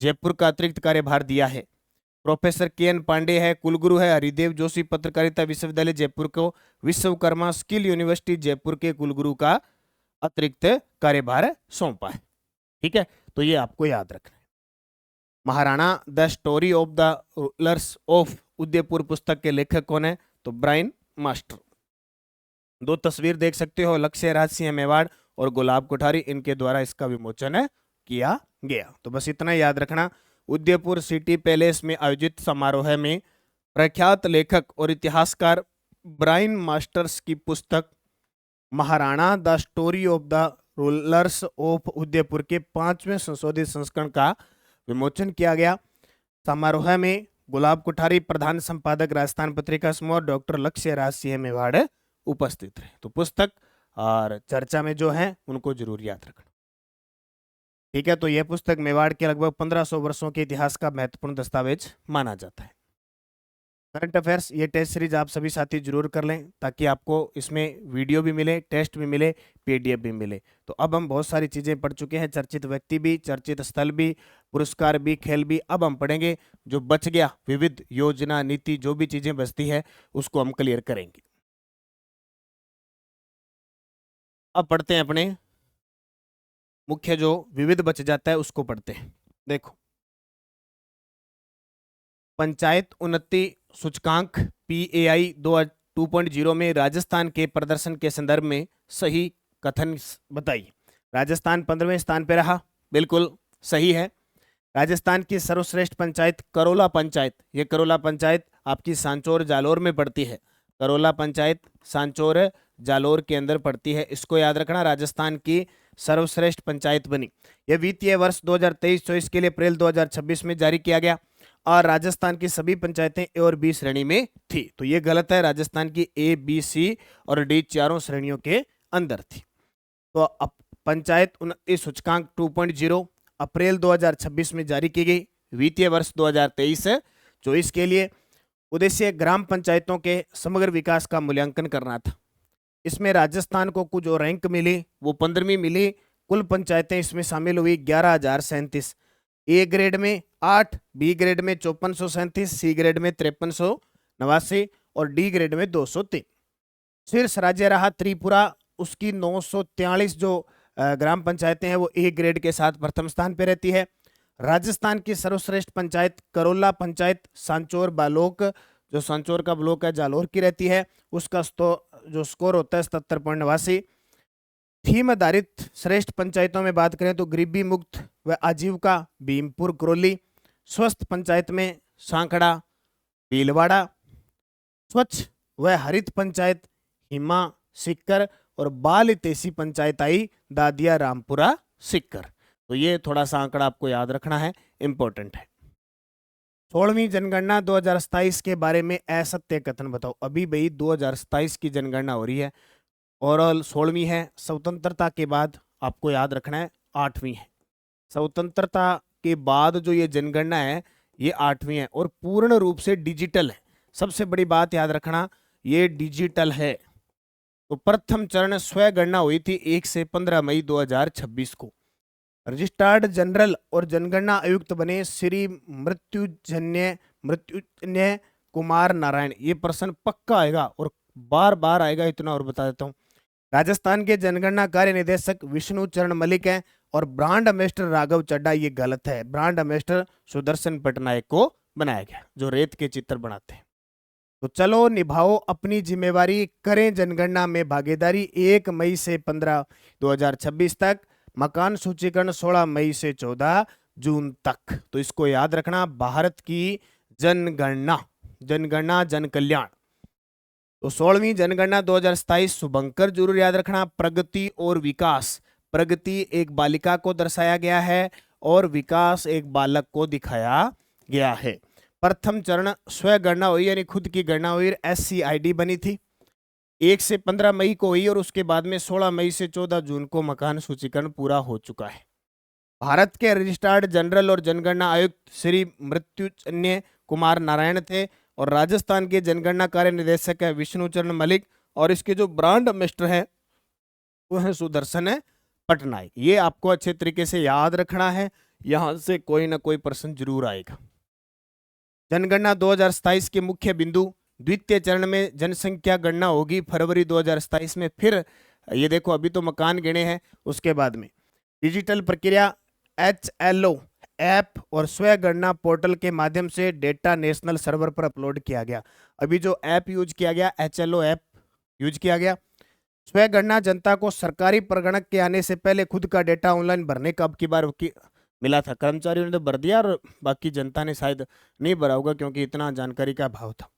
जयपुर का अतिरिक्त कार्यभार दिया है। Professor K. N.. पांडे है, कुलगुरु है हरिदेव जोशी पत्रकारिता विश्वविद्यालय जयपुर को विश्वकर्मा स्किल यूनिवर्सिटी जयपुर के कुलगुरु का अतिरिक्त कार्यभार सौंपा है, ठीक है। तो ये आपको याद रखना है। Maharana the story of the rulers of Udaipur पुस्तक के लेखक कौन है? तो ब्रायन मास्टर। 2 तस्वीर देख सकते हो, लक्ष्य राज सिंह मेवाड़ और गुलाब कोठारी, इनके द्वारा इसका विमोचन किया गया। तो बस इतना याद रखना। उदयपुर सिटी पैलेस में आयोजित समारोह में प्रख्यात लेखक और इतिहासकार ब्रायन मास्टर्स की पुस्तक Maharana the story of the rulers of Udaipur के 5वें संशोधित संस्करण का विमोचन किया गया। समारोह में गुलाब कोठारी, प्रधान संपादक राजस्थान पत्रिका समूह, डॉक्टर लक्ष्य राज सिंह मेवाड़ उपस्थित रहे। तो पुस्तक और चर्चा में जो है उनको जरूर याद रखना, ठीक है। तो यह पुस्तक मेवाड़ के लगभग 1500 वर्षों के इतिहास का महत्वपूर्ण दस्तावेज माना जाता है। करंट अफेयर्स ये टेस्ट सीरीज आप सभी साथी जरूर कर लें, ताकि आपको इसमें वीडियो भी मिले, टेस्ट भी मिले, पीडीएफ भी मिले। तो अब हम बहुत सारी चीजें पढ़ चुके हैं, चर्चित व्यक्ति भी, चर्चित स्थल भी, पुरस्कार भी, खेल भी। अब हम पढ़ेंगे जो बच गया, विविध योजना नीति, जो भी चीजें बचती है उसको हम क्लियर करेंगे। अब पढ़ते हैं अपने मुख्य जो विविध बच जाता है उसको पढ़ते हैं। देखो, पंचायत उन्नति सूचकांक PAI 2.0 में राजस्थान के प्रदर्शन के संदर्भ में सही कथन बताइए। राजस्थान 15वें स्थान पर रहा, बिल्कुल सही है। राजस्थान की सर्वश्रेष्ठ पंचायत करोला पंचायत, ये करोला पंचायत आपकी सांचौर जालोर में पड़ती है। करोला पंचायत सांचौर जालोर के अंदर पड़ती है, इसको याद रखना। राजस्थान की सर्वश्रेष्ठ पंचायत बनी। यह वित्तीय वर्ष 2023-24 के लिए अप्रैल 2026 में जारी किया गया और राजस्थान की सभी पंचायतें A और B श्रेणी में थी। तो ये गलत है, राजस्थान की A, B, C और D चारों श्रेणियों के अंदर थी। तो अब पंचायत उन्नति सूचकांक 2.0 अप्रैल 2026 में जारी की गई। वित्तीय वर्ष 2023-24 के लिए उद्देश्य ग्राम पंचायतों के समग्र विकास का मूल्यांकन करना था। इसमें राजस्थान को कुछ जो रैंक मिली वो 15वीं मिली। कुल पंचायतें इसमें शामिल हुई 11,037। ए ग्रेड में 8, बी ग्रेड में 5437, सी ग्रेड में 5389 और डी ग्रेड में 203। शीर्ष राज्य रहा त्रिपुरा, उसकी 943 जो ग्राम पंचायतें हैं वो ए ग्रेड के साथ प्रथम स्थान पर रहती है। राजस्थान की सर्वश्रेष्ठ पंचायत करोला पंचायत सांचौर बालोक, जो सांचौर का ब्लॉक है, जालोर की रहती है। उसका जो स्कोर होता है 77.89। थीम आधारित श्रेष्ठ पंचायतों में बात करें तो गरीबी मुक्त व आजीविका भीमपुर क्रोली, स्वस्थ पंचायत में सांखड़ा भीलवाड़ा, स्वच्छ व हरित पंचायत हिमा सिक्कर और बाल हितैषी पंचायत आई दादिया रामपुरा सिक्कर। तो ये थोड़ा सा आंकड़ा आपको याद रखना है, इंपॉर्टेंट है। 16वीं जनगणना 2027 के बारे में असत्य कथन बताओ। अभी भाई 2027 की जनगणना हो रही है, ओवरऑल 16वीं है। स्वतंत्रता के बाद आपको याद रखना है 8वीं है। स्वतंत्रता के बाद जो ये जनगणना है ये 8वीं है और पूर्ण रूप से डिजिटल है। सबसे बड़ी बात याद रखना, ये डिजिटल है। तो प्रथम चरण स्वगणना हुई थी 1 से 15 मई 2026 को। रजिस्ट्रार्ड जनरल और जनगणना आयुक्त बने श्री मृत्युंजय कुमार नारायण। ये प्रश्न पक्का आएगा और बार बार आएगा, इतना और बता देता हूं। राजस्थान के जनगणना कार्य निदेशक विष्णु चरण मलिक हैं और ब्रांड एम्बेसडर राघव चड्ढा, ये गलत है। ब्रांड एम्बेसडर सुदर्शन पटनायक को बनाया गया, जो रेत के चित्र बनाते हैं। तो चलो निभाओ अपनी जिम्मेवारी, करें जनगणना में भागीदारी। 1 मई से 15 2026 तक, मकान सूचीकरण 16 मई से 14 जून तक। तो इसको याद रखना, भारत की जनगणना, जनगणना जन कल्याण। तो 16वीं जनगणना 2027 शुभंकर जरूर याद रखना। प्रगति और विकास, प्रगति एक बालिका को दर्शाया गया है और विकास एक बालक को दिखाया गया है। प्रथम चरण स्वगणना हुई, यानी खुद की गणना हुई, SCID बनी थी, 1 से 15 मई को हुई और उसके बाद में 16 मई से 14 जून को मकान सूचीकरण पूरा हो चुका है। भारत के रजिस्ट्रार्ड जनरल और जनगणना आयुक्त श्री मृत्युंजय कुमार नारायण थे और राजस्थान के जनगणना कार्य निदेशक है विष्णुचरण मलिक और इसके जो ब्रांड एम्बेसडर है वो है सुदर्शन पटनायक। ये आपको अच्छे तरीके से याद रखना है, यहां से कोई ना कोई प्रश्न जरूर आएगा। जनगणना 2027 के मुख्य बिंदु, द्वितीय चरण में जनसंख्या गणना होगी फरवरी 2027 में। फिर ये देखो, अभी तो मकान गिने हैं, उसके बाद में डिजिटल प्रक्रिया HLO ऐप और स्व गणना पोर्टल के माध्यम से डेटा नेशनल सर्वर पर अपलोड किया गया। अभी जो ऐप यूज किया गया, HLO ऐप यूज किया गया। स्व गणना जनता को सरकारी प्रगणक के आने से पहले खुद का डेटा ऑनलाइन भरने का अब की बार मिला था। कर्मचारियों ने तो भर दिया और बाकी जनता ने शायद नहीं भरा होगा क्योंकि इतना जानकारी का अभाव था।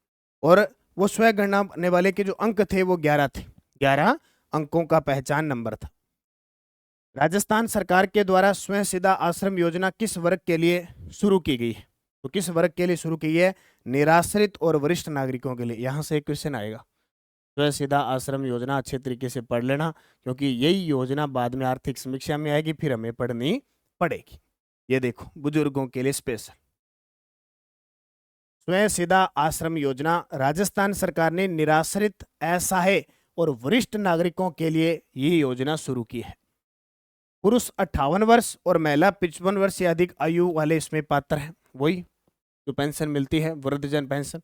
और वो स्व गणना करने वाले के जो अंक थे वो 11 थे, 11 अंकों का पहचान नंबर था। राजस्थान सरकार के द्वारा स्वयं सिद्धा आश्रम योजना किस वर्ग के लिए शुरू की गई है? तो किस वर्ग के लिए शुरू की है? निराश्रित और वरिष्ठ नागरिकों के लिए। यहां से एक क्वेश्चन आएगा। स्वयं सिद्धा आश्रम योजना अच्छे तरीके से पढ़ लेना क्योंकि यही योजना बाद में आर्थिक समीक्षा में आएगी, फिर हमें पढ़नी पड़ेगी। ये देखो, बुजुर्गों के लिए स्पेशल स्वयं सिद्धा आश्रम योजना राजस्थान सरकार ने निराश्रित, असहाय और वरिष्ठ नागरिकों के लिए ये योजना शुरू की है। पुरुष 58 वर्ष और महिला 55 वर्ष से अधिक आयु वाले इसमें पात्र हैं। वही जो पेंशन मिलती है, वृद्धजन पेंशन।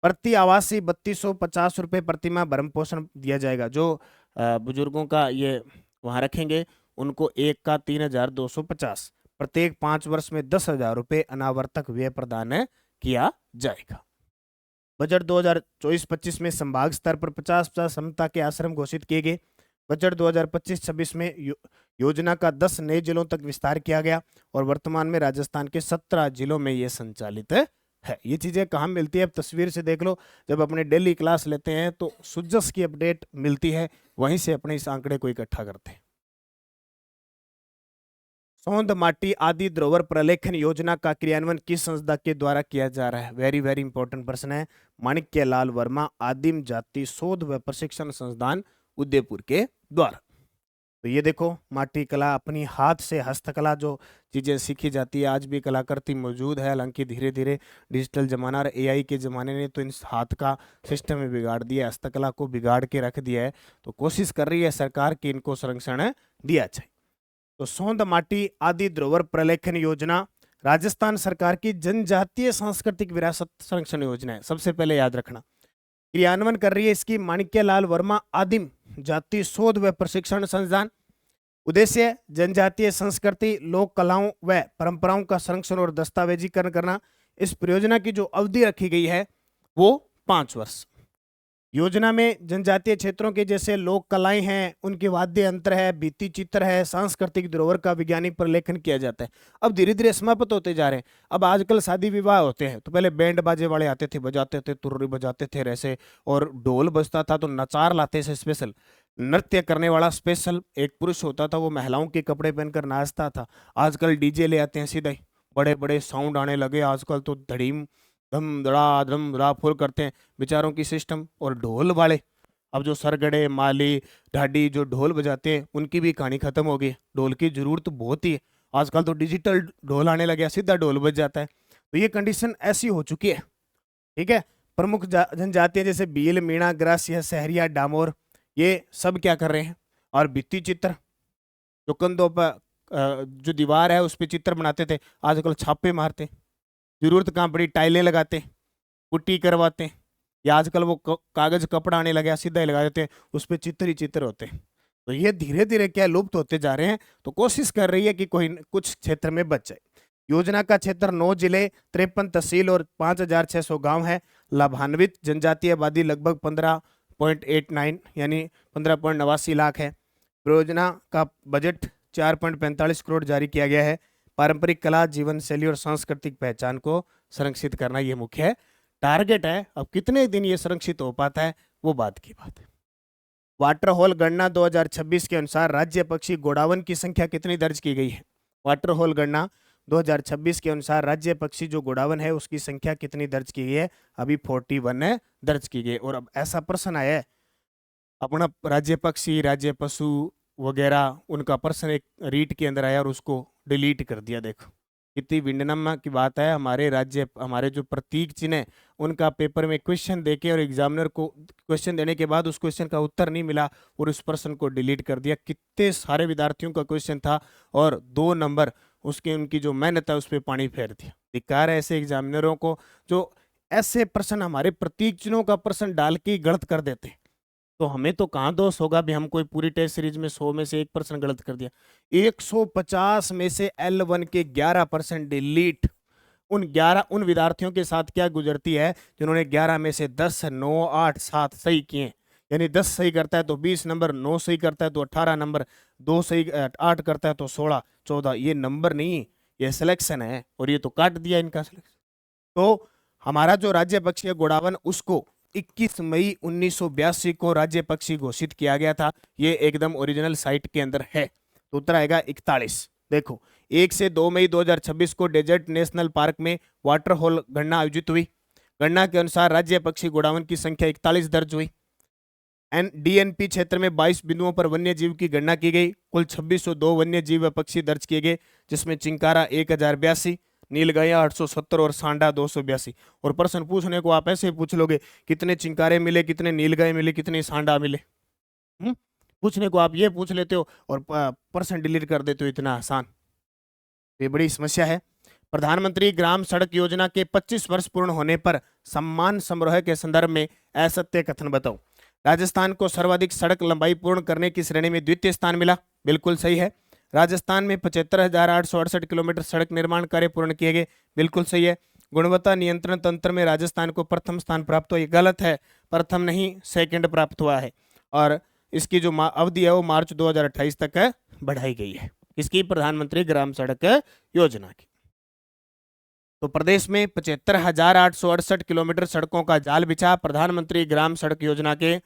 प्रति आवासी 3250 रुपये प्रतिमाह भरण पोषण दिया जाएगा। जो बुजुर्गों का ये वहाँ रखेंगे उनको एक का 3250, प्रत्येक 5 वर्ष में 10,000 रुपये अनावर्तक व्यय प्रदान किया जाएगा। बजट 2024-25 में संभाग स्तर पर 50-50 क्षमता के आश्रम घोषित किए गए। बजट 2025-26 में योजना का 10 नए जिलों तक विस्तार किया गया और वर्तमान में राजस्थान के 17 जिलों में ये संचालित है। ये चीजें कहाँ मिलती है? अब तस्वीर से देख लो। जब अपने डेली क्लास लेते हैं तो सुजस की अपडेट मिलती है, वहीं से अपने इस आंकड़े को इकट्ठा करते हैं। सौंद माटी आदि धरोहर प्रलेखन योजना का क्रियान्वयन किस संस्था के द्वारा किया जा रहा है? वेरी वेरी इंपॉर्टेंट प्रश्न है। माणिक्य लाल वर्मा आदिम जाति शोध व प्रशिक्षण संस्थान उदयपुर के द्वारा। तो ये देखो, माटी कला, अपनी हाथ से हस्तकला जो चीजें सीखी जाती है, आज भी कलाकृति मौजूद है। हालांकि धीरे धीरे डिजिटल जमाना और AI के जमाने ने तो इन हाथ का सिस्टम में बिगाड़ दिया, हस्तकला को बिगाड़ के रख दिया है। तो कोशिश कर रही है सरकार की इनको संरक्षण दिया जाए। तो सौंद माटी आदि धरोहर प्रलेखन योजना राजस्थान सरकार की जनजातीय सांस्कृतिक विरासत संरक्षण योजना है। सबसे पहले याद रखना, क्रियान्वयन कर रही है इसकी माणिक्य लाल वर्मा आदिम जाति शोध व प्रशिक्षण संस्थान। उद्देश्य जनजातीय संस्कृति, लोक कलाओं व परंपराओं का संरक्षण और दस्तावेजीकरण करना। इस परियोजना की जो अवधि रखी गई है वो 5 वर्ष। योजना में जनजातीय क्षेत्रों के जैसे लोक कलाएं हैं, उनके वाद्य यंत्र है, भित्ति चित्र है, सांस्कृतिक धरोहर का वैज्ञानिक प्रलेखन किया जाता है। अब धीरे धीरे समाप्त होते जा रहे हैं। अब आजकल शादी विवाह होते हैं तो पहले बैंड बाजे वाले आते थे, बजाते थे, तुर्री बजाते थे रैसे, और ढोल बजता था तो नचार लाते थे स्पेशल, नृत्य करने वाला स्पेशल एक पुरुष होता था, वो महिलाओं के कपड़े पहनकर नाचता था। आजकल डीजे ले आते हैं सीधे, बड़े बड़े साउंड आने लगे आजकल तो, धड़ीम धम धड़ा फुल करते हैं बेचारों की सिस्टम। और ढोल वाले, अब जो सरगड़े, माली, ढाडी जो ढोल बजाते हैं उनकी भी कहानी खत्म हो गई। ढोल की जरूरत तो बहुत ही है, आजकल तो डिजिटल ढोल आने लगे, सीधा ढोल बज जाता है। तो ये कंडीशन ऐसी हो चुकी है। ठीक है, प्रमुख जनजातियां जैसे भील, मीणा, ग्रास्य, सहरिया, डामोर, ये सब क्या कर रहे हैं? और भित्ति चित्र, जो कंधों पर जो दीवार है उस पर चित्र बनाते थे, आजकल छापे मारते, जरूरत कहाँ पड़ी टाइलें लगाते, पुट्टी करवाते हैं, या आजकल वो कागज कपड़ा आने लगा सीधा ही लगा देते हैं, उस पर चित्र ही चित्र होते हैं। तो ये धीरे धीरे क्या लुप्त होते जा रहे हैं। तो कोशिश कर रही है कि कोई कुछ क्षेत्र में बच जाए। योजना का क्षेत्र 9 जिले, 53 तहसील और 5,600 गांव है। लाभान्वित जनजातीय आबादी लगभग 15.89 यानी 15.89 लाख है। योजना का बजट 4.45 करोड़ जारी किया गया है। पारंपरिक कला, जीवन शैली और सांस्कृतिक पहचान को संरक्षित करना ये मुख्य टारगेट है। अब कितने दिन ये संरक्षित हो पाता है वो बात की बात है। वाटर होल गणना 2026 के अनुसार राज्य पक्षी गोडावन की संख्या कितनी दर्ज की गई है? वाटर होल गणना 2026 के अनुसार राज्य पक्षी जो गोडावन है उसकी संख्या कितनी दर्ज की गई है? अभी 41 दर्ज की गई। और अब ऐसा प्रश्न आया है, अपना राज्य पक्षी, राज्य पशु वगैरह उनका प्रश्न एक रीट के अंदर आया और उसको डिलीट कर दिया। देखो कितनी विडम्बना की बात है। हमारे राज्य, हमारे जो प्रतीक चिन्ह है उनका पेपर में क्वेश्चन देके और एग्जामिनर को क्वेश्चन देने के बाद उस क्वेश्चन का उत्तर नहीं मिला और उस प्रश्न को डिलीट कर दिया। कितने सारे विद्यार्थियों का क्वेश्चन था और 2 नंबर उसके, उनकी जो मेहनत है उस पर पानी फेर दिया। धिक्कार है ऐसे एग्जामिनरों को जो ऐसे प्रश्न हमारे प्रतीक चिन्हों का प्रश्न डाल के गलत कर देते। तो हमें तो कहाँ दोष होगा भी, हम कोई पूरी टेस्ट सीरीज में 100 में से 1% गलत कर दिया। 150 में से L1 के 11% डिलीट। उन विद्यार्थियों के साथ क्या गुजरती है जिन्होंने 11 में से 10, 9, 8, 7 सही किए। यानी 10 सही करता है तो 20 नंबर, 9 सही करता है तो 18 नंबर, 2 सही 8 करता है तो 16, 14। ये नंबर नहीं, ये सिलेक्शन है और ये तो काट दिया इनका सिलेक्शन। तो हमारा जो राज्य पक्षी है गोडावन, उसको 21 मई 1982 को राज्य पक्षी घोषित किया गया था। ये एकदम ओरिजिनल साइट के अंदर है। तो उत्तर आएगा 41। देखो 1 से 2 मई 2026 को डेजर्ट नेशनल पार्क में वाटर होल गणना आयोजित हुई। गणना के अनुसार राज्य पक्षी गोडावन की संख्या 41 दर्ज हुई। डीएनपी क्षेत्र में 22 बिंदुओं पर वन्य जीव की गणना की गई। कुल 2602 वन्य जीव व पक्षी दर्ज किए गए, जिसमें चिंकारा 1082, नीलगाया 870 और सांडा 282। और प्रश्न पूछने को आप ऐसे पूछ लोगे कितने चिंकारे मिले, कितने नीलगाय मिले, कितने सांडा मिले। पूछने को आप ये पूछ लेते हो और प्रश्न डिलीट कर देते हो, इतना आसान। ये बड़ी समस्या है। प्रधानमंत्री ग्राम सड़क योजना के 25 वर्ष पूर्ण होने पर सम्मान समारोह के संदर्भ में असत्य कथन बताओ। राजस्थान को सर्वाधिक सड़क लंबाई पूर्ण करने की श्रेणी में द्वितीय स्थान मिला, बिल्कुल सही है। राजस्थान में 75,868 किलोमीटर सड़क निर्माण कार्य पूर्ण किए गए, बिल्कुल सही है। गुणवत्ता नियंत्रण तंत्र में राजस्थान को प्रथम स्थान प्राप्त हुआ, ये गलत है। प्रथम नहीं, सेकंड प्राप्त हुआ है। और इसकी जो अवधि है वो मार्च 2028 तक बढ़ाई गई है। इसकी प्रधानमंत्री ग्राम सड़क योजना की। तो प्रदेश में 75,868 किलोमीटर सड़कों का जाल बिछा। प्रधानमंत्री ग्राम सड़क योजना के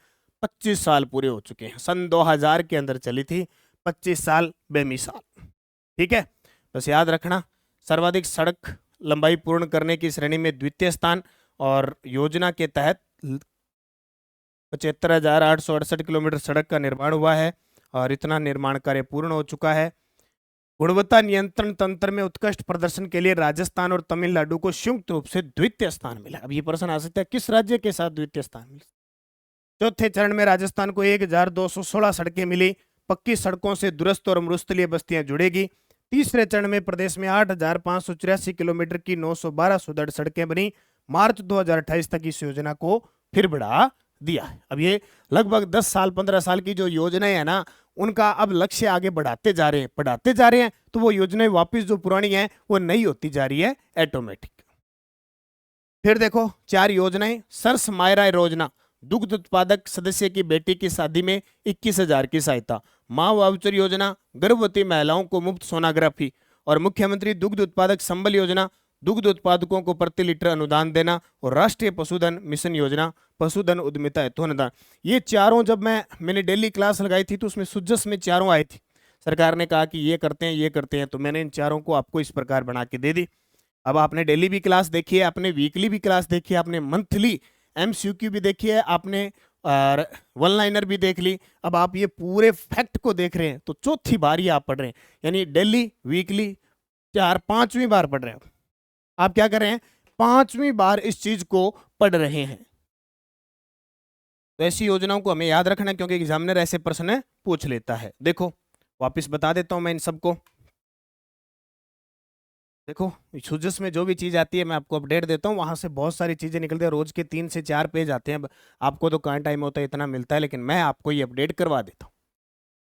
25 साल पूरे हो चुके हैं। सन 2000 के अंदर चली थी, 25 साल बेमिसाल। ठीक है, बस याद रखना, सर्वाधिक सड़क लंबाई पूर्ण करने की श्रेणी में द्वितीय स्थान और योजना के तहत 75,868 किलोमीटर सड़क का निर्माण हुआ है और इतना निर्माण कार्य पूर्ण हो चुका है। गुणवत्ता नियंत्रण तंत्र में उत्कृष्ट प्रदर्शन के लिए राजस्थान और तमिलनाडु को संयुक्त रूप से द्वितीय स्थान मिला। अब ये प्रश्न आ सकता है किस राज्य के साथ द्वितीय स्थान मिला। चौथे चरण में राजस्थान को 1,216 सड़कें मिली। पक्की सड़कों से दुरस्त और मरुस्थलीय बस्तियां जुड़ेगी। तीसरे चरण में प्रदेश में 8,584 किलोमीटर की 912 सुदृढ़ सड़कें बनी। मार्च 2028 तक इस योजना को फिर बढ़ा दिया है। अब ये लगभग 10 साल 15 साल की जो योजनाएं है ना, उनका अब लक्ष्य आगे बढ़ाते जा रहे हैं, तो वो योजनाएं वापस जो पुरानी हैं वो नई होती जा रही है ऑटोमेटिक। फिर देखो 4 योजनाएं। सरस मायरा योजना, दुग्ध उत्पादक सदस्य की बेटी की शादी में 21,000 की सहायता। मां वाउचर योजना, गर्भवती महिलाओं को मुफ्त सोनोग्राफी। और मुख्यमंत्री दुग्ध उत्पादक संबल योजना, दुग्ध उत्पादकों को प्रति लीटर अनुदान देना। और राष्ट्रीय पशुधन मिशन योजना, पशुधन उद्यमिता हेतु अनुदान। ये चारों जब मैंने डेली क्लास लगाई थी तो उसमें सुजस में चारों आई थी। सरकार ने कहा कि ये करते हैं, तो मैंने इन चारों को आपको इस प्रकार बना के दे दी। अब आपने डेली भी क्लास देखी है, आपने वीकली भी क्लास देखी है, आपने मंथली MCQ भी देखी है, आपने वन लाइनर भी देख ली। अब आप ये पूरे फैक्ट को देख रहे हैं, तो चौथी बार ही आप पढ़ रहे हैं, यानी डेली वीकली 4-5वीं बार पढ़ रहे हैं। आप क्या कर रहे हैं, 5वीं बार इस चीज को पढ़ रहे हैं। तो ऐसी योजनाओं को हमें याद रखना, क्योंकि एग्जामिनर ऐसे प्रश्न पूछ लेता है। देखो वापस बता देता हूं मैं इन सबको। देखो सुजस में जो भी चीज आती है मैं आपको अपडेट देता हूँ, वहां से बहुत सारी चीजें निकलती है। रोज के 3 से 4 पेज आते हैं। आपको तो कहाँ टाइम होता है, इतना मिलता है, लेकिन मैं आपको ये अपडेट करवा देता हूँ।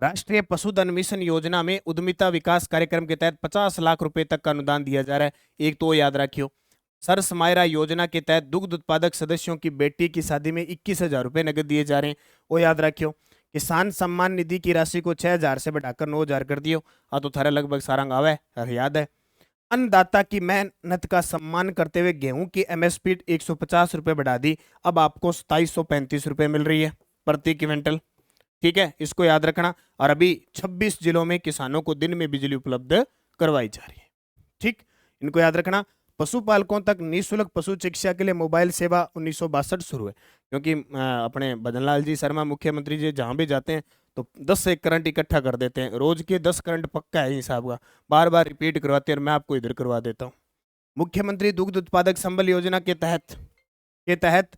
राष्ट्रीय पशुधन मिशन योजना में उद्यमिता विकास कार्यक्रम के तहत 50 लाख रुपए तक का अनुदान दिया जा रहा है। एक तो याद रखियो। सरस मायरा योजना के तहत दुग्ध उत्पादक सदस्यों की बेटी की शादी में 21,000 रुपए नगद दिए जा रहे हैं, वो याद रखियो। किसान सम्मान निधि की राशि को 6,000 से बढ़ाकर 9,000 कर दियो। हाँ तो थारा लगभग सारंग आवे याद है। अन्नदाता की मेहनत का सम्मान करते हुए गेहूं की एमएसपी 150 रुपए बढ़ा दी, अब आपको 2735 रुपए मिल रही है प्रति क्विंटल। ठीक है, इसको याद रखना। और अभी 26 जिलों में किसानों को दिन में बिजली उपलब्ध करवाई जा रही है। ठीक, इनको याद रखना। पशुपालकों तक निःशुल्क पशु चिकित्सा के लिए मोबाइल सेवा 1962 शुरू है, क्योंकि अपने भजनलाल जी शर्मा मुख्यमंत्री जी जहां भी जाते हैं तो 10 से 1 करंट इकट्ठा कर देते हैं। रोज के 10 करंट पक्का है हिसाब का, बार बार रिपीट करवाते हैं और मैं आपको इधर करवा देता हूँ। मुख्यमंत्री दुग्ध उत्पादक संबल योजना के तहत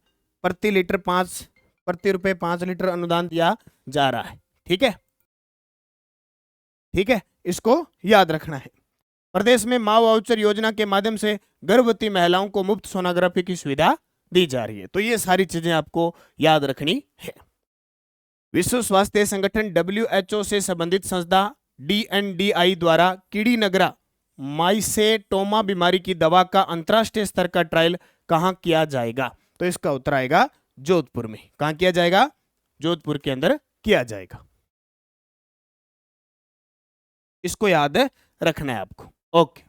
प्रति रुपए 5 लीटर अनुदान दिया जा रहा है। ठीक है, ठीक है, इसको याद रखना है। प्रदेश में माँ वाउचर योजना के माध्यम से गर्भवती महिलाओं को मुफ्त सोनोग्राफी की सुविधा दी जा रही है। तो ये सारी चीजें आपको याद रखनी है। विश्व स्वास्थ्य संगठन WHO से संबंधित संस्था DNDi द्वारा कीड़ी नगरा माइसेटोमा बीमारी की दवा का अंतरराष्ट्रीय स्तर का ट्रायल कहां किया जाएगा? तो इसका उत्तर आएगा जोधपुर में। कहां किया जाएगा? जोधपुर के अंदर किया जाएगा। इसको याद रखना है आपको। ओके,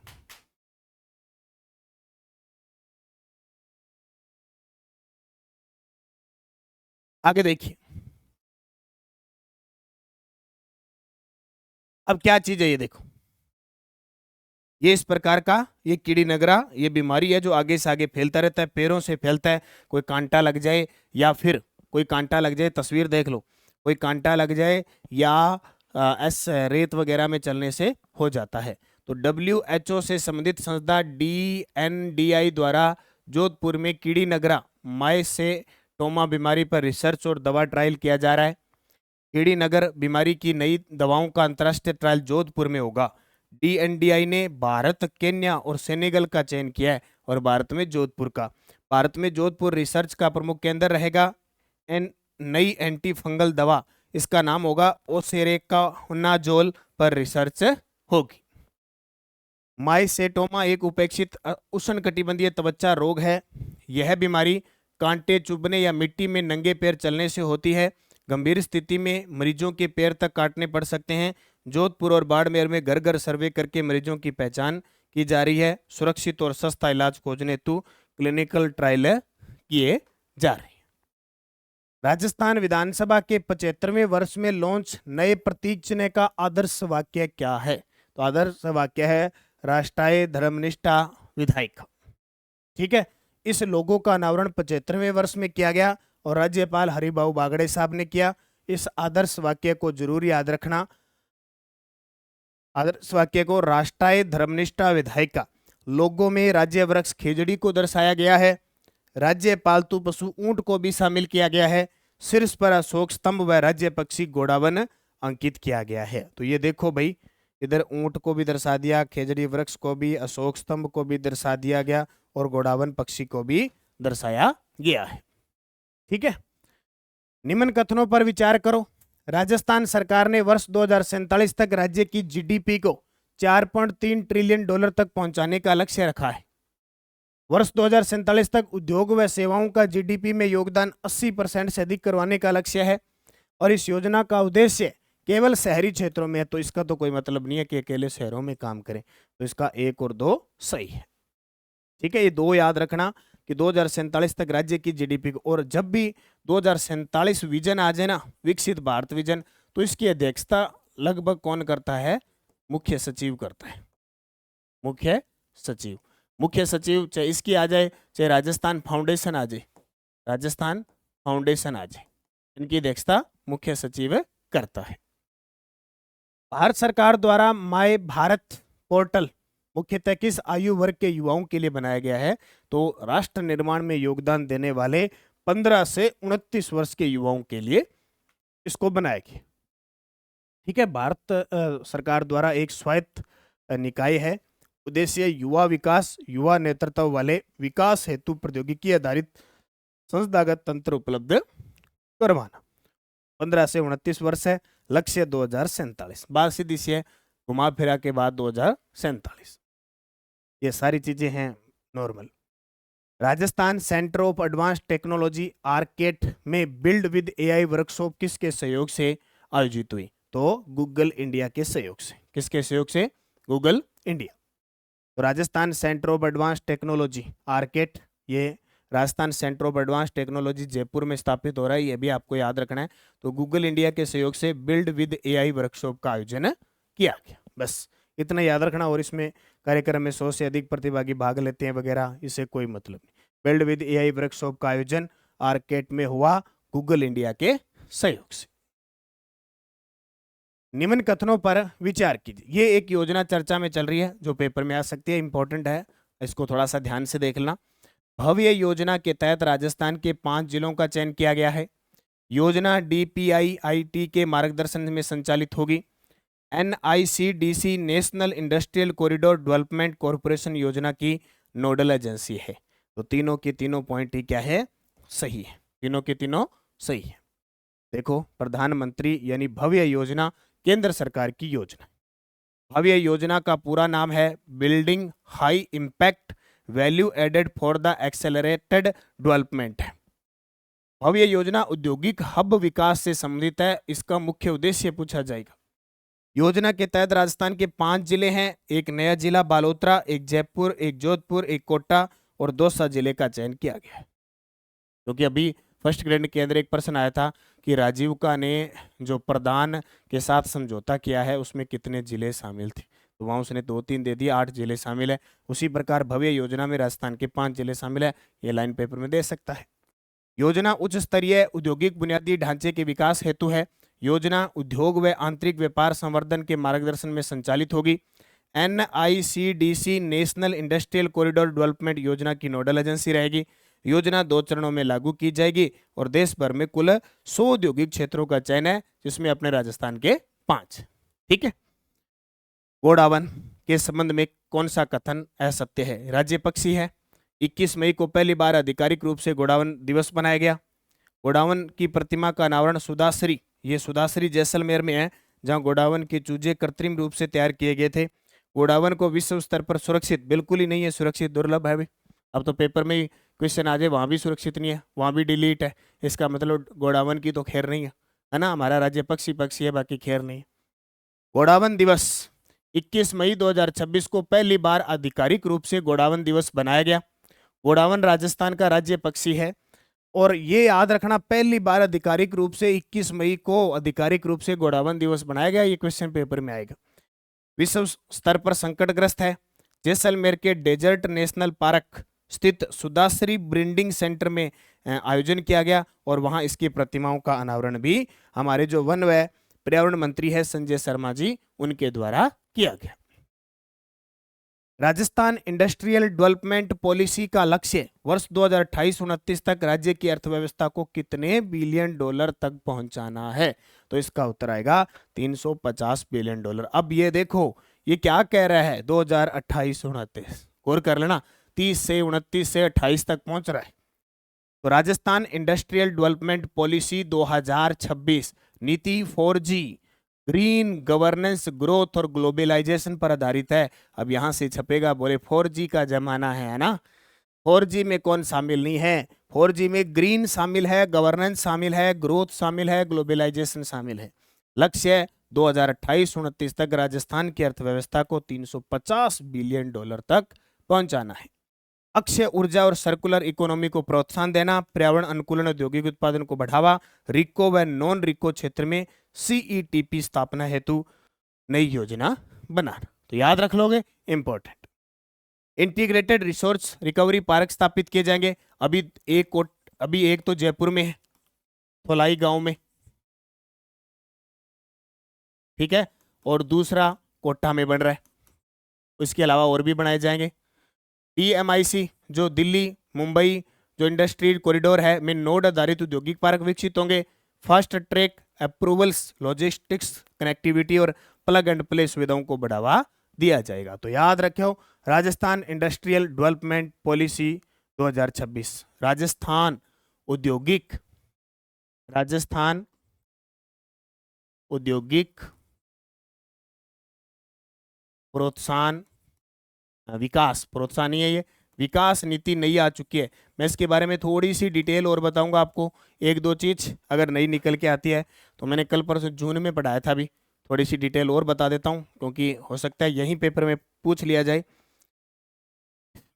आगे देखिए। अब क्या चीज है ये देखो, ये इस प्रकार का ये कीड़ी नगरा ये बीमारी है जो आगे से आगे फैलता रहता है, पैरों से फैलता है। कोई कांटा लग जाए या फिर कोई कांटा लग जाए, तस्वीर देख लो, कोई कांटा लग जाए या रेत वगैरह में चलने से हो जाता है। तो WHO से संबंधित संस्था DNDi द्वारा जोधपुर में कीड़ी नगरा माइसेटोमा बीमारी पर रिसर्च और दवा ट्रायल किया जा रहा है। कीड़ी नगर बीमारी की नई दवाओं का अंतर्राष्ट्रीय ट्रायल जोधपुर में होगा। DNDi ने भारत, केन्या और सेनेगल का चयन किया है और भारत में जोधपुर का। भारत में जोधपुर रिसर्च का प्रमुख केंद्र रहेगा। नई एंटी फंगल दवा, इसका नाम होगा ओसेरेकानाजोल पर रिसर्च होगी। माइसेटोमा एक उपेक्षित उष्णकटिबंधीय त्वचा रोग है। यह बीमारी कांटे चुभने या मिट्टी में नंगे पैर चलने से होती है। गंभीर स्थिति में मरीजों के पैर तक काटने पड़ सकते हैं। जोधपुर और बाड़मेर में घर घर सर्वे करके मरीजों की पहचान की जा रही है। सुरक्षित और सस्ता इलाज खोजने हेतु क्लिनिकल ट्रायल किए जा रहे हैं। राजस्थान विधानसभा के 75वें वर्ष में लॉन्च नए प्रतीक चिन्ह का आदर्श वाक्य क्या है? तो आदर्श वाक्य है राष्ट्रीय धर्मनिष्ठा विधायक। ठीक है, इस लोगो का अनावरण 75वें वर्ष में किया गया और राज्यपाल हरिभाऊ बागड़े साहब ने किया। इस आदर्श वाक्य को जरूर याद रखना। आदर्श वाक्य को राष्ट्रीय धर्मनिष्ठा विधायिका। लोगों में राज्य वृक्ष खेजड़ी को दर्शाया गया है। राज्य पालतू पशु ऊंट को भी शामिल किया गया है। शीर्ष पर अशोक स्तंभ व राज्य पक्षी घोड़ावन अंकित किया गया है। तो ये देखो भाई, इधर ऊंट को भी दर्शा दिया, खेजड़ी वृक्ष को भी, अशोक स्तंभ को भी दर्शा दिया गया और घोड़ावन पक्षी को भी दर्शाया गया है। ठीक है, निम्न कथनों पर विचार करो। राजस्थान सरकार ने वर्ष 2047 तक राज्य की GDP को 4.3 ट्रिलियन डॉलर तक पहुंचाने का लक्ष्य रखा है। वर्ष 2047 तक उद्योग व सेवाओं का GDP में योगदान 80% से अधिक करवाने का लक्ष्य है और इस योजना का उद्देश्य केवल शहरी क्षेत्रों में है। तो इसका तो कोई मतलब नहीं है कि अकेले शहरों में काम करें। तो इसका 1 और 2 सही है। ठीक है, ये 2 याद रखना कि 2047 तक राज्य की GDP को, और जब भी 2047 विजन आ जाए ना, विकसित भारत विजन, तो इसकी अध्यक्षता लगभग कौन करता है? मुख्य सचिव करता है। मुख्य सचिव, मुख्य सचिव चाहे इसकी आ जाए चाहे राजस्थान फाउंडेशन आ जाए, राजस्थान फाउंडेशन आ जाए, इनकी अध्यक्षता मुख्य सचिव करता है। भारत सरकार द्वारा माय भारत पोर्टल मुख्यतः किस आयु वर्ग के युवाओं के लिए बनाया गया है? तो राष्ट्र निर्माण में योगदान देने वाले 15 से 29 वर्ष के युवाओं के लिए इसको बनाया गया। ठीक है, भारत सरकार द्वारा एक स्वायत्त निकाय है। उद्देश्य युवा विकास, युवा नेतृत्व वाले विकास हेतु प्रौद्योगिकी आधारित संस्थागत तंत्र उपलब्ध करवाना। 15 से 29 वर्ष है। लक्ष्य 2047। बात सीधी सी है, घुमा फिरा के बाद 2047। ये सारी चीजें हैं normal. Rajasthan centre of advance technology arcade में बिल्ड विद एआई वर्कशॉप किसके सहयोग से आयोजित हुई? तो गूगल इंडिया के सहयोग से। किसके सहयोग से? Google India. तो Rajasthan centre of advance technology आर्केट, ये Rajasthan centre of advance technology Jaipur में स्थापित हो रहा है, ये भी आपको याद रखना है। तो गूगल इंडिया के सहयोग से बिल्ड विद एआई वर्कशॉप का आयोजन किया गया। बस इतना याद रखना। और इसमें कार्यक्रम में 100 से अधिक प्रतिभागी भाग लेते हैं वगैरह, इससे कोई मतलब नहीं। बिल्ड विद एआई वर्कशॉप का आयोजन आर्केट में हुआ गूगल इंडिया के सहयोग से। निम्न कथनों पर विचार कीजिए। ये एक योजना चर्चा में चल रही है जो पेपर में आ सकती है, इंपॉर्टेंट है, इसको थोड़ा सा ध्यान से देख लेना। भव्य योजना के तहत राजस्थान के 5 जिलों का चयन किया गया है। योजना DPIIT के मार्गदर्शन में संचालित होगी। NICDC national industrial corridor development corporation योजना की नोडल एजेंसी है। तो तीनों के तीनों पॉइंट ही क्या है? सही है। तीनों के तीनों सही है। देखो, प्रधानमंत्री यानी भव्य योजना केंद्र सरकार की योजना। भव्य योजना का पूरा नाम है building high impact value added for the accelerated development. भव्य योजना औद्योगिक हब विकास से संबंधित है। इसका मुख्य उद्देश्य पूछा जाएगा। योजना के तहत राजस्थान के 5 जिले हैं, एक नया जिला बालोतरा, एक जयपुर, एक जोधपुर, एक कोटा और दौसा जिले का चयन किया गया है। क्योंकि अभी फर्स्ट ग्रेड के अंदर एक प्रश्न आया था कि राजीव का ने जो प्रधान के साथ समझौता किया है उसमें कितने जिले शामिल थे, तो वहां उसने 2-3 दे दिए, 8 जिले शामिल है। उसी प्रकार भव्य योजना में राजस्थान के 5 जिले शामिल है। ये लाइन पेपर में दे सकता है। योजना उच्च स्तरीय औद्योगिक बुनियादी ढांचे के विकास हेतु है। योजना उद्योग व आंतरिक व्यापार संवर्धन के मार्गदर्शन में संचालित होगी। NICDC national industrial corridor development योजना की नोडल एजेंसी रहेगी। योजना 2 चरणों में लागू की जाएगी और देश भर में कुल 100 औद्योगिक क्षेत्रों का चयन है, जिसमें अपने राजस्थान के 5। ठीक है। गोडावन के संबंध में कौन सा कथन असत्य है? राज्य पक्षी है। 21 मई को पहली बार आधिकारिक रूप से गोडावन दिवस मनाया गया। गोडावन की प्रतिमा का अनावरण सुदासरी, ये सुदासरी जैसलमेर में है, जहां गोडावन के चूजे कृत्रिम रूप से तैयार किए गए थे। गोडावन को विश्व स्तर पर सुरक्षित बिल्कुल ही नहीं है, सुरक्षित दुर्लभ है। अब तो पेपर में ही क्वेश्चन आ जाए वहां भी सुरक्षित नहीं है, वहां भी डिलीट है, इसका मतलब गोडावन की तो खैर नहीं है ना। हमारा राज्य पक्षी है, बाकी खैर नहीं है। गोडावन दिवस 21 मई 2026 को पहली बार आधिकारिक रूप से गोडावन दिवस बनाया गया। गोडावन राजस्थान का राज्य पक्षी है और ये याद रखना, पहली बार आधिकारिक रूप से 21 मई को आधिकारिक रूप से गोडावन दिवस बनाया गया। ये क्वेश्चन पेपर में आएगा। विश्व स्तर पर संकटग्रस्त है। जैसलमेर के डेजर्ट नेशनल पार्क स्थित सुदासरी ब्रीडिंग सेंटर में आयोजन किया गया और वहां इसकी प्रतिमाओं का अनावरण भी हमारे जो वन व पर्यावरण मंत्री है संजय शर्मा जी, उनके द्वारा किया गया। राजस्थान इंडस्ट्रियल डेवलपमेंट पॉलिसी का लक्ष्य वर्ष 2028-29 तक राज्य की अर्थव्यवस्था को कितने बिलियन डॉलर तक पहुंचाना है? तो इसका उत्तर आएगा 350 बिलियन डॉलर। अब ये देखो, ये क्या कह रहा है? 2028-29 गौर कर लेना, 30 से 29 से 28 तक पहुंच रहा है। तो राजस्थान इंडस्ट्रियल डेवलपमेंट पॉलिसी 2026 नीति 4G ग्रीन गवर्नेंस ग्रोथ और ग्लोबलाइजेशन पर आधारित है। अब यहां से छपेगा, बोले 4G का जमाना है ना। 4G में कौन शामिल नहीं है? 4G में ग्रीन शामिल है, गवर्नेंस शामिल है, ग्रोथ शामिल है, ग्लोबलाइजेशन शामिल है। लक्ष्य 2028-29 तक राजस्थान की अर्थव्यवस्था को 350 बिलियन डॉलर तक पहुंचाना है। अक्षय ऊर्जा और सर्कुलर इकोनॉमी को प्रोत्साहन देना, पर्यावरण अनुकूलन औद्योगिक उत्पादन को बढ़ावा, रिको व नॉन रिको क्षेत्र में CETP स्थापना हेतु नई योजना बनाना। तो याद रख लोगे, important. Integrated resource recovery park स्थापित किए जाएंगे। अभी एक तो जयपुर में है, थोलाई गांव में, ठीक है, और दूसरा कोटा में बन रहा है। इसके अलावा और भी बनाए जाएंगे। DMIC जो दिल्ली मुंबई जो इंडस्ट्रियल कॉरिडोर है में नोड आधारित औद्योगिक पार्क विकसित होंगे। Fast track approvals, logistics, connectivity और प्लग एंड प्ले सुविधाओं को बढ़ावा दिया जाएगा। तो याद रखो, Rajasthan industrial development policy 2026, Rajasthan औद्योगिक प्रोत्साहन विकास प्रोत्साहन नहीं है, ये विकास नीति नई आ चुकी है। मैं इसके बारे में थोड़ी सी डिटेल और बताऊंगा आपको, एक दो चीज अगर नई निकल के आती है तो मैंने कल परसों जून में पढ़ाया था, अभी थोड़ी सी डिटेल और बता देता हूँ क्योंकि हो सकता है यहीं पेपर में पूछ लिया जाए।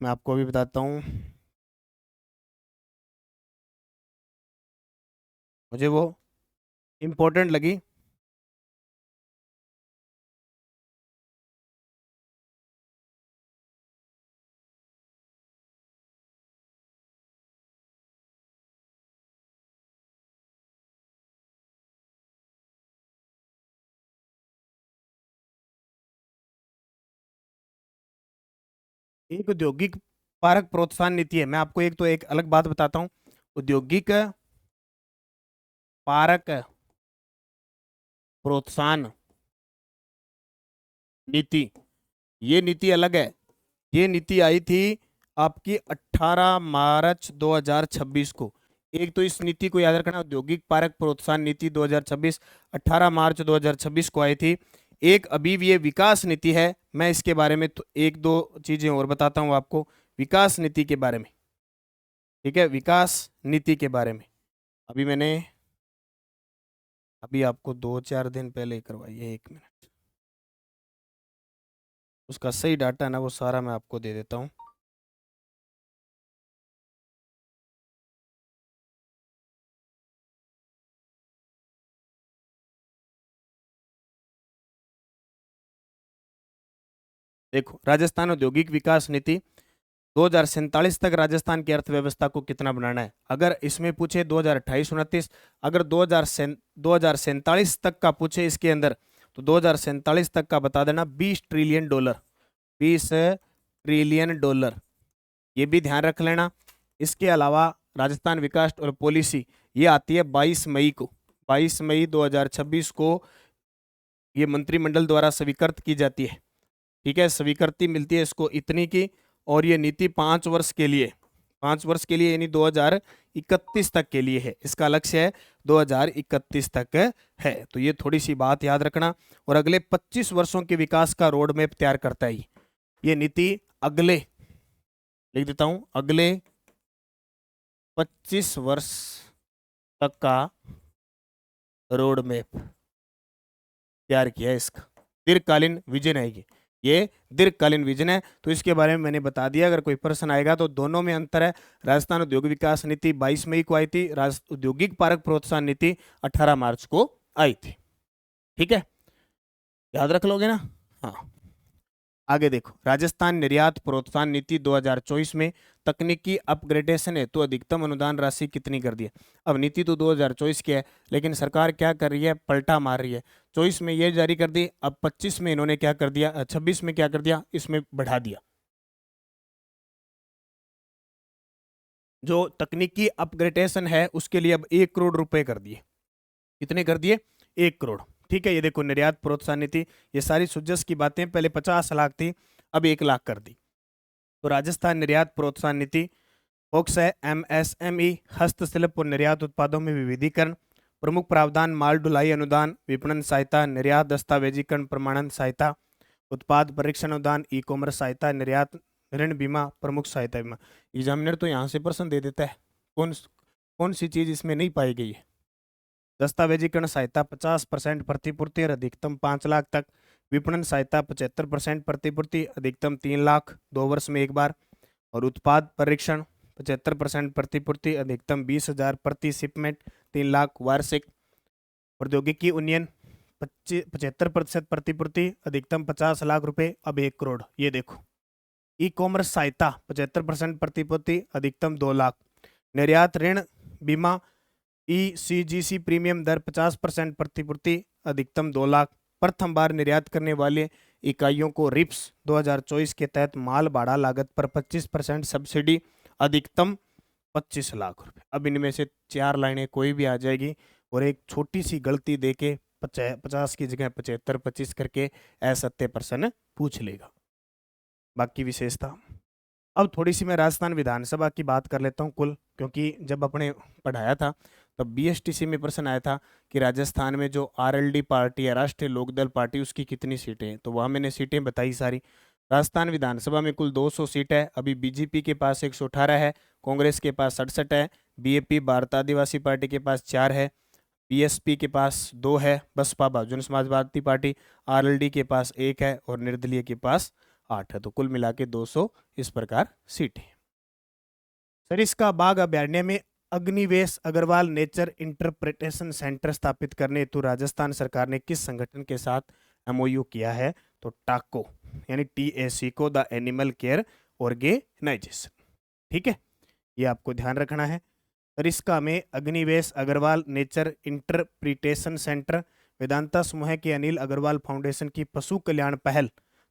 मैं आपको अभी बताता हूँ, मुझे वो इम्पोर्टेंट लगी। एक औद्योगिक पार्क प्रोत्साहन नीति है, मैं आपको एक तो एक अलग बात बताता हूँ। औद्योगिक पार्क प्रोत्साहन नीति, ये नीति अलग है। ये नीति आई थी आपकी 18 मार्च 2026 को। एक तो इस नीति को याद रखना, औद्योगिक पार्क प्रोत्साहन नीति 2026 18 मार्च 2026 को आई थी। एक अभी ये विकास नीति है, मैं इसके बारे में तो एक दो चीजें और बताता हूं आपको विकास नीति के बारे में। ठीक है, विकास नीति के बारे में अभी आपको 2-4 दिन पहले करवाई है, 1 मिनट, उसका सही डाटा ना वो सारा मैं आपको दे देता हूँ। देखो, राजस्थान औद्योगिक विकास नीति 2047 तक राजस्थान की अर्थव्यवस्था को कितना बनाना है। अगर इसमें पूछे 2028-29, अगर 2047 तक का पूछे इसके अंदर, तो 2047 तक का बता देना $20 ट्रिलियन, $20 ट्रिलियन, ये भी ध्यान रख लेना। इसके अलावा राजस्थान विकास और पॉलिसी ये आती है 22 मई को, 22 मई 2026 को ये मंत्रिमंडल द्वारा स्वीकृत की जाती है। ठीक है, स्वीकृति मिलती है इसको इतनी की, और ये नीति 5 वर्ष के लिए, 5 वर्ष के लिए यानी 2031 तक के लिए है। इसका लक्ष्य है 2031 तक है। तो ये थोड़ी सी बात याद रखना। और अगले 25 वर्षों के विकास का रोड मैप तैयार करता है ये नीति। अगले लिख देता हूं, अगले 25 वर्ष तक का रोड मैप तैयार किया है इसका। दीर्घकालीन विजन है ये दीर्घकालीन विजन है। तो इसके बारे में मैंने बता दिया, अगर कोई प्रश्न आएगा तो दोनों में अंतर है। राजस्थान उद्योग विकास नीति 22 मई को आई थी, औद्योगिक पार्क प्रोत्साहन नीति 18 मार्च को आई थी। ठीक है, याद रख लोगे ना। हाँ, आगे देखो, राजस्थान निर्यात प्रोत्साहन नीति 2024 में तकनीकी अपग्रेडेशन है तो अधिकतम अनुदान राशि कितनी कर दी है। अब नीति तो 2024 की है, लेकिन सरकार क्या कर रही है, पलटा मार रही है। 24 में ये जारी कर दी, अब 25 में इन्होंने क्या कर दिया, 26 में क्या कर दिया, इसमें बढ़ा दिया। जो तकनीकी अपग्रेडेशन है उसके लिए अब 1 करोड़ रुपए कर दिए। कितने कर दिए, 1 करोड़। ठीक है, ये देखो निर्यात प्रोत्साहन नीति, ये सारी सुजस की बातें, पहले 50 लाख थी अब 1 लाख कर दी। तो राजस्थान निर्यात प्रोत्साहन नीति फोकस है एमएसएमई, हस्तशिल्प और निर्यात उत्पादों में विविधीकरण। प्रमुख प्रावधान माल ढुलाई अनुदान, विपणन सहायता, निर्यात दस्तावेजीकरण प्रमाणन सहायता, उत्पाद परीक्षण अनुदान, ई कॉमर्स सहायता, निर्यात ऋण बीमा, प्रमुख सहायता बीमा। एग्जामिनर तो यहाँ से प्रश्न दे देता है, कौन कौन सी चीज इसमें नहीं पाई गई है। दस्तावेजीकरण सहायता 50% प्रतिपूर्ति और अधिकतम 5 लाख तक, विपणन सहायता 75% प्रतिपूर्ति, अधिकतम 3 लाख 2 वर्ष में एक बार, और उत्पाद परीक्षण 75% प्रतिपूर्ति, अधिकतम 20,000 प्रति शिपमेंट, 3 लाख वार्षिक। प्रौद्योगिकी उन्नयन 75% प्रतिपूर्ति, अधिकतम 50 लाख रुपए, अब 1 करोड़। ये देखो, ई कॉमर्स सहायता 75% प्रतिपूर्ति, अधिकतम 2 लाख। निर्यात ऋण बीमा ईसीजीसी प्रीमियम दर 50% प्रतिपूर्ति, अधिकतम 2 लाख। प्रथम बार निर्यात करने वाले इकाइयों को रिप्स 2024 के तहत माल भाड़ा लागत पर 25% सब्सिडी, अधिकतम 25 लाख रुपए। अब इनमें से 4 लाइनें कोई भी आ जाएगी और एक छोटी सी गलती देके 50 की जगह 75 25 करके असत्य प्रश्न पूछ लेगा। बाकी विशेषता, अब थोड़ी सी मैं राजस्थान विधानसभा की बात कर लेता हूँ कुल, क्योंकि जब अपने पढ़ाया था तब बीएसटीसी में प्रश्न आया था कि राजस्थान में जो आरएलडी पार्टी है, राष्ट्रीय लोकदल पार्टी, उसकी कितनी सीटें हैं। तो वहाँ मैंने सीटें बताई सारी। राजस्थान विधानसभा में कुल 200 सीट है। अभी बीजेपी के पास 118 है, कांग्रेस के पास 67 है, बीएपी भारत आदिवासी पार्टी के पास 4 है, बीएसपी के पास 2 है, बसपा बहुजन समाजवादी पार्टी आरएलडी के पास 1 है और निर्दलीय के पास 8 है। तो कुल मिला के 200 इस प्रकार सीटें। सरिस्का बाघ अभ्यारण्य में Agnivesh Agarwal nature interpretation centre स्थापित करने हेतु राजस्थान सरकार ने किस संगठन के साथ एमओयू किया है? तो टाको यानी TAC को, द एनिमल केयर ऑर्गेनाइजेशन। ठीक है, ये आपको ध्यान रखना है। सरिस्का में Agnivesh Agarwal nature interpretation centre Vedanta समूह के अनिल अग्रवाल फाउंडेशन की पशु कल्याण पहल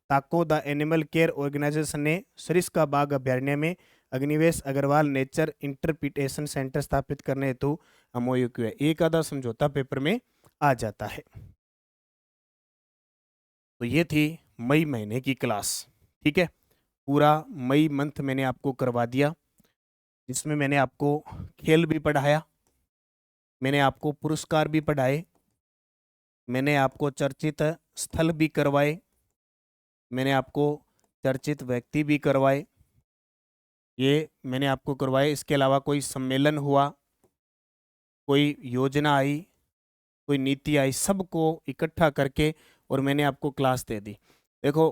ताको द एनिमल केयर ऑर्गेनाइजेशन ने सरिस्का बाघ अभ्यारण्य में Agnivesh Agarwal nature interpretation centre स्थापित करने हेतु एमओयू किया। एक आधा समझौता पेपर में आ जाता है। तो ये थी मई महीने की क्लास। ठीक है, पूरा मई मंथ मैंने आपको करवा दिया, जिसमें मैंने आपको खेल भी पढ़ाया, मैंने आपको पुरस्कार भी पढ़ाए, मैंने आपको चर्चित स्थल भी करवाए, मैंने आपको चर्चित व्यक्ति भी करवाए, ये मैंने आपको करवाए। इसके अलावा कोई सम्मेलन हुआ, कोई योजना आई, कोई नीति आई, सबको इकट्ठा करके और मैंने आपको क्लास दे दी। देखो,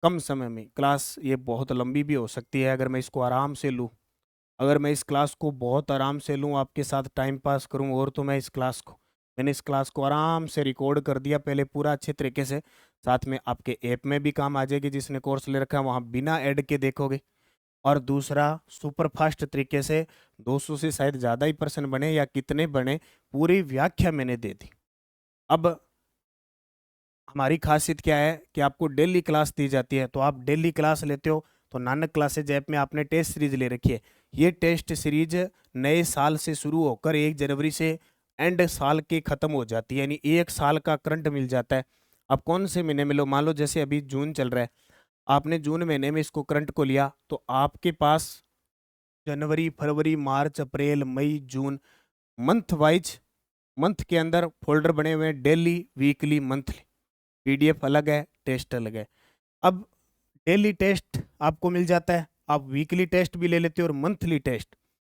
कम समय में क्लास ये बहुत लंबी भी हो सकती है अगर मैं इसको आराम से लूँ। अगर मैं इस क्लास को बहुत आराम से लूँ, आपके साथ टाइम पास करूँ, और तो मैंने इस क्लास को आराम से रिकॉर्ड कर दिया पहले पूरा अच्छे तरीके से। साथ में आपके ऐप में भी काम आ जाएगी, जिसने कोर्स ले रखा है वहाँ बिना ऐड के देखोगे। और दूसरा, सुपर फास्ट तरीके से 200 से शायद ज़्यादा ही प्रश्न बने या कितने बने, पूरी व्याख्या मैंने दे दी। अब हमारी खासियत क्या है कि आपको डेली क्लास दी जाती है, तो आप डेली क्लास लेते हो। तो नानक क्लासेज ऐप में आपने टेस्ट सीरीज ले रखी है। ये टेस्ट सीरीज नए साल से शुरू होकर 1 जनवरी से एंड साल के ख़त्म हो जाती है, यानी 1 साल का करंट मिल जाता है। अब कौन से महीने में लो, मान लो जैसे अभी जून चल रहा है, आपने जून महीने में इसको करंट को लिया, तो आपके पास जनवरी, फरवरी, मार्च, अप्रैल, मई, जून, मंथ वाइज, मंथ के अंदर फोल्डर बने हुए हैं, डेली, वीकली, मंथली। PDF अलग है, टेस्ट अलग है। अब डेली टेस्ट आपको मिल जाता है, आप वीकली टेस्ट भी ले लेते हो और मंथली टेस्ट।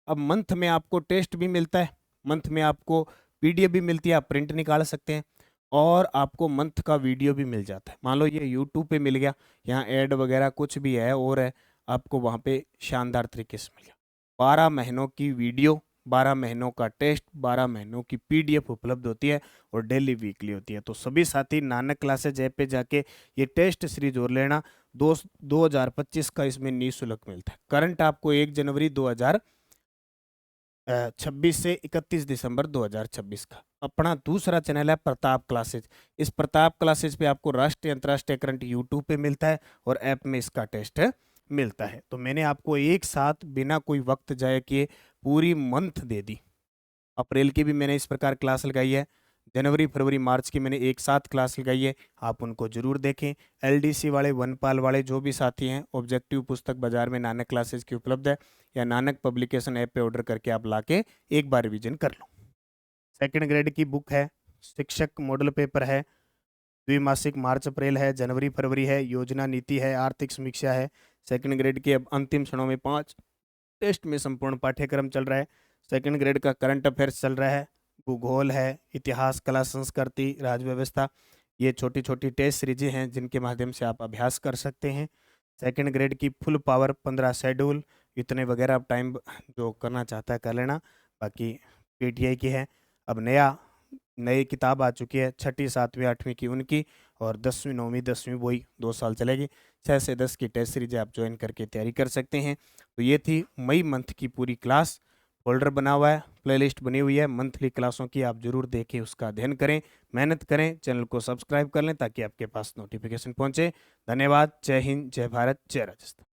अब मंथ में आपको टेस्ट भी मिलता है, मंथ में आपको PDF भी मिलती है, आप प्रिंट निकाल सकते हैं, और आपको मंथ का वीडियो भी मिल जाता है। मान लो ये YouTube पे मिल गया, यहाँ ऐड वगैरह कुछ भी है और है, आपको वहाँ पे शानदार तरीके से मिल गया। 12 महीनों की वीडियो, 12 महीनों का टेस्ट, 12 महीनों की PDF उपलब्ध होती है और डेली वीकली होती है। तो सभी साथी नानक क्लासेज ऐप पे जाके ये टेस्ट सीरीज और लेना। 2025 का इसमें निःशुल्क मिलता है। करंट आपको 1 जनवरी 2026 से 31 दिसंबर 2026 का। अपना दूसरा चैनल है प्रताप क्लासेज। इस प्रताप क्लासेज पे आपको राष्ट्रीय अंतर्राष्ट्रीय करंट यूट्यूब पे मिलता है और ऐप में इसका टेस्ट मिलता है। तो मैंने आपको एक साथ बिना कोई वक्त जाए किए पूरी मंथ दे दी। अप्रैल की भी मैंने इस प्रकार क्लास लगाई है, जनवरी, फरवरी, मार्च की मैंने एक साथ क्लास लगाई है, आप उनको जरूर देखें। LDC वाले, वनपाल वाले जो भी साथी हैं, ऑब्जेक्टिव पुस्तक बाजार में नानक क्लासेज की उपलब्ध है, या नानक पब्लिकेशन ऐप पे ऑर्डर करके आप लाके एक बार रिविजन कर लो। सेकंड ग्रेड की बुक है, शिक्षक मॉडल पेपर है, द्विमासिक मार्च अप्रैल है, जनवरी फरवरी है, योजना नीति है, आर्थिक समीक्षा है। सेकंड ग्रेड के अब अंतिम क्षणों में 5 टेस्ट में संपूर्ण पाठ्यक्रम चल रहा है। सेकंड ग्रेड का करंट अफेयर्स चल रहा है, भूगोल है, इतिहास, कला, संस्कृति, राज्य व्यवस्था। ये छोटी छोटी टेस्ट सीरीजें हैं जिनके माध्यम से आप अभ्यास कर सकते हैं। सेकंड ग्रेड की फुल पावर 15 शेड्यूल, इतने वगैरह आप टाइम जो करना चाहता है कर लेना। बाकी PTI की है। अब नई किताब आ चुकी है, 6ठी, 7वीं, 8वीं की उनकी, और 10वीं, 9वीं, 10वीं वही 2 साल चलेगी। 6 से 10 की टेस्ट सीरीज आप ज्वाइन करके तैयारी कर सकते हैं। तो ये थी मई मंथ की पूरी क्लास। फोल्डर बना हुआ है, प्लेलिस्ट बनी हुई है मंथली क्लासों की, आप जरूर देखें, उसका अध्ययन करें, मेहनत करें, चैनल को सब्सक्राइब कर लें ताकि आपके पास नोटिफिकेशन पहुंचे। धन्यवाद। जय हिंद, जय भारत, जय राजस्थान।